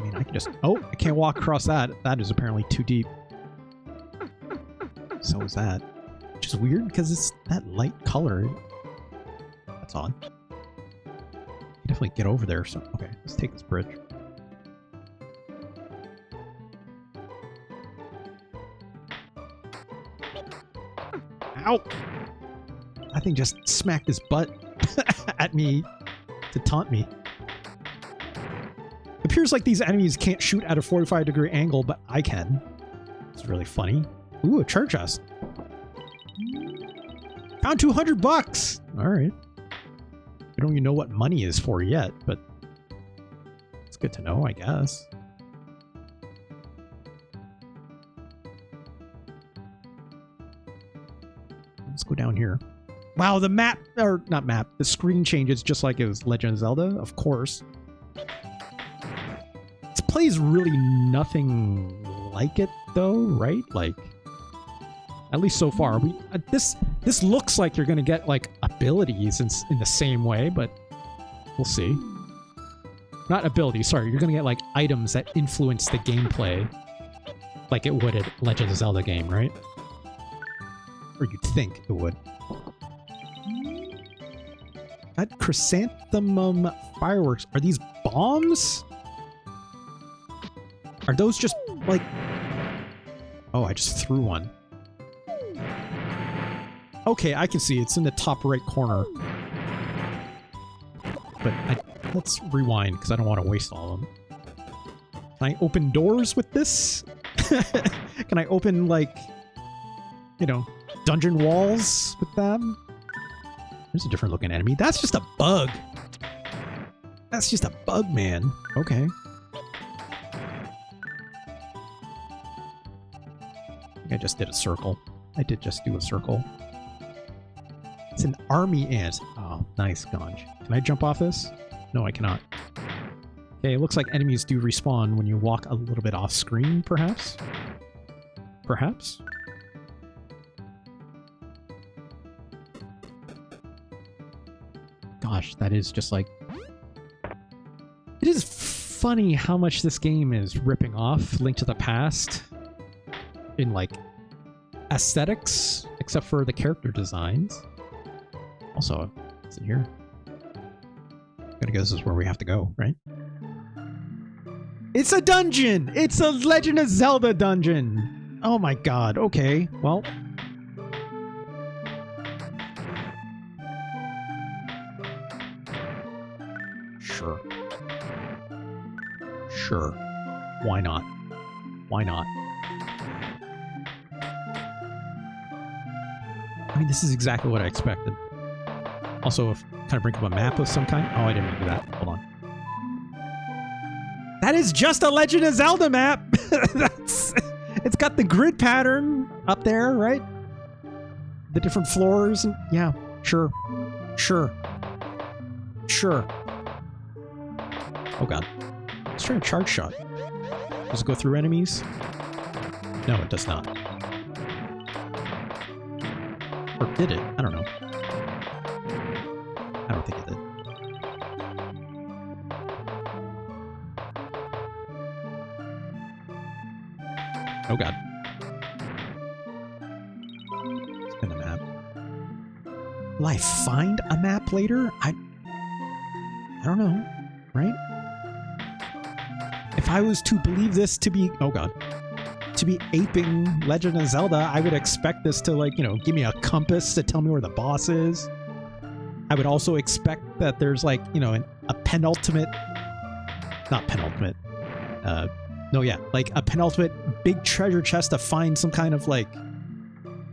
mean, I can just... Oh, I can't walk across that. That is apparently too deep. So is that. Which is weird, because it's that light color. That's odd. You definitely get over there. So okay, let's take this bridge. Ow! I think just smacked his butt at me to taunt me. It appears like these enemies can't shoot at a 45-degree angle, but I can. It's really funny. Ooh, a church chest. Found $200! Alright. I don't even know what money is for yet, but it's good to know, I guess. Let's go down here. Wow, the map, or not map, the screen changes just like it was Legend of Zelda, of course. This plays really nothing like it though, right? Like, at least so far. This looks like you're gonna get like abilities in the same way, but we'll see. Not abilities, sorry. You're gonna get like items that influence the gameplay, like it would at Legend of Zelda game, right? Or you'd think it would. That chrysanthemum fireworks. Are these bombs? Are those just like... Oh, I just threw one. Okay, I can see. It's in the top right corner. But let's rewind, because I don't want to waste all of them. Can I open doors with this? Can I open, like, you know, dungeon walls with them? There's a different looking enemy. That's just a bug. That's just a bug, man. Okay. I think I just did a circle. I did just do a circle. It's an army ant. Oh, nice, Ganj. Can I jump off this? No, I cannot. Okay, it looks like enemies do respawn when you walk a little bit off screen, perhaps? Perhaps? Gosh, that is just like... It is funny how much this game is ripping off Link to the Past in, like, aesthetics, except for the character designs. Also, it's in here. I'm gonna guess this is where we have to go, right? It's a dungeon! It's a Legend of Zelda dungeon! Oh my god, okay, well... Sure. Sure. Why not? Why not? I mean, this is exactly what I expected. Also, kind of bring up a map of some kind. Oh, I didn't do that. Hold on. That is just a Legend of Zelda map! It's got the grid pattern up there, right? The different floors. And, yeah, sure. Sure. Sure. Oh god. Let's try a charge shot. Does it go through enemies? No, it does not. Or did it? I don't know. I don't think it did. Oh god. Spin the map. Will I find a map later? I don't know, right? If I was to believe this to be... Oh god. To be aping Legend of Zelda, I would expect this to, like, you know, give me a compass to tell me where the boss is. I would also expect that there's, like, you know, a penultimate... Not penultimate. No, yeah. Like, a penultimate big treasure chest to find some kind of, like,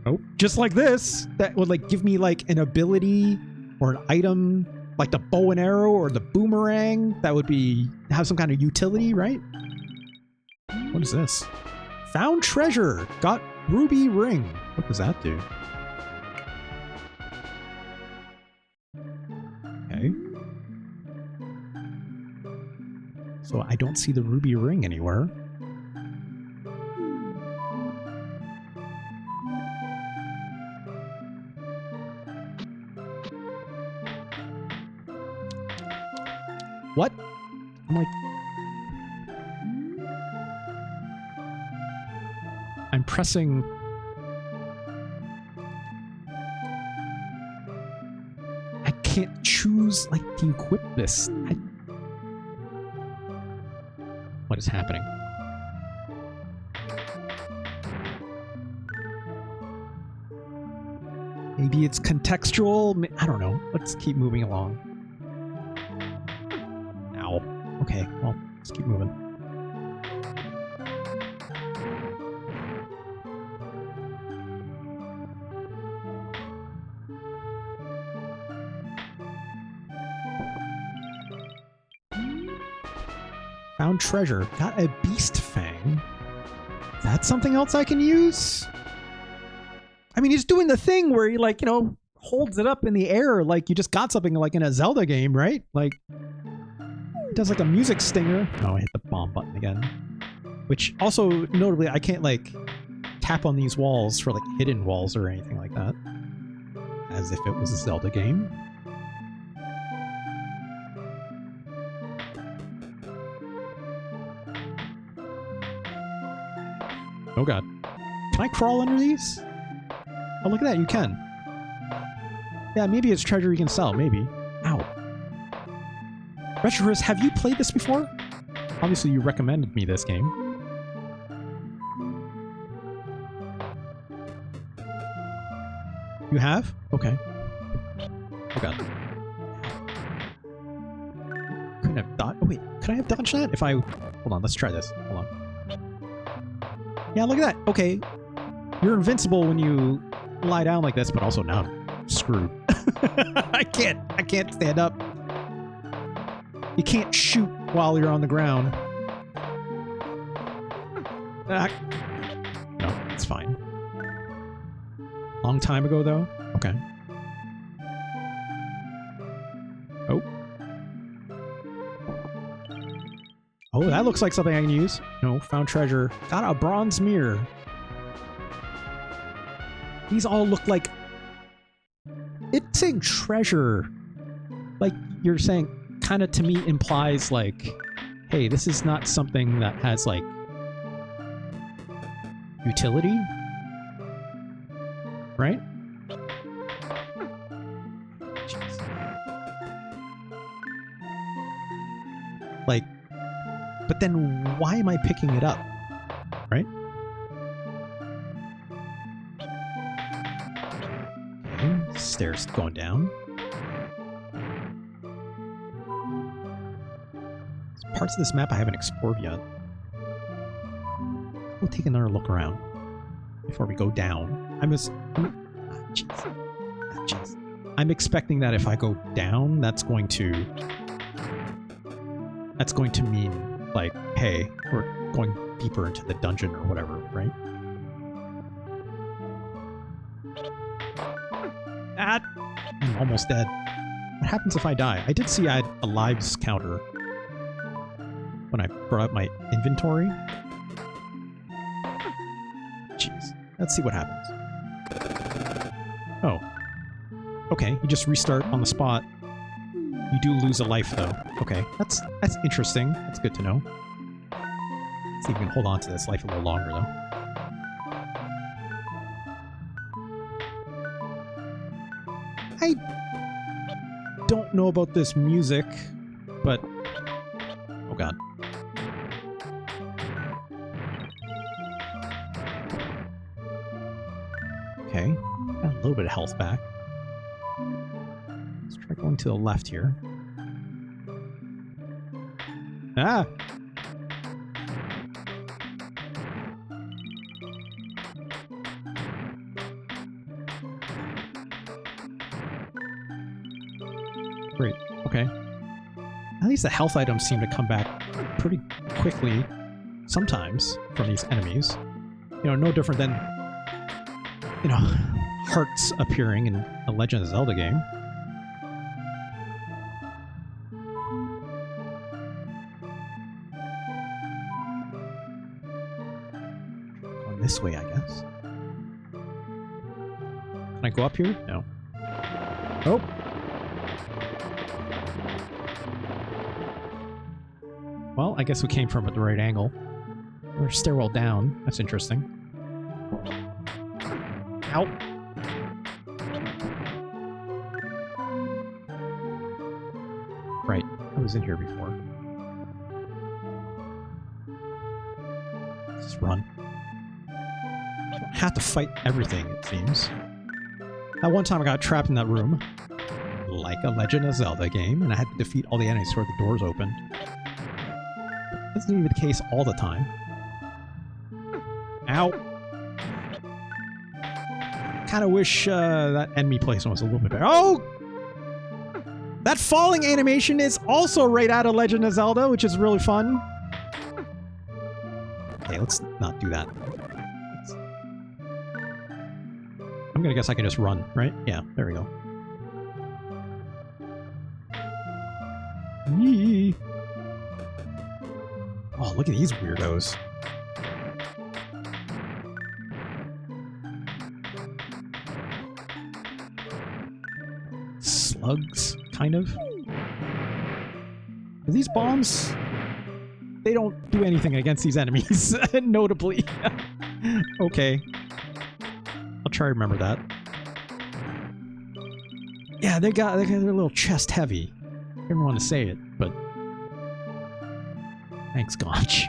Oh, just like this. That would like give me like an ability or an item, like the bow and arrow or the boomerang. That would be have some kind of utility, right? What is this? Found treasure. Got ruby ring. What does that do? Okay. So I don't see the ruby ring anywhere. What? I'm like... I'm pressing... I can't choose, like, to equip this. What is happening? Maybe it's contextual? I don't know. Let's keep moving along. Ow. Okay, well, let's keep moving. Found treasure. Got a beast fang. That's something else I can use? I mean, he's doing the thing where he, like, you know, holds it up in the air like you just got something like in a Zelda game, right? Like, he does like a music stinger. Oh, I hit the bomb button again. Which also, notably, I can't, like, tap on these walls for, like, hidden walls or anything like that. As if it was a Zelda game. Oh god. Can I crawl under these? Oh, look at that, you can. Yeah, maybe it's treasure you can sell, maybe. Ow. Retroverse, have you played this before? Obviously, you recommended me this game. You have? Okay. Oh god. Couldn't have dodged. Oh wait, could I have dodged that? If I... Hold on, let's try this. Hold on. Yeah, look at that. Okay. You're invincible when you lie down like this, but also now I'm screwed. I can't stand up. You can't shoot while you're on the ground. Ah. No, it's fine. Long time ago, though? Okay. Oh. Oh, that looks like something I can use. No, found treasure. Got a bronze mirror. These all look like... It's saying treasure. Like, you're saying, kind of to me implies, like, hey, this is not something that has, like, utility? Right? Jeez. Like, but then why am I picking it up? Right? Okay, stairs going down. There's parts of this map I haven't explored yet. We'll take another look around before we go down. I'm expecting that if I go down, that's going to mean, like, hey, we're going deeper into the dungeon or whatever, right? Ah! I'm almost dead. What happens if I die? I did see I had a lives counter when I brought up my inventory. Jeez. Let's see what happens. Oh. Okay, you just restart on the spot. You do lose a life, though. Okay, that's interesting. That's good to know. Let's see if we can hold on to this life a little longer, though. I don't know about this music, but... Oh god. Okay, got a little bit of health back. Let's try going to the left here. Ah! Great. Okay. At least the health items seem to come back pretty quickly sometimes from these enemies. You know, no different than, you know, hearts appearing in a Legend of Zelda game. Going this way, I guess. Can I go up here? No. Oh! Well, I guess we came from at the right angle. There's a stairwell down. That's interesting. Ow! Right. I was in here before. Let's just run. You don't have to fight everything, it seems. At one time I got trapped in that room, like a Legend of Zelda game, and I had to defeat all the enemies before the doors opened. That's not even the case all the time. Ow! Kind of wish that enemy placement was a little bit better. Oh! That falling animation is also right out of Legend of Zelda, which is really fun. Okay, let's not do that. I'm gonna guess I can just run, right? Yeah, there we go. Yee. Oh, look at these weirdos. Slugs, kind of. These bombs, they don't do anything against these enemies, notably. Okay. I'll try to remember that. Yeah, they got their little chest heavy. I didn't want to say it, but thanks, Gonch.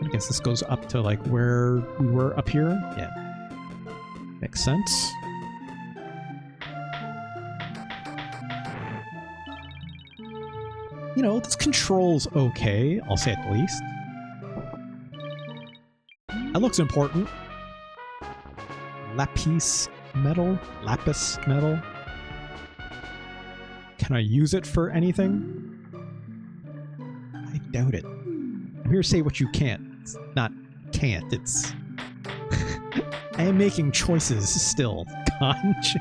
I guess this goes up to like where we were up here. Yeah, makes sense. You know, this control's okay, I'll say at least. That looks important. Lapis metal? Lapis metal? Can I use it for anything? I doubt it. I'm here to say what you can't. It's not can't, it's... I am making choices still, Conch.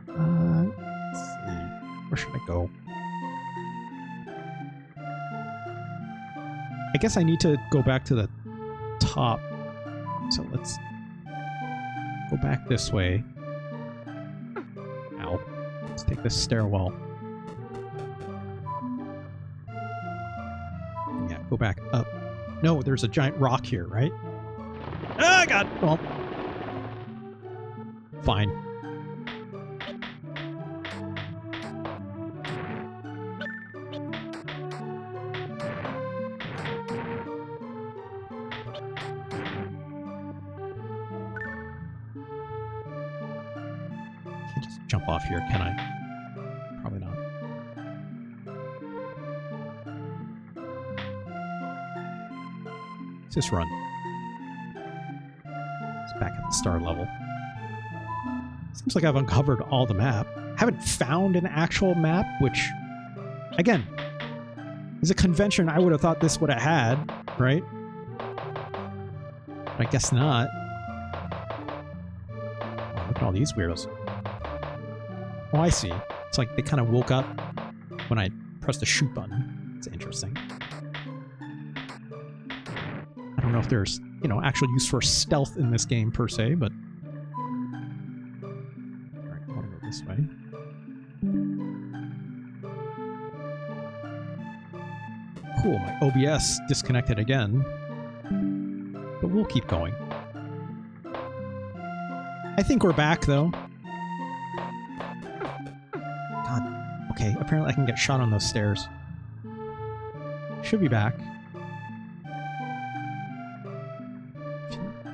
Let's see. Where should I go? I guess I need to go back to the top. So let's go back this way. Ow. Let's take this stairwell. Yeah, go back up. No, there's a giant rock here, right? Ah, God! Well, fine. Can't just jump off here, can I? Probably not. Let's just run. It's back at the star level. Seems like I've uncovered all the map. Haven't found an actual map, which, again, is a convention I would have thought this would have had, right? But I guess not. Oh, look at all these weirdos. Oh, I see. It's like they kind of woke up when I pressed the shoot button. It's interesting. I don't know if there's, you know, actual use for stealth in this game per se, but... Alright, I want to go this way. Cool, my OBS disconnected again. But we'll keep going. I think we're back, though. God, okay, apparently I can get shot on those stairs. Should be back.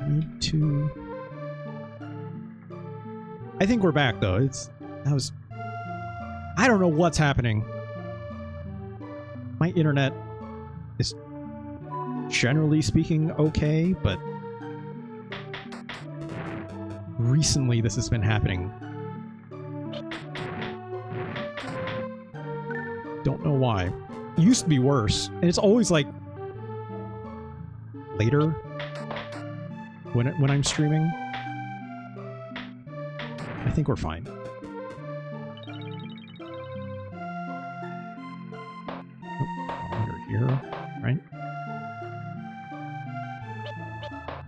Need to... I think we're back, though. That was... I don't know what's happening. My internet is generally speaking okay, but recently this has been happening. Don't know why. It used to be worse, and it's always like later when I'm streaming. I think we're fine. Under here, right?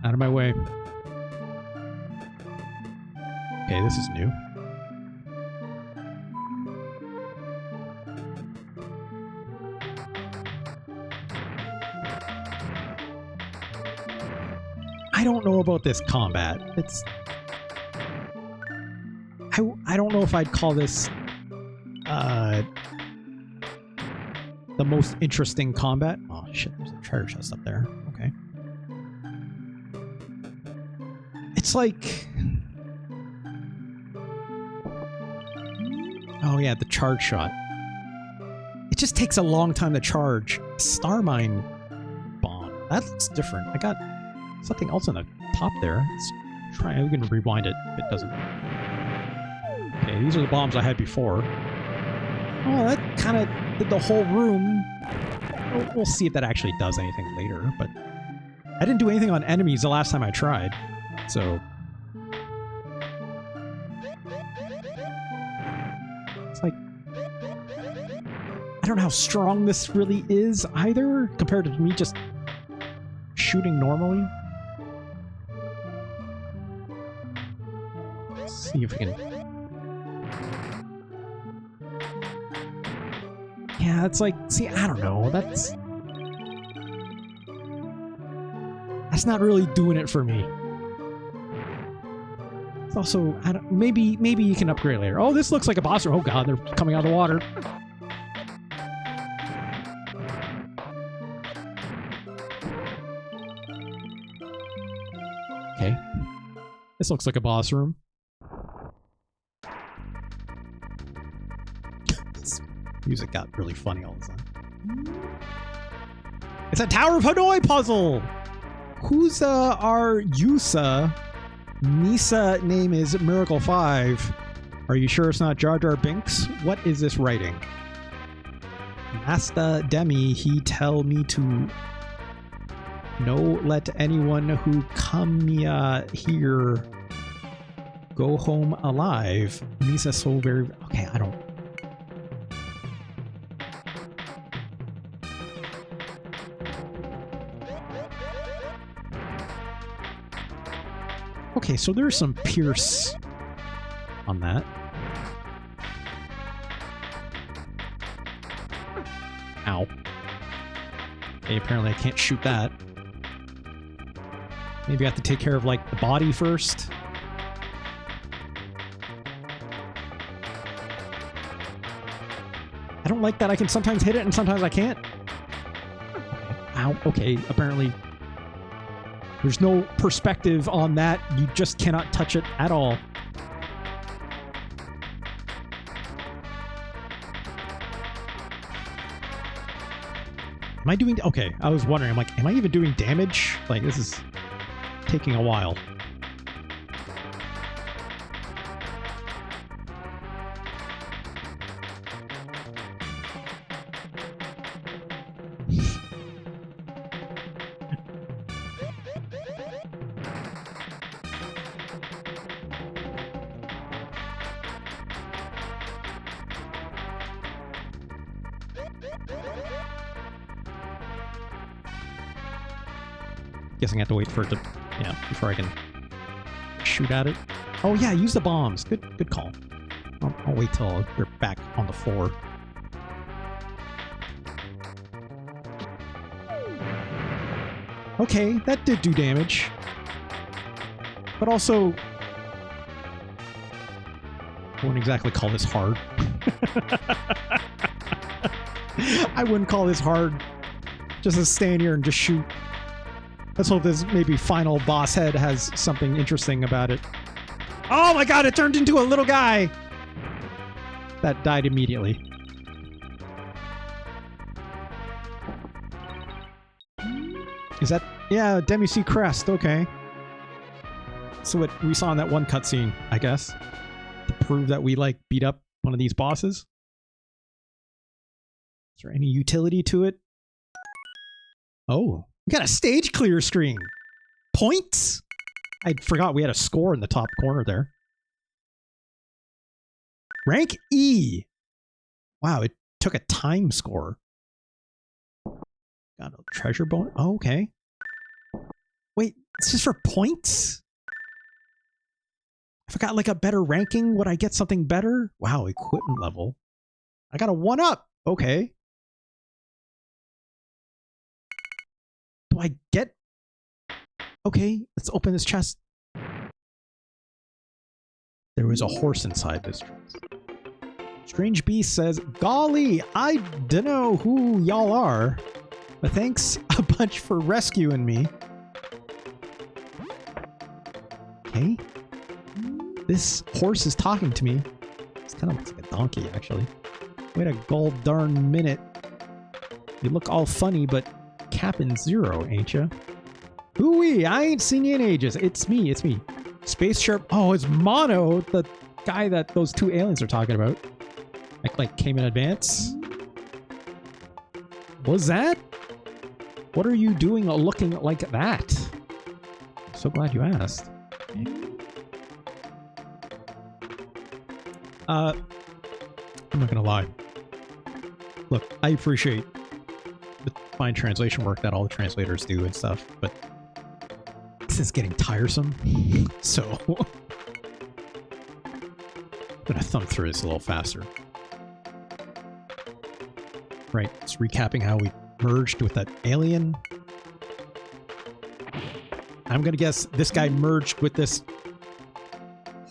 Out of my way. Okay, this is new. I don't know about this combat. It's... I don't know if I'd call this the most interesting combat. Oh shit, there's a treasure chest up there. Okay. It's like... Oh yeah, the charge shot. It just takes a long time to charge. Star Mine bomb. That looks different. I got something else on the top there. Let's try. We can rewind it if it doesn't. Okay, these are the bombs I had before. Oh, that kind of did the whole room. We'll see if that actually does anything later, but I didn't do anything on enemies the last time I tried, so... It's like... I don't know how strong this really is either, compared to me just shooting normally. Let's see if we can... Yeah, it's like, see, I don't know, that's not really doing it for me. It's also, I don't, maybe you can upgrade later. Oh, this looks like a boss room. Oh god, they're coming out of the water. Okay. This looks like a boss room. Music got really funny all of a sudden. It's a Tower of Hanoi puzzle! Who's our Yusa? Misa name is Miracle 5. Are you sure it's not Jar Jar Binks? What is this writing? Master Demi, he tell me to no let anyone who come here go home alive. Misa so very... Okay, I don't... Okay, so there's some pierce on that. Ow. Okay, apparently I can't shoot that. Maybe I have to take care of, like, the body first. I don't like that I can sometimes hit it and sometimes I can't. Okay. Ow, okay, apparently... There's no perspective on that. You just cannot touch it at all. Am I doing... Okay, I was wondering. I'm like, am I even doing damage? Like, this is taking a while. Guessing I have to wait for it to, yeah, before I can shoot at it. Oh yeah, use the bombs. Good call. I'll wait till they're back on the floor. Okay, that did do damage. But also, I wouldn't exactly call this hard. I wouldn't call this hard. Just to stand here and just shoot. Let's hope this maybe final boss head has something interesting about it. Oh my god, it turned into a little guy! That died immediately. Is that... Yeah, Demi-C crest, okay. So what we saw in that one cutscene, I guess, to prove that we like beat up one of these bosses. Is there any utility to it? Oh, we got a stage clear screen. Points? I forgot we had a score in the top corner there. Rank E. Wow, it took a time score. Got a treasure bonus. Oh, okay. Wait, it's just for points? If I got like a better ranking, would I get something better? Wow, equipment level. I got a 1-up. Okay. Do I get... Okay, let's open this chest. There was a horse inside this chest. Strange Beast says, golly, I dunno who y'all are, but thanks a bunch for rescuing me. Okay. This horse is talking to me. It's kind of looks like a donkey, actually. Wait a gold darn minute. You look all funny, but capping 0, ain't ya? Hooey, I ain't seen you in ages. It's me, it's me. Space Sharp. Oh, it's Mono, the guy that those two aliens are talking about. Like came in advance. Was that? What are you doing looking like that? So glad you asked. I'm not gonna lie. Look, I appreciate the fine translation work that all the translators do and stuff, but this is getting tiresome. So I'm gonna thumb through this a little faster. Right, it's recapping how we merged with that alien. I'm gonna guess this guy merged with this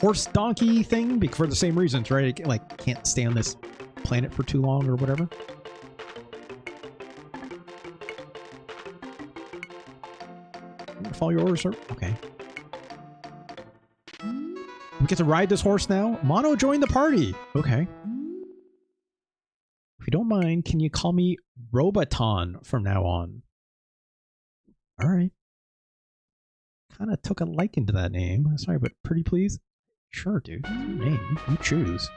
horse donkey thing for the same reasons, right? It, like, can't stay on this planet for too long or whatever. Follow your orders, sir. Okay. We get to ride this horse now. Mono joined the party. Okay. If you don't mind, can you call me Roboton from now on? All right. Kind of took a liking to that name. Sorry, but pretty please? Sure, dude. It's your name. You choose.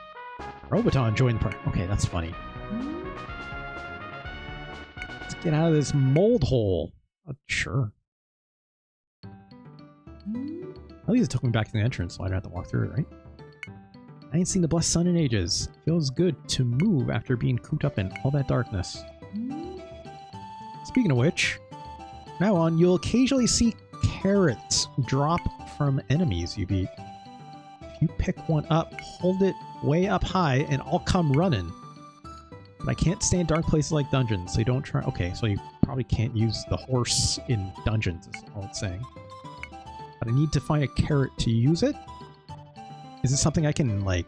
Roboton joined the party. Okay, that's funny. Let's get out of this mold hole. Sure. At least it took me back to the entrance, so I don't have to walk through it, right? I ain't seen the blessed sun in ages. Feels good to move after being cooped up in all that darkness. Speaking of which, from now on, you'll occasionally see carrots drop from enemies you beat. If you pick one up, hold it way up high, and I'll come running. But I can't stay in dark places like dungeons, so you don't try... Okay, so you probably can't use the horse in dungeons, is all it's saying. But I need to find a carrot to use it? Is this something I can, like,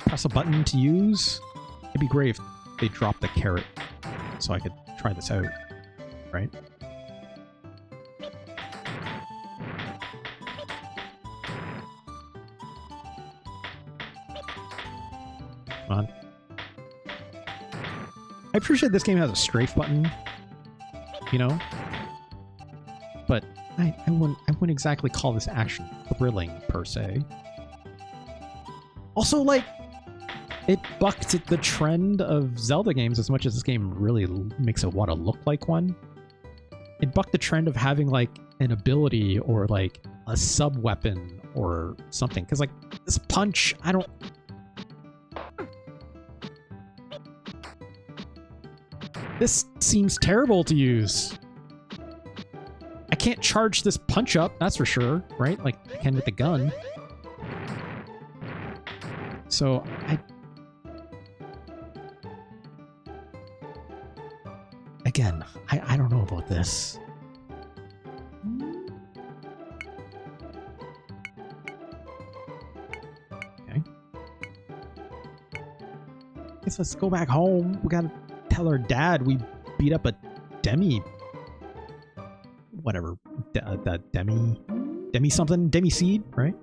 press a button to use? It'd be great if they dropped the carrot so I could try this out, right? Come on. I appreciate this game has a strafe button, you know? But I wouldn't exactly call this action thrilling, per se. Also, like, it bucked the trend of Zelda games as much as this game really makes it want to look like one. It bucked the trend of having, like, an ability or, like, a sub-weapon or something. Because, like, this punch, I don't... This seems terrible to use. I can't charge this punch up, that's for sure, right? Like I can with the gun. So again, I don't know about this. Okay. Guess let's go back home. We gotta tell our dad we beat up a demi... Whatever, that demi something, demi seed, right?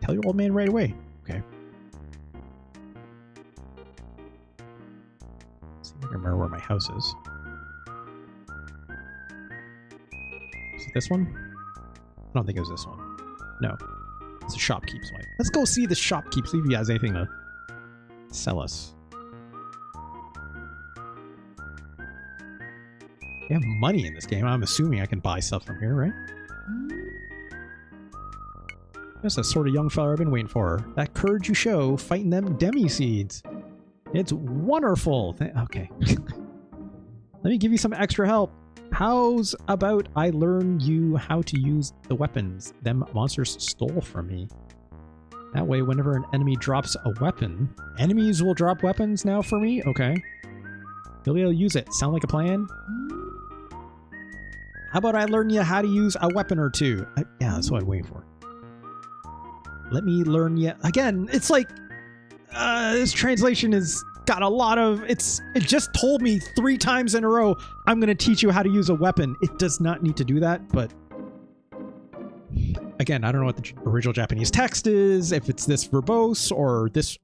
Tell your old man right away. Okay. See if I can remember where my house is. Is it this one? I don't think it was this one. No. It's a shopkeep swipe. Let's go see the shopkeep, see if he has anything to sell us. We have money in this game. I'm assuming I can buy stuff from here, right? That's the sort of young fella I've been waiting for. That courage you show fighting them demi-seeds. It's wonderful. Okay. Let me give you some extra help. How's about I learn you how to use the weapons them monsters stole from me? That way, whenever an enemy drops a weapon, enemies will drop weapons now for me? Okay. You'll be able to use it. Sound like a plan? How about I learn you how to use a weapon or two? Yeah, that's what I'm waiting for. Let me learn you... Again, it's like... this translation has got a lot of... It just told me 3 times in a row, I'm going to teach you how to use a weapon. It does not need to do that, but... Again, I don't know what the original Japanese text is, if it's this verbose, or this...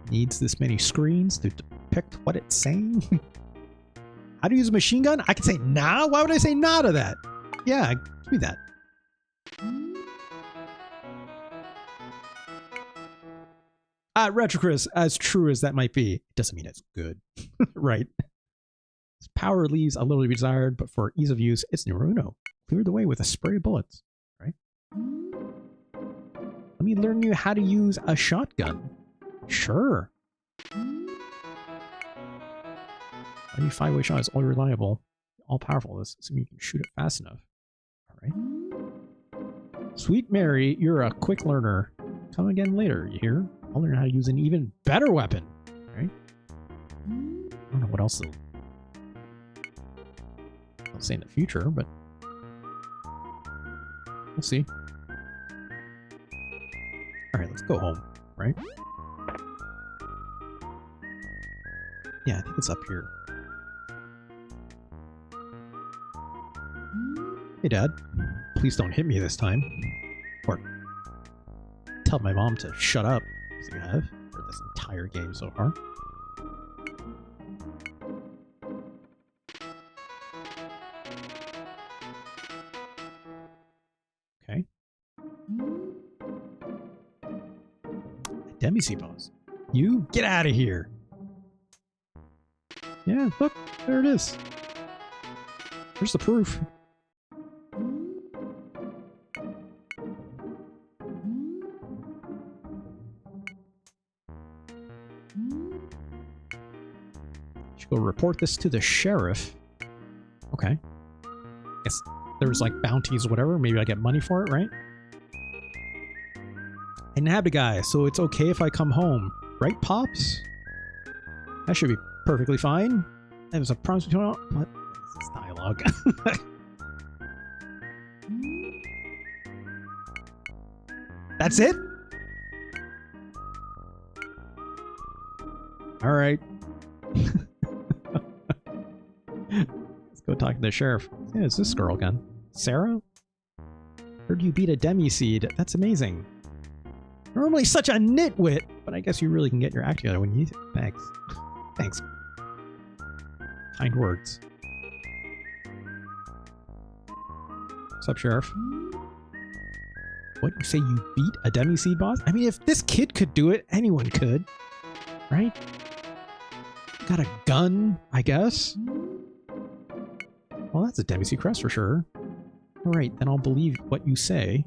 Needs this many screens to depict what it's saying. How to use a machine gun? I can say nah? Why would I say nah to that? Yeah, give me that. Retro Chris, as true as that might be, it doesn't mean it's good. Right. Its power leaves a little to be desired, but for ease of use, it's numero uno. Clear the way with a spray of bullets. Right? Let me learn you how to use a shotgun. Sure. A new 5-way shot is all reliable, all powerful. Assuming you can shoot it fast enough. Alright. Sweet Mary, you're a quick learner. Come again later, you hear? I'll learn how to use an even better weapon. Right? I don't know what else I'll say in the future, but we'll see. Alright, let's go home, right? Yeah, I think it's up here. Hey, Dad. Please don't hit me this time. Or tell my mom to shut up, as you have for this entire game so far. Okay. Demi-seed boss. You get out of here. Yeah, look, there it is. There's the proof. Should go report this to the sheriff. Okay. Guess there's like bounties or whatever. Maybe I get money for it, right? I nabbed a guy, so it's okay if I come home. Right, Pops? That should be perfectly fine. That was a promise between all... What is this dialogue? That's it? Alright. Let's go talk to the sheriff. Yeah, it's this girl again. Sarah? Heard you beat a demi-seed. That's amazing. Normally such a nitwit, but I guess you really can get your act together when you... Thanks. Thanks. Kind words. What's up, Sheriff? What, you say you beat a demi-seed boss? I mean, if this kid could do it, anyone could. Right? Got a gun, I guess? Well, that's a demi-seed crest for sure. Alright, then I'll believe what you say.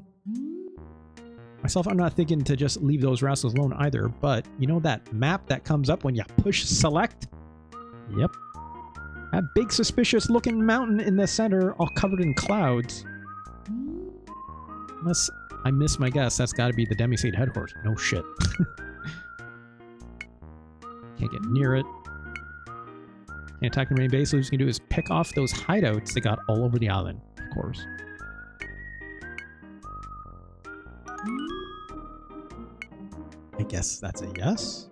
Myself, I'm not thinking to just leave those rascals alone either, but you know that map that comes up when you push select? Yep. That big suspicious looking mountain in the center, all covered in clouds. Unless I miss my guess, that's gotta be the demi-seed headquarters. No shit. Can't get near it. Can't attack the main base, so what you can do is pick off those hideouts they got all over the island, of course. I guess that's a yes.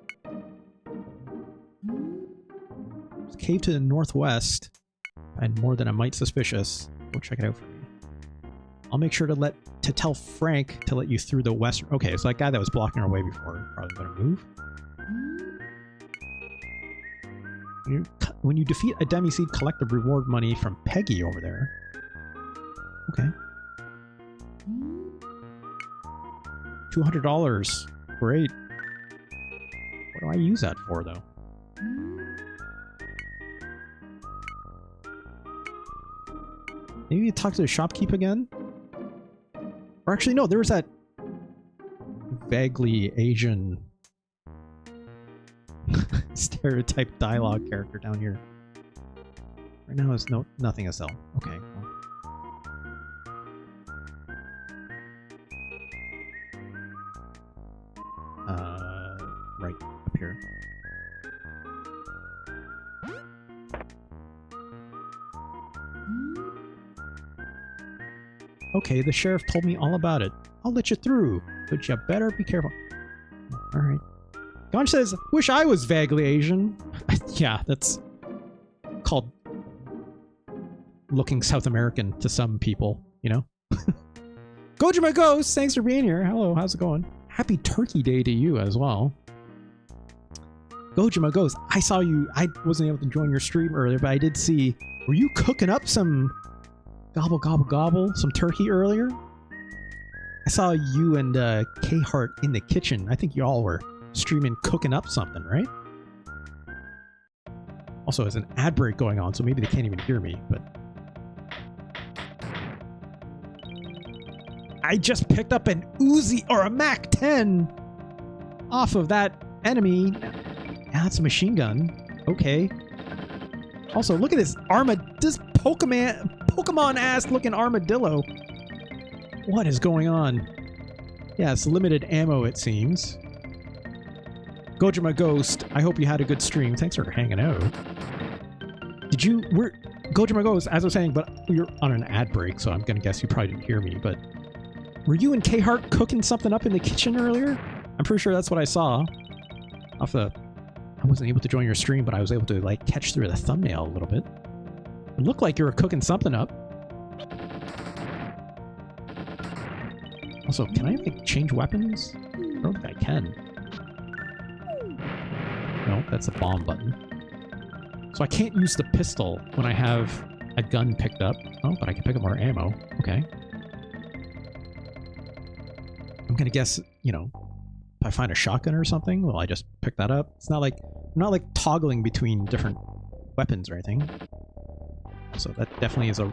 There's a cave to the northwest, and more than a mite suspicious. Go check it out for me. I'll make sure to tell Frank to let you through the western. Okay, so that guy that was blocking our way before probably gonna move. When you defeat a demi-seed, collect the reward money from Peggy over there. Okay. $200. Great. What do I use that for, though? Maybe you talk to the shopkeep again? Or actually, no, there was that vaguely Asian stereotype dialogue character down here. Right now is nothing to sell. Okay. Right up here. Okay, the sheriff told me all about it. I'll let you through, but you better be careful. Alright. Gon says, wish I was vaguely Asian. Yeah, that's called looking South American to some people, you know? Gojima Ghost, thanks for being here. Hello, how's it going? Happy Turkey Day to you as well. Gojima Ghost, I saw you. I wasn't able to join your stream earlier, but I did see. Were you cooking up some gobble gobble gobble, some turkey earlier? I saw you and K-Heart in the kitchen. I think you all were streaming cooking up something, right? Also, there's an ad break going on, so maybe they can't even hear me, but... I just picked up an Uzi or a MAC-10 off of that enemy. Yeah, that's a machine gun. Okay. Also, look at this this Pokemon-ass looking armadillo. What is going on? Yeah, it's limited ammo, it seems. Gojima Ghost, I hope you had a good stream. Thanks for hanging out. Gojima Ghost, as I was saying, but you're on an ad break, so I'm gonna guess you probably didn't hear me, but were you and K-Heart cooking something up in the kitchen earlier? I'm pretty sure that's what I saw. I wasn't able to join your stream, but I was able to, like, catch through the thumbnail a little bit. It looked like you were cooking something up. Also, can I, like, change weapons? I don't think I can. No, that's a bomb button. So I can't use the pistol when I have a gun picked up. Oh, but I can pick up more ammo. Okay. I'm gonna guess, you know, if I find a shotgun or something, will I just pick that up? It's not like I'm not like toggling between different weapons or anything. So that definitely is a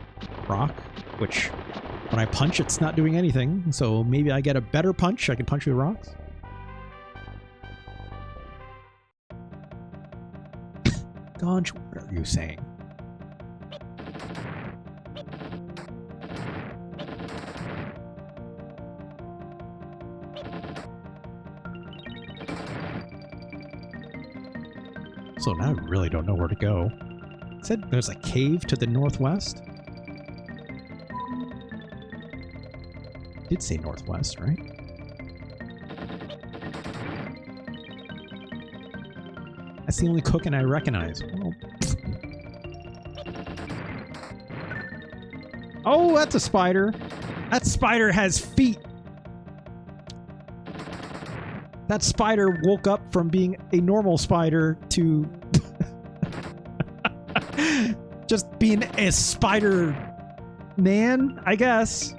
rock, which when I punch, it's not doing anything. So maybe I get a better punch. I can punch with rocks. Gonch, what are you saying? So now I really don't know where to go. It said there's a cave to the northwest. It did say northwest, right? That's the only cooking I recognize. Well, oh, that's a spider. That spider has feet. That spider woke up from being a normal spider to just being a spider man, I guess.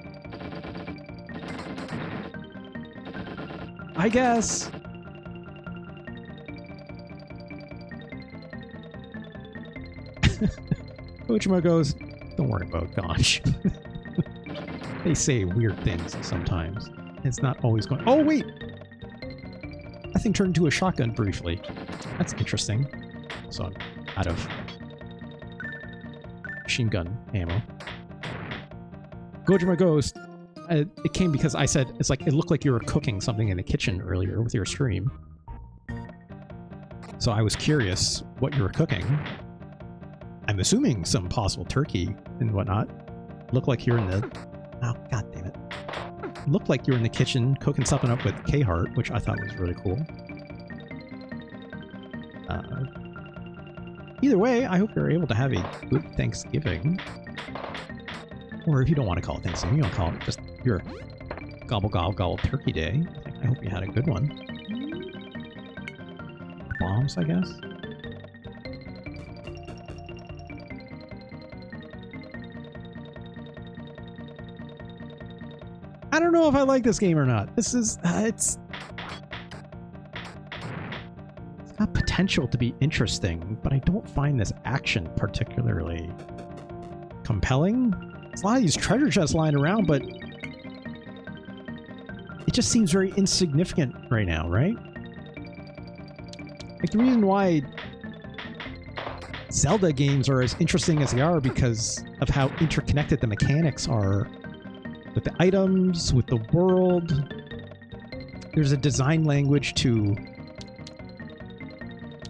I guess. Ojima goes, don't worry about Gosh. They say weird things sometimes. It's not always going... Oh, wait! That thing turned into a shotgun briefly. That's interesting. So I'm out of machine gun ammo. Gojima Ghost, it came because I said, it's like, it looked like you were cooking something in the kitchen earlier with your stream. So I was curious what you were cooking. I'm assuming some possible turkey and whatnot. Looked like you're in the... Oh, god damn it. Looked like you were in the kitchen cooking something up with K-Heart, which I thought was really cool. Either way, I hope you're able to have a good Thanksgiving. Or if you don't want to call it Thanksgiving, you don't call it just your gobble gobble gobble turkey day. I hope you had a good one. Bombs, I guess? I don't know if I like this game or not. This is it's got potential to be interesting, but I don't find this action particularly compelling. There's a lot of these treasure chests lying around, but it just seems very insignificant right now, right? Like, the reason why Zelda games are as interesting as they are because of how interconnected the mechanics are with the items, with the world. There's a design language to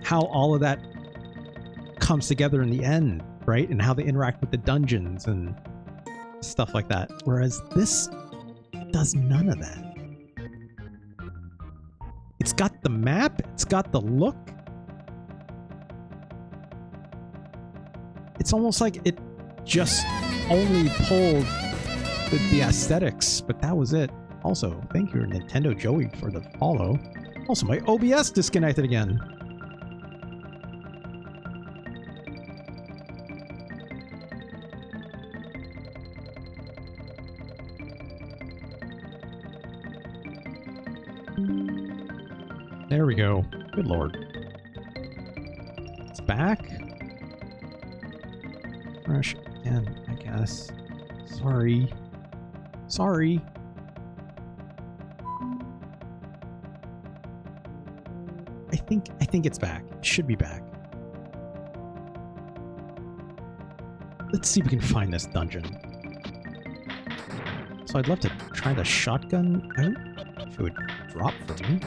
how all of that comes together in the end, right? And how they interact with the dungeons and stuff like that. Whereas this does none of that. It's got the map, it's got the look. It's almost like it just only pulled the aesthetics, but that was it. Also, thank you, Nintendo Joey, for the follow. Also, my OBS disconnected again. There we go. Good lord. It's back. Fresh again, I guess. Sorry. Sorry. I think it's back. It should be back. Let's see if we can find this dungeon. So I'd love to try the shotgun out. If it would drop for me.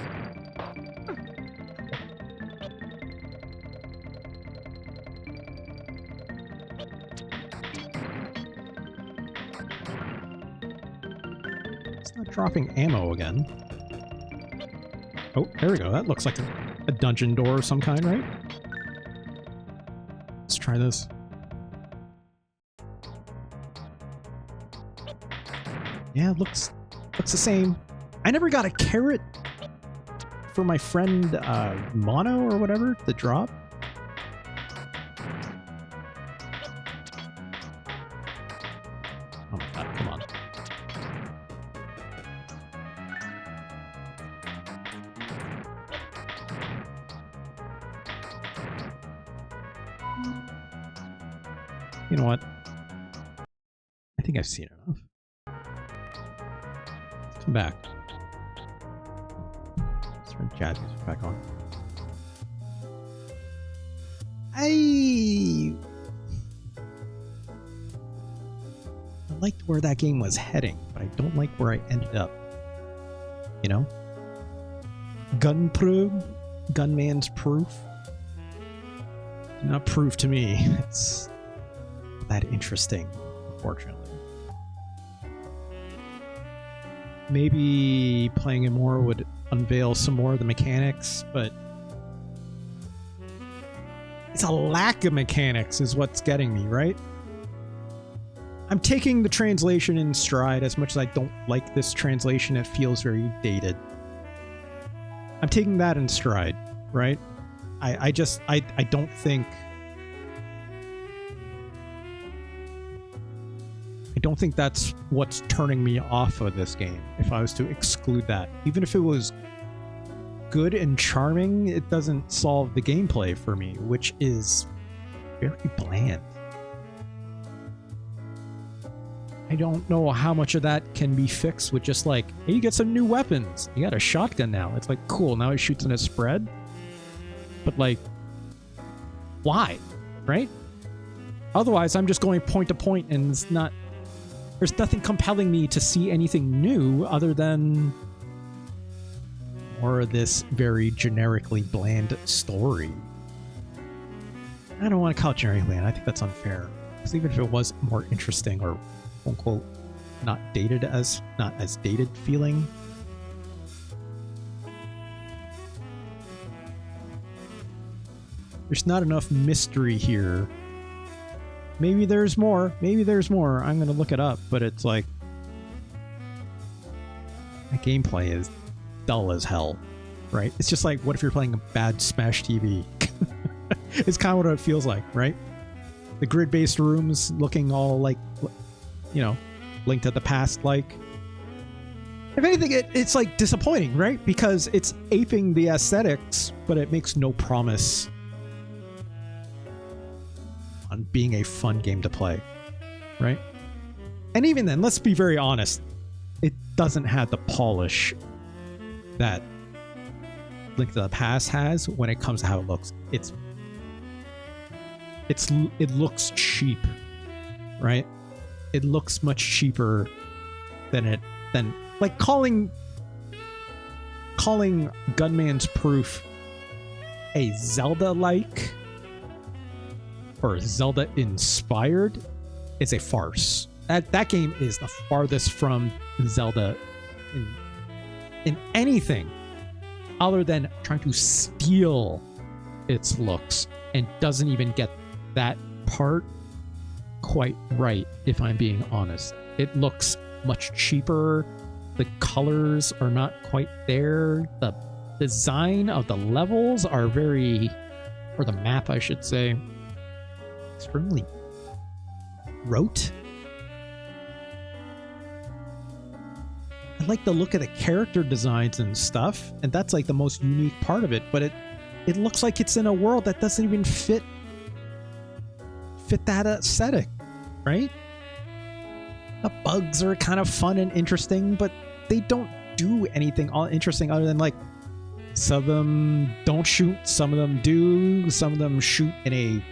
It's not dropping ammo again. Oh, there we go. That looks like a dungeon door of some kind, right? Let's try this. Yeah, it looks the same. I never got a carrot for my friend Mono or whatever to drop. Oh my god, come on. You know what? I think I've seen enough. Let's come back. Let's turn jazz music back on. I liked where that game was heading, but I don't like where I ended up. You know? Gunman's proof. Not proof to me. It's that interesting, unfortunately. Maybe playing it more would unveil some more of the mechanics, but it's a lack of mechanics is what's getting me, right? I'm taking the translation in stride. As much as I don't like this translation, it feels very dated. I'm taking that in stride, right? I don't think... I don't think that's what's turning me off of this game, if I was to exclude that. Even if it was good and charming, it doesn't solve the gameplay for me, which is very bland. I don't know how much of that can be fixed with just like, hey, you get some new weapons. You got a shotgun now. It's like, cool, now it shoots in a spread. But like, why? Right? Otherwise, I'm just going point to point and it's not... There's nothing compelling me to see anything new other than more of this very generically bland story. I don't want to call it generically bland. I think that's unfair. Because even if it was more interesting or quote unquote not as dated feeling, there's not enough mystery here. Maybe there's more. Maybe there's more. I'm going to look it up, but it's like... the gameplay is dull as hell, right? It's just like, what if you're playing a bad Smash TV? It's kind of what it feels like, right? The grid-based rooms looking all like, you know, Link to the Past like. If anything, it's like disappointing, right? Because it's aping the aesthetics, but it makes no promise on being a fun game to play, right? And even then, let's be very honest, it doesn't have the polish that Link to the Past has when it comes to how it looks. It looks cheap, right? It looks much cheaper than like calling Gunman's Proof a Zelda-like or Zelda-inspired is a farce. That game is the farthest from Zelda in anything other than trying to steal its looks, and doesn't even get that part quite right, if I'm being honest. It looks much cheaper. The colors are not quite there. The design of the levels are or the map, I should say, extremely rote. I like the look of the character designs and stuff, and that's like the most unique part of it, but it looks like it's in a world that doesn't even fit that aesthetic, right? The bugs are kind of fun and interesting, but they don't do anything all interesting other than like some of them don't shoot, some of them do, some of them shoot in a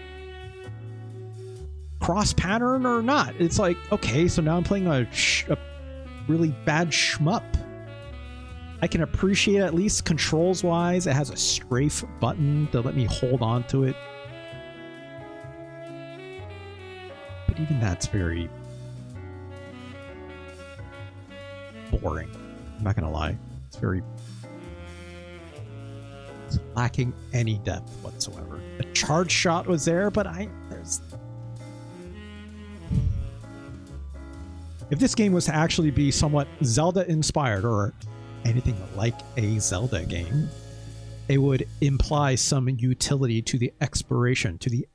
cross pattern or not. It's like, okay, so now I'm playing a really bad shmup. I can appreciate at least controls wise. It has a strafe button to let me hold on to it. But even that's very boring. I'm not gonna lie. It's lacking any depth whatsoever. The charge shot was there, but if this game was to actually be somewhat Zelda-inspired or anything like a Zelda game, it would imply some utility to the exploration, to the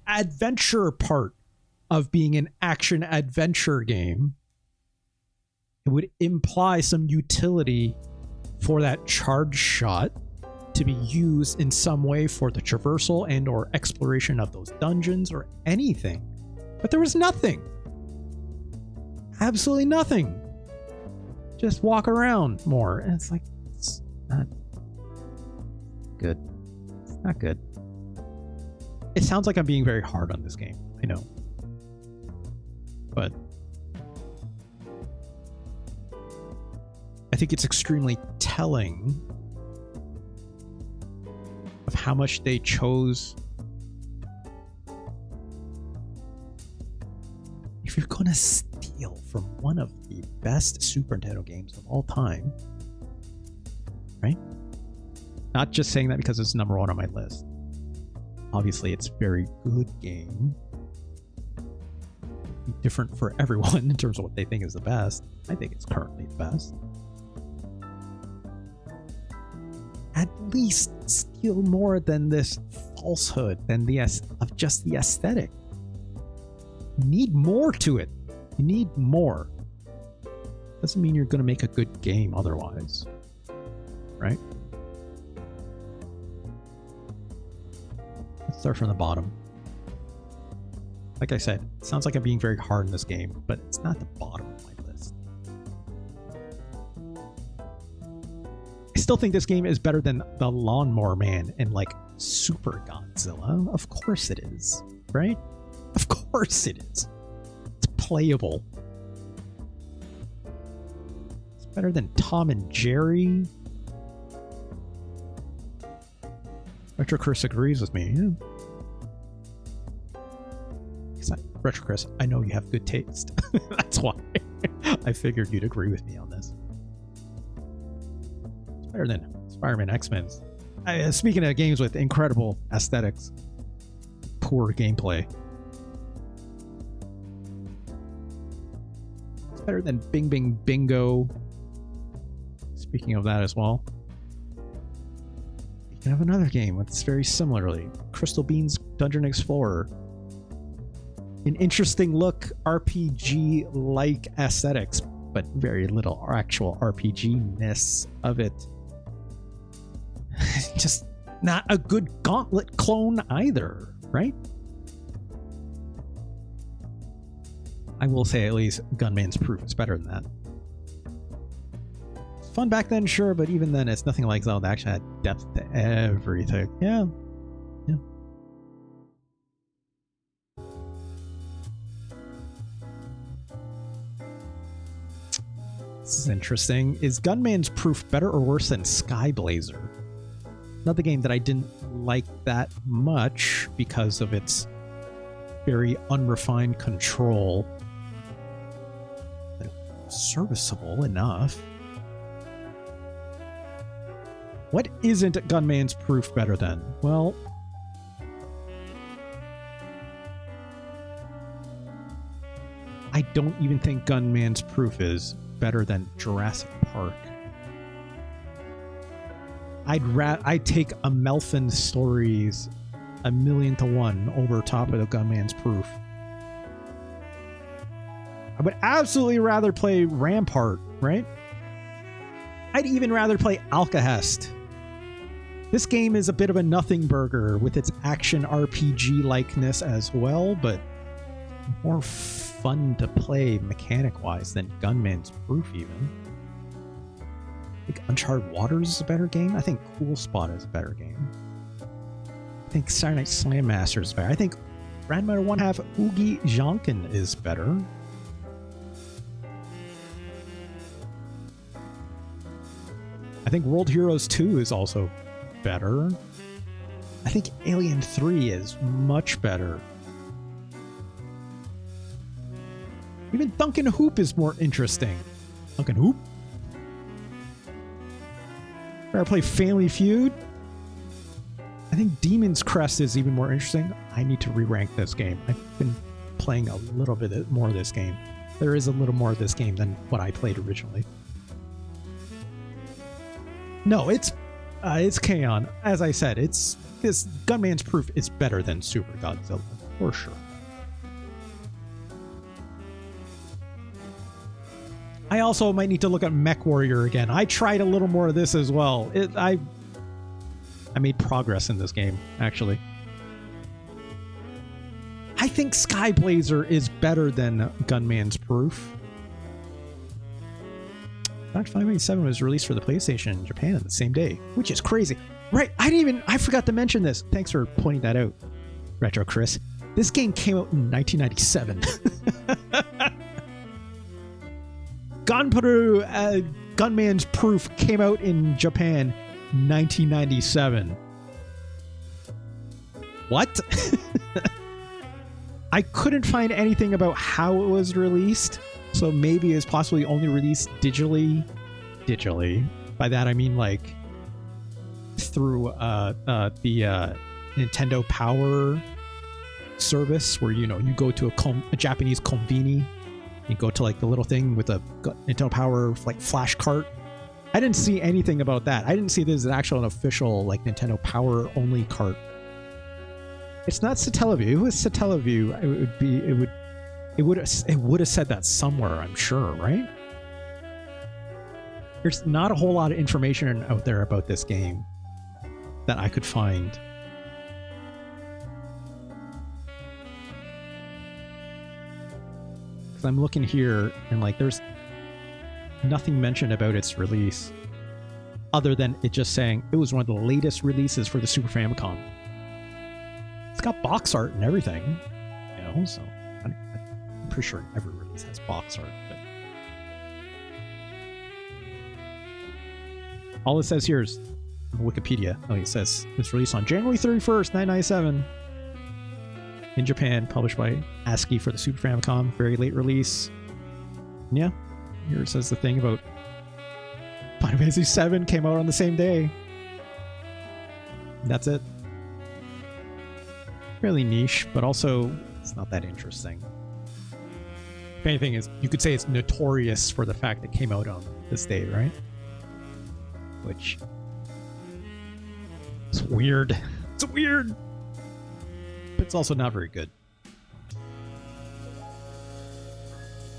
adventure part of being an action-adventure game. It would imply some utility for that charge shot to be used in some way for the traversal and or exploration of those dungeons or anything. But there was nothing. Absolutely nothing. Just walk around more. And it's like, it's not good. It's not good. It sounds like I'm being very hard on this game. I know. But I think it's extremely telling of how much they chose. If you're gonna steal from one of the best Super Nintendo games of all time, right? Not just saying that because it's number one on my list. Obviously, it's a very good game. Different for everyone in terms of what they think is the best. I think it's currently the best. At least steal more than this falsehood, than of just the aesthetic. You need more to it. You need more. Doesn't mean you're going to make a good game otherwise, right? Let's start from the bottom. Like I said, it sounds like I'm being very hard in this game, but it's not the bottom of my list. I still think this game is better than the Lawnmower Man and like Super Godzilla. Of course it is, right? Of course it is. It's playable. It's better than Tom and Jerry. Retro Chris agrees with me. Yeah. Retro Chris, I know you have good taste. That's why I figured you'd agree with me on this. It's better than Spider-Man X-Men. Speaking of games with incredible aesthetics, poor gameplay. It's better than Bing Bing Bingo. Speaking of that as well. You can have another game that's very similarly. Crystal Beans Dungeon Explorer. An interesting look, RPG-like aesthetics, but very little actual RPG-ness of it. Just not a good Gauntlet clone either, right? I will say at least Gunman's Proof is better than that. It's fun back then, sure, but even then it's nothing like Zelda. Actually had depth to everything. Yeah. Yeah. This is interesting. Is Gunman's Proof better or worse than Skyblazer? Another game that I didn't like that much because of its very unrefined control. But serviceable enough. What isn't Gunman's Proof better than? Well, I don't even think Gunman's Proof is better than Jurassic Park. I'd take a Melfin Stories 1,000,000 to 1 over top of the Gunman's Proof. I would absolutely rather play Rampart, right? I'd even rather play Alcahest. This game is a bit of a nothing burger with its action RPG likeness as well, but more fun to play mechanic wise than Gunman's Proof even. I think Uncharted Waters is a better game. I think Cool Spot is a better game. I think Saturday Night Slam Master is better. I think Ranma 1/2 Oogie Jonkin is better. I think World Heroes 2 is also better. I think Alien 3 is much better. Even Duncan Hoop is more interesting. Duncan Hoop? Better play Family Feud? I think Demon's Crest is even more interesting. I need to re-rank this game. I've been playing a little bit more of this game. There is a little more of this game than what I played originally. No, it's K-On! As I said, this Gunman's Proof is better than Super Godzilla, for sure. I also might need to look at Mech Warrior again. I tried a little more of this as well. I made progress in this game, actually. I think Skyblazer is better than Gunman's Proof. Fact 587 was released for the PlayStation in Japan the same day, which is crazy. Right, I forgot to mention this. Thanks for pointing that out, Retro Chris. This game came out in 1997. Gunman's Proof came out in Japan 1997. What? I couldn't find anything about how it was released, so maybe it's possibly only released digitally. By that I mean like through the Nintendo Power service, where you go to a Japanese konbini. You go to like the little thing with a Nintendo Power like flash cart. I didn't see anything about that. I didn't see this as an official like Nintendo Power only cart. It's not Satellaview. If it was Satellaview, it would have said that somewhere, I'm sure, right? There's not a whole lot of information out there about this game that I could find. Because I'm looking here and like there's nothing mentioned about its release other than it just saying it was one of the latest releases for the Super Famicom. It's got box art and everything, so I'm pretty sure every release has box art. But all it says here is Wikipedia. Oh, it says it was released on January 31st, 1997 in Japan, published by ASCII for the Super Famicom. Very late release. And yeah, here it says the thing about Final Fantasy VII came out on the same day. And that's it. Fairly niche, but also it's not that interesting. If anything, you could say it's notorious for the fact that it came out on this day, right? Which is weird. It's weird. But it's also not very good.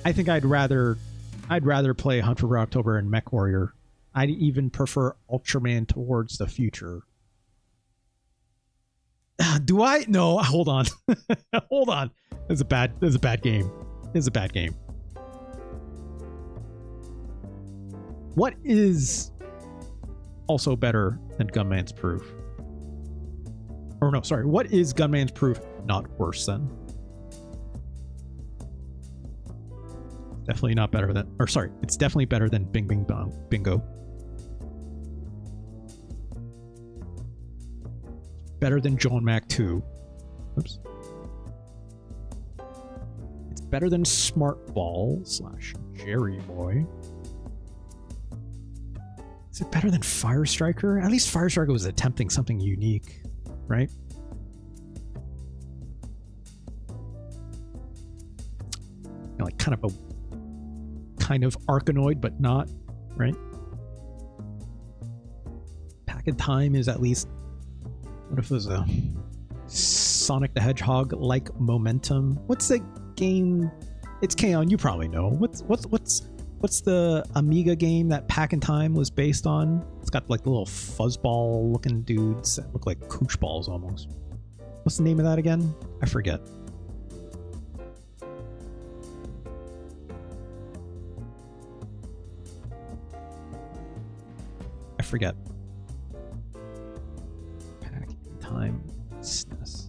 I think I'd rather I'd rather play Hunt for Red October and Mech Warrior. I'd even prefer Ultraman Towards the Future. Do I? No, hold on. Hold on. It's a bad game. It's a bad game. What is also better than Gunman's Proof? Or no, sorry. What is Gunman's Proof not worse than? Definitely not better than, or sorry, it's definitely better than Bing Bing Bong Bingo. Better than John Mac 2. Oops. It's better than Smart Ball / Jerry Boy. Is it better than Fire Striker? At least Fire Striker was attempting something unique, right? You know, like kind of Arkanoid, but not, right? Pack of Time is at least, what if it was a Sonic the Hedgehog like momentum? What's the game? It's K-On! You probably know. What's the Amiga game that Pack in Time was based on? It's got like the little fuzzball looking dudes that look like koosh balls almost. What's the name of that again? I forget. Pack in Time SNES.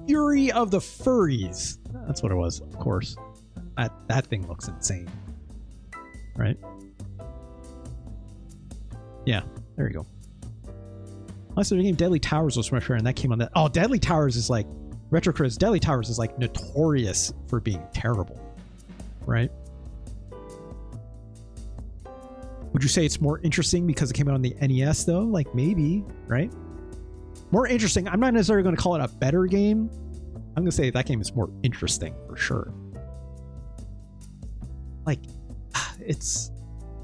Fury of the Furries. That's what it was, of course. That thing looks insane. Right? Yeah, there you go. Last the game Deadly Towers was much better, and that came on that. Oh, Deadly Towers is like Retro Chris. Deadly Towers is like notorious for being terrible. Right? Would you say it's more interesting because it came out on the NES though? Like maybe, right? More interesting. I'm not necessarily going to call it a better game. I'm going to say that game is more interesting for sure. Like, it's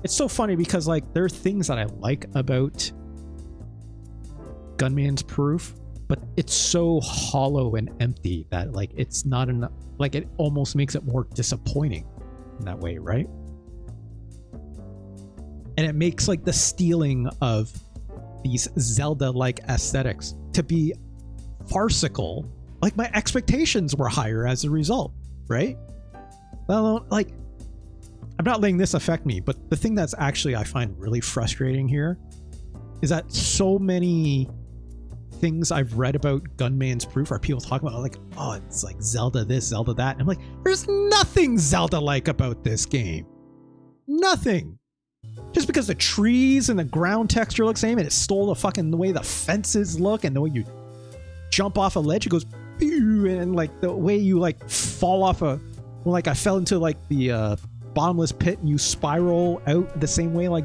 so funny because like there are things that I like about Gunman's Proof, but it's so hollow and empty that like it's not enough. Like it almost makes it more disappointing in that way, right? And it makes like the stealing of these Zelda-like aesthetics to be farcical. Like my expectations were higher as a result, right? Well, like I'm not letting this affect me, but the thing that's actually I find really frustrating here is that so many things I've read about Gunman's Proof are people talking about like, oh, it's like Zelda this, Zelda that. And I'm like, there's nothing Zelda-like about this game. Nothing. Just because the trees and the ground texture look the same and it stole the way the fences look and the way you jump off a ledge, it goes pew, and like the way you like fall off like I fell into like the bottomless pit and you spiral out the same way like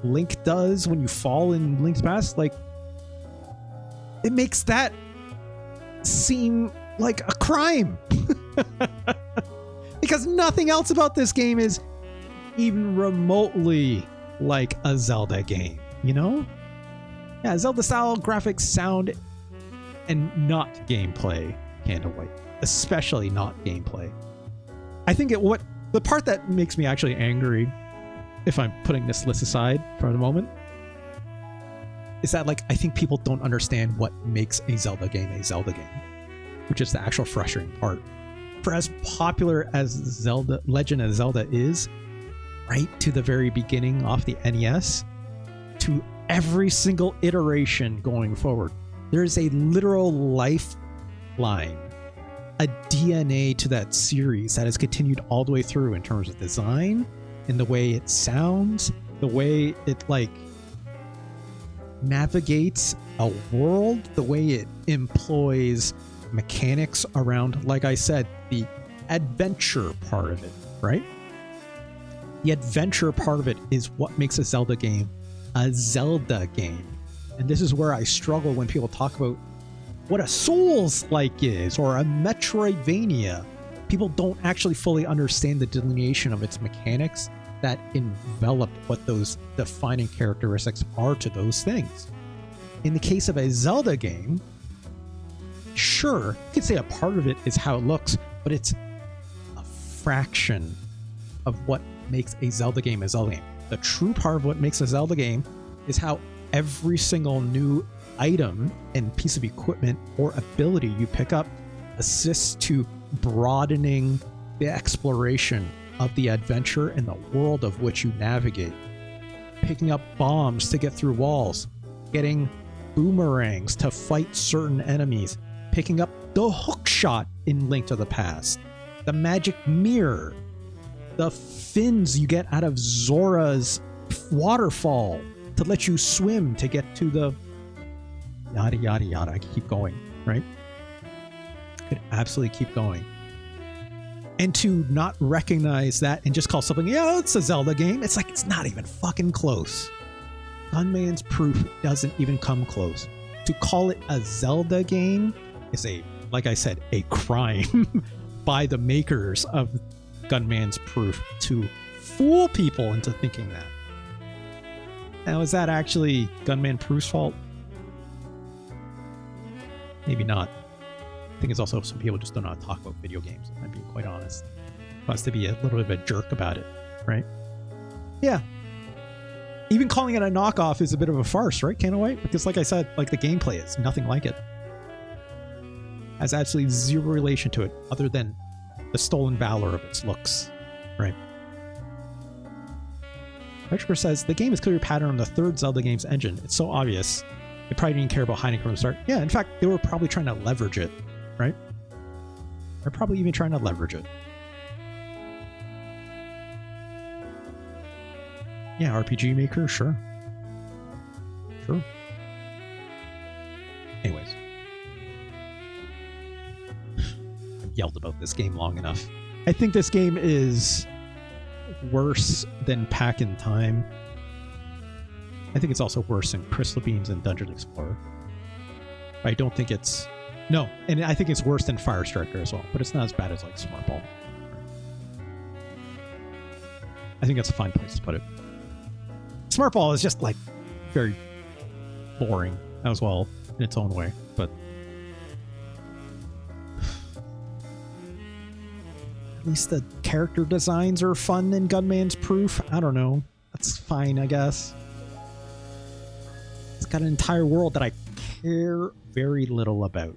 Link does when you fall in Link's Past, like it makes that seem like a crime. Because nothing else about this game is even remotely like a Zelda game, you know? Yeah, Zelda style graphics, sound, and not gameplay, Candlelight. Especially not gameplay. I think what the part that makes me actually angry, if I'm putting this list aside for the moment, is that like I think people don't understand what makes a Zelda game, which is the actual frustrating part. For as popular as Zelda, Legend of Zelda is, right to the very beginning off the NES to every single iteration going forward, there is a literal lifeline, a DNA to that series that has continued all the way through in terms of design, in the way it sounds, the way it like navigates a world, the way it employs mechanics around, like I said, the adventure part of it, right? The adventure part of it is what makes a Zelda game a Zelda game. And this is where I struggle when people talk about what a Souls-like is or a Metroidvania. People don't actually fully understand the delineation of its mechanics that envelop what those defining characteristics are to those things. In the case of a Zelda game, sure, you could say a part of it is how it looks, but it's a fraction of what makes a Zelda game a Zelda game. The true part of what makes a Zelda game is how every single new item and piece of equipment or ability you pick up assists to broadening the exploration of the adventure and the world of which you navigate. Picking up bombs to get through walls, getting boomerangs to fight certain enemies, picking up the hook shot in Link to the Past, the magic mirror, the fins you get out of Zora's waterfall to let you swim to get to the yada yada yada. I could keep going, right? Could absolutely keep going. And to not recognize that and just call something, yeah, it's a Zelda game. It's like, it's not even fucking close. Gunman's Proof doesn't even come close. To call it a Zelda game is like I said, a crime by the makers of Gunman's Proof to fool people into thinking that. Now, is that actually Gunman Proof's fault? Maybe not. I think it's also some people just don't know how to talk about video games, if I'm being quite honest. Wants to be a little bit of a jerk about it, right? Yeah. Even calling it a knockoff is a bit of a farce, right, Canna White? Because like I said, like the gameplay is nothing like it. Has absolutely zero relation to it other than the stolen valor of its looks, right? Richard says, the game is clearly patterned on the third Zelda game's engine. It's so obvious. They probably didn't care about hiding from the start. Yeah, in fact, they were probably trying to leverage it, right? They're probably even trying to leverage it. Yeah, RPG Maker, sure. Sure. Anyways. I've yelled about this game long enough. I think this game is worse than Pack in Time. I think it's also worse than Crystal Beams and Dungeon Explorer. I don't think it's... No, and I think it's worse than Fire Striker as well, but it's not as bad as like Smart Ball. I think that's a fine place to put it. Smart Ball is just like very boring as well in its own way, but at least the character designs are fun in Gunman's Proof. I don't know. That's fine, I guess. It's got an entire world that I care very little about.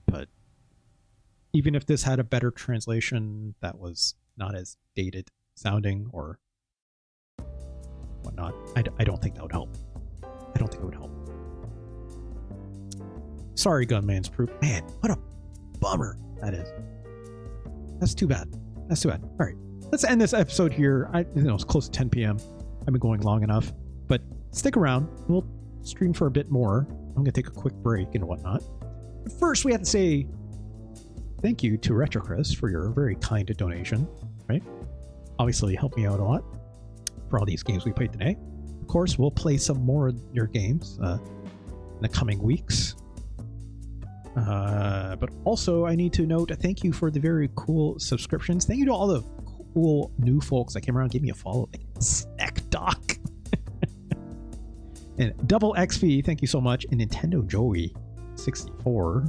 But even if this had a better translation that was not as dated sounding or whatnot, I don't think that would help. I don't think it would help. Sorry, Gunman's Proof. Man, what a bummer that is. That's too bad. That's too bad. All right, let's end this episode here. It's close to 10 p.m. I've been going long enough, but stick around. We'll stream for a bit more. I'm going to take a quick break and whatnot. But first, we have to say thank you to RetroChris for your very kind donation, right? Obviously, helped me out a lot for all these games we played today. Of course, we'll play some more of your games in the coming weeks. But also, I need to note a thank you for the very cool subscriptions. Thank you to all the cool new folks that came around and gave me a follow, like Snack Doc and Double XP. Thank you so much. And Nintendo Joey 64.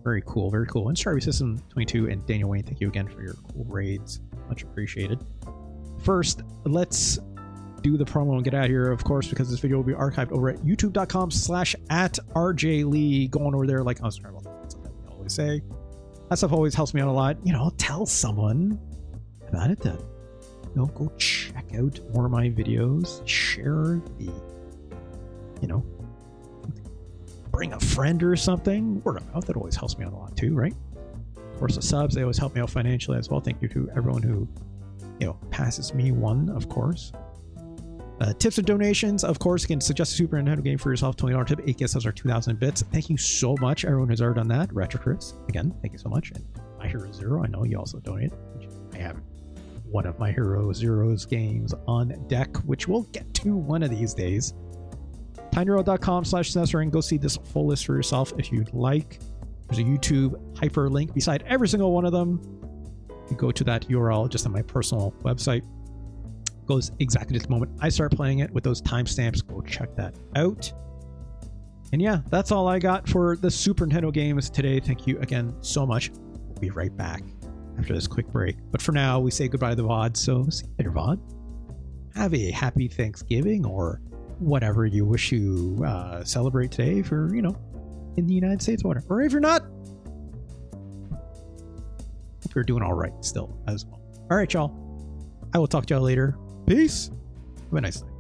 Very cool, very cool. And Strawberry System 22 and Daniel Wayne, thank you again for your cool raids. Much appreciated. First, let's do the promo and get out of here, of course, because this video will be archived over at youtube.com/@RJLee. Go on over there, like, subscribe, all that stuff that we always say. That stuff always helps me out a lot. Tell someone about it. Go check out more of my videos. Share the, bring a friend or something. Word of mouth, that always helps me out a lot too, right? Of course, the subs, they always help me out financially as well. Thank you to everyone who, passes me one, of course. Tips and donations, of course, you can suggest a Super Nintendo game for yourself. $20 tip, 8 gifts, those are 2,000 bits. Thank you so much, everyone who's already done that. RetroChris, again, thank you so much. And My Hero Zero, I know you also donated. I have one of My Hero Zero's games on deck, which we'll get to one of these days. tinyurl.com/censoring. Go see this full list for yourself if you'd like. There's a YouTube hyperlink beside every single one of them. You go to that URL just on my personal website. Goes exactly to the moment I start playing it with those timestamps. Go check that out. And yeah, that's all I got for the Super Nintendo games today. Thank you again so much. We'll be right back after this quick break. But for now, we say goodbye to the VOD. So see you later, VOD. Have a happy Thanksgiving or whatever you wish you celebrate today for, you know, in the United States or whatever. Or if you're not, hope you're doing all right still as well. All right, y'all. I will talk to y'all later. Peace. Have a nice night.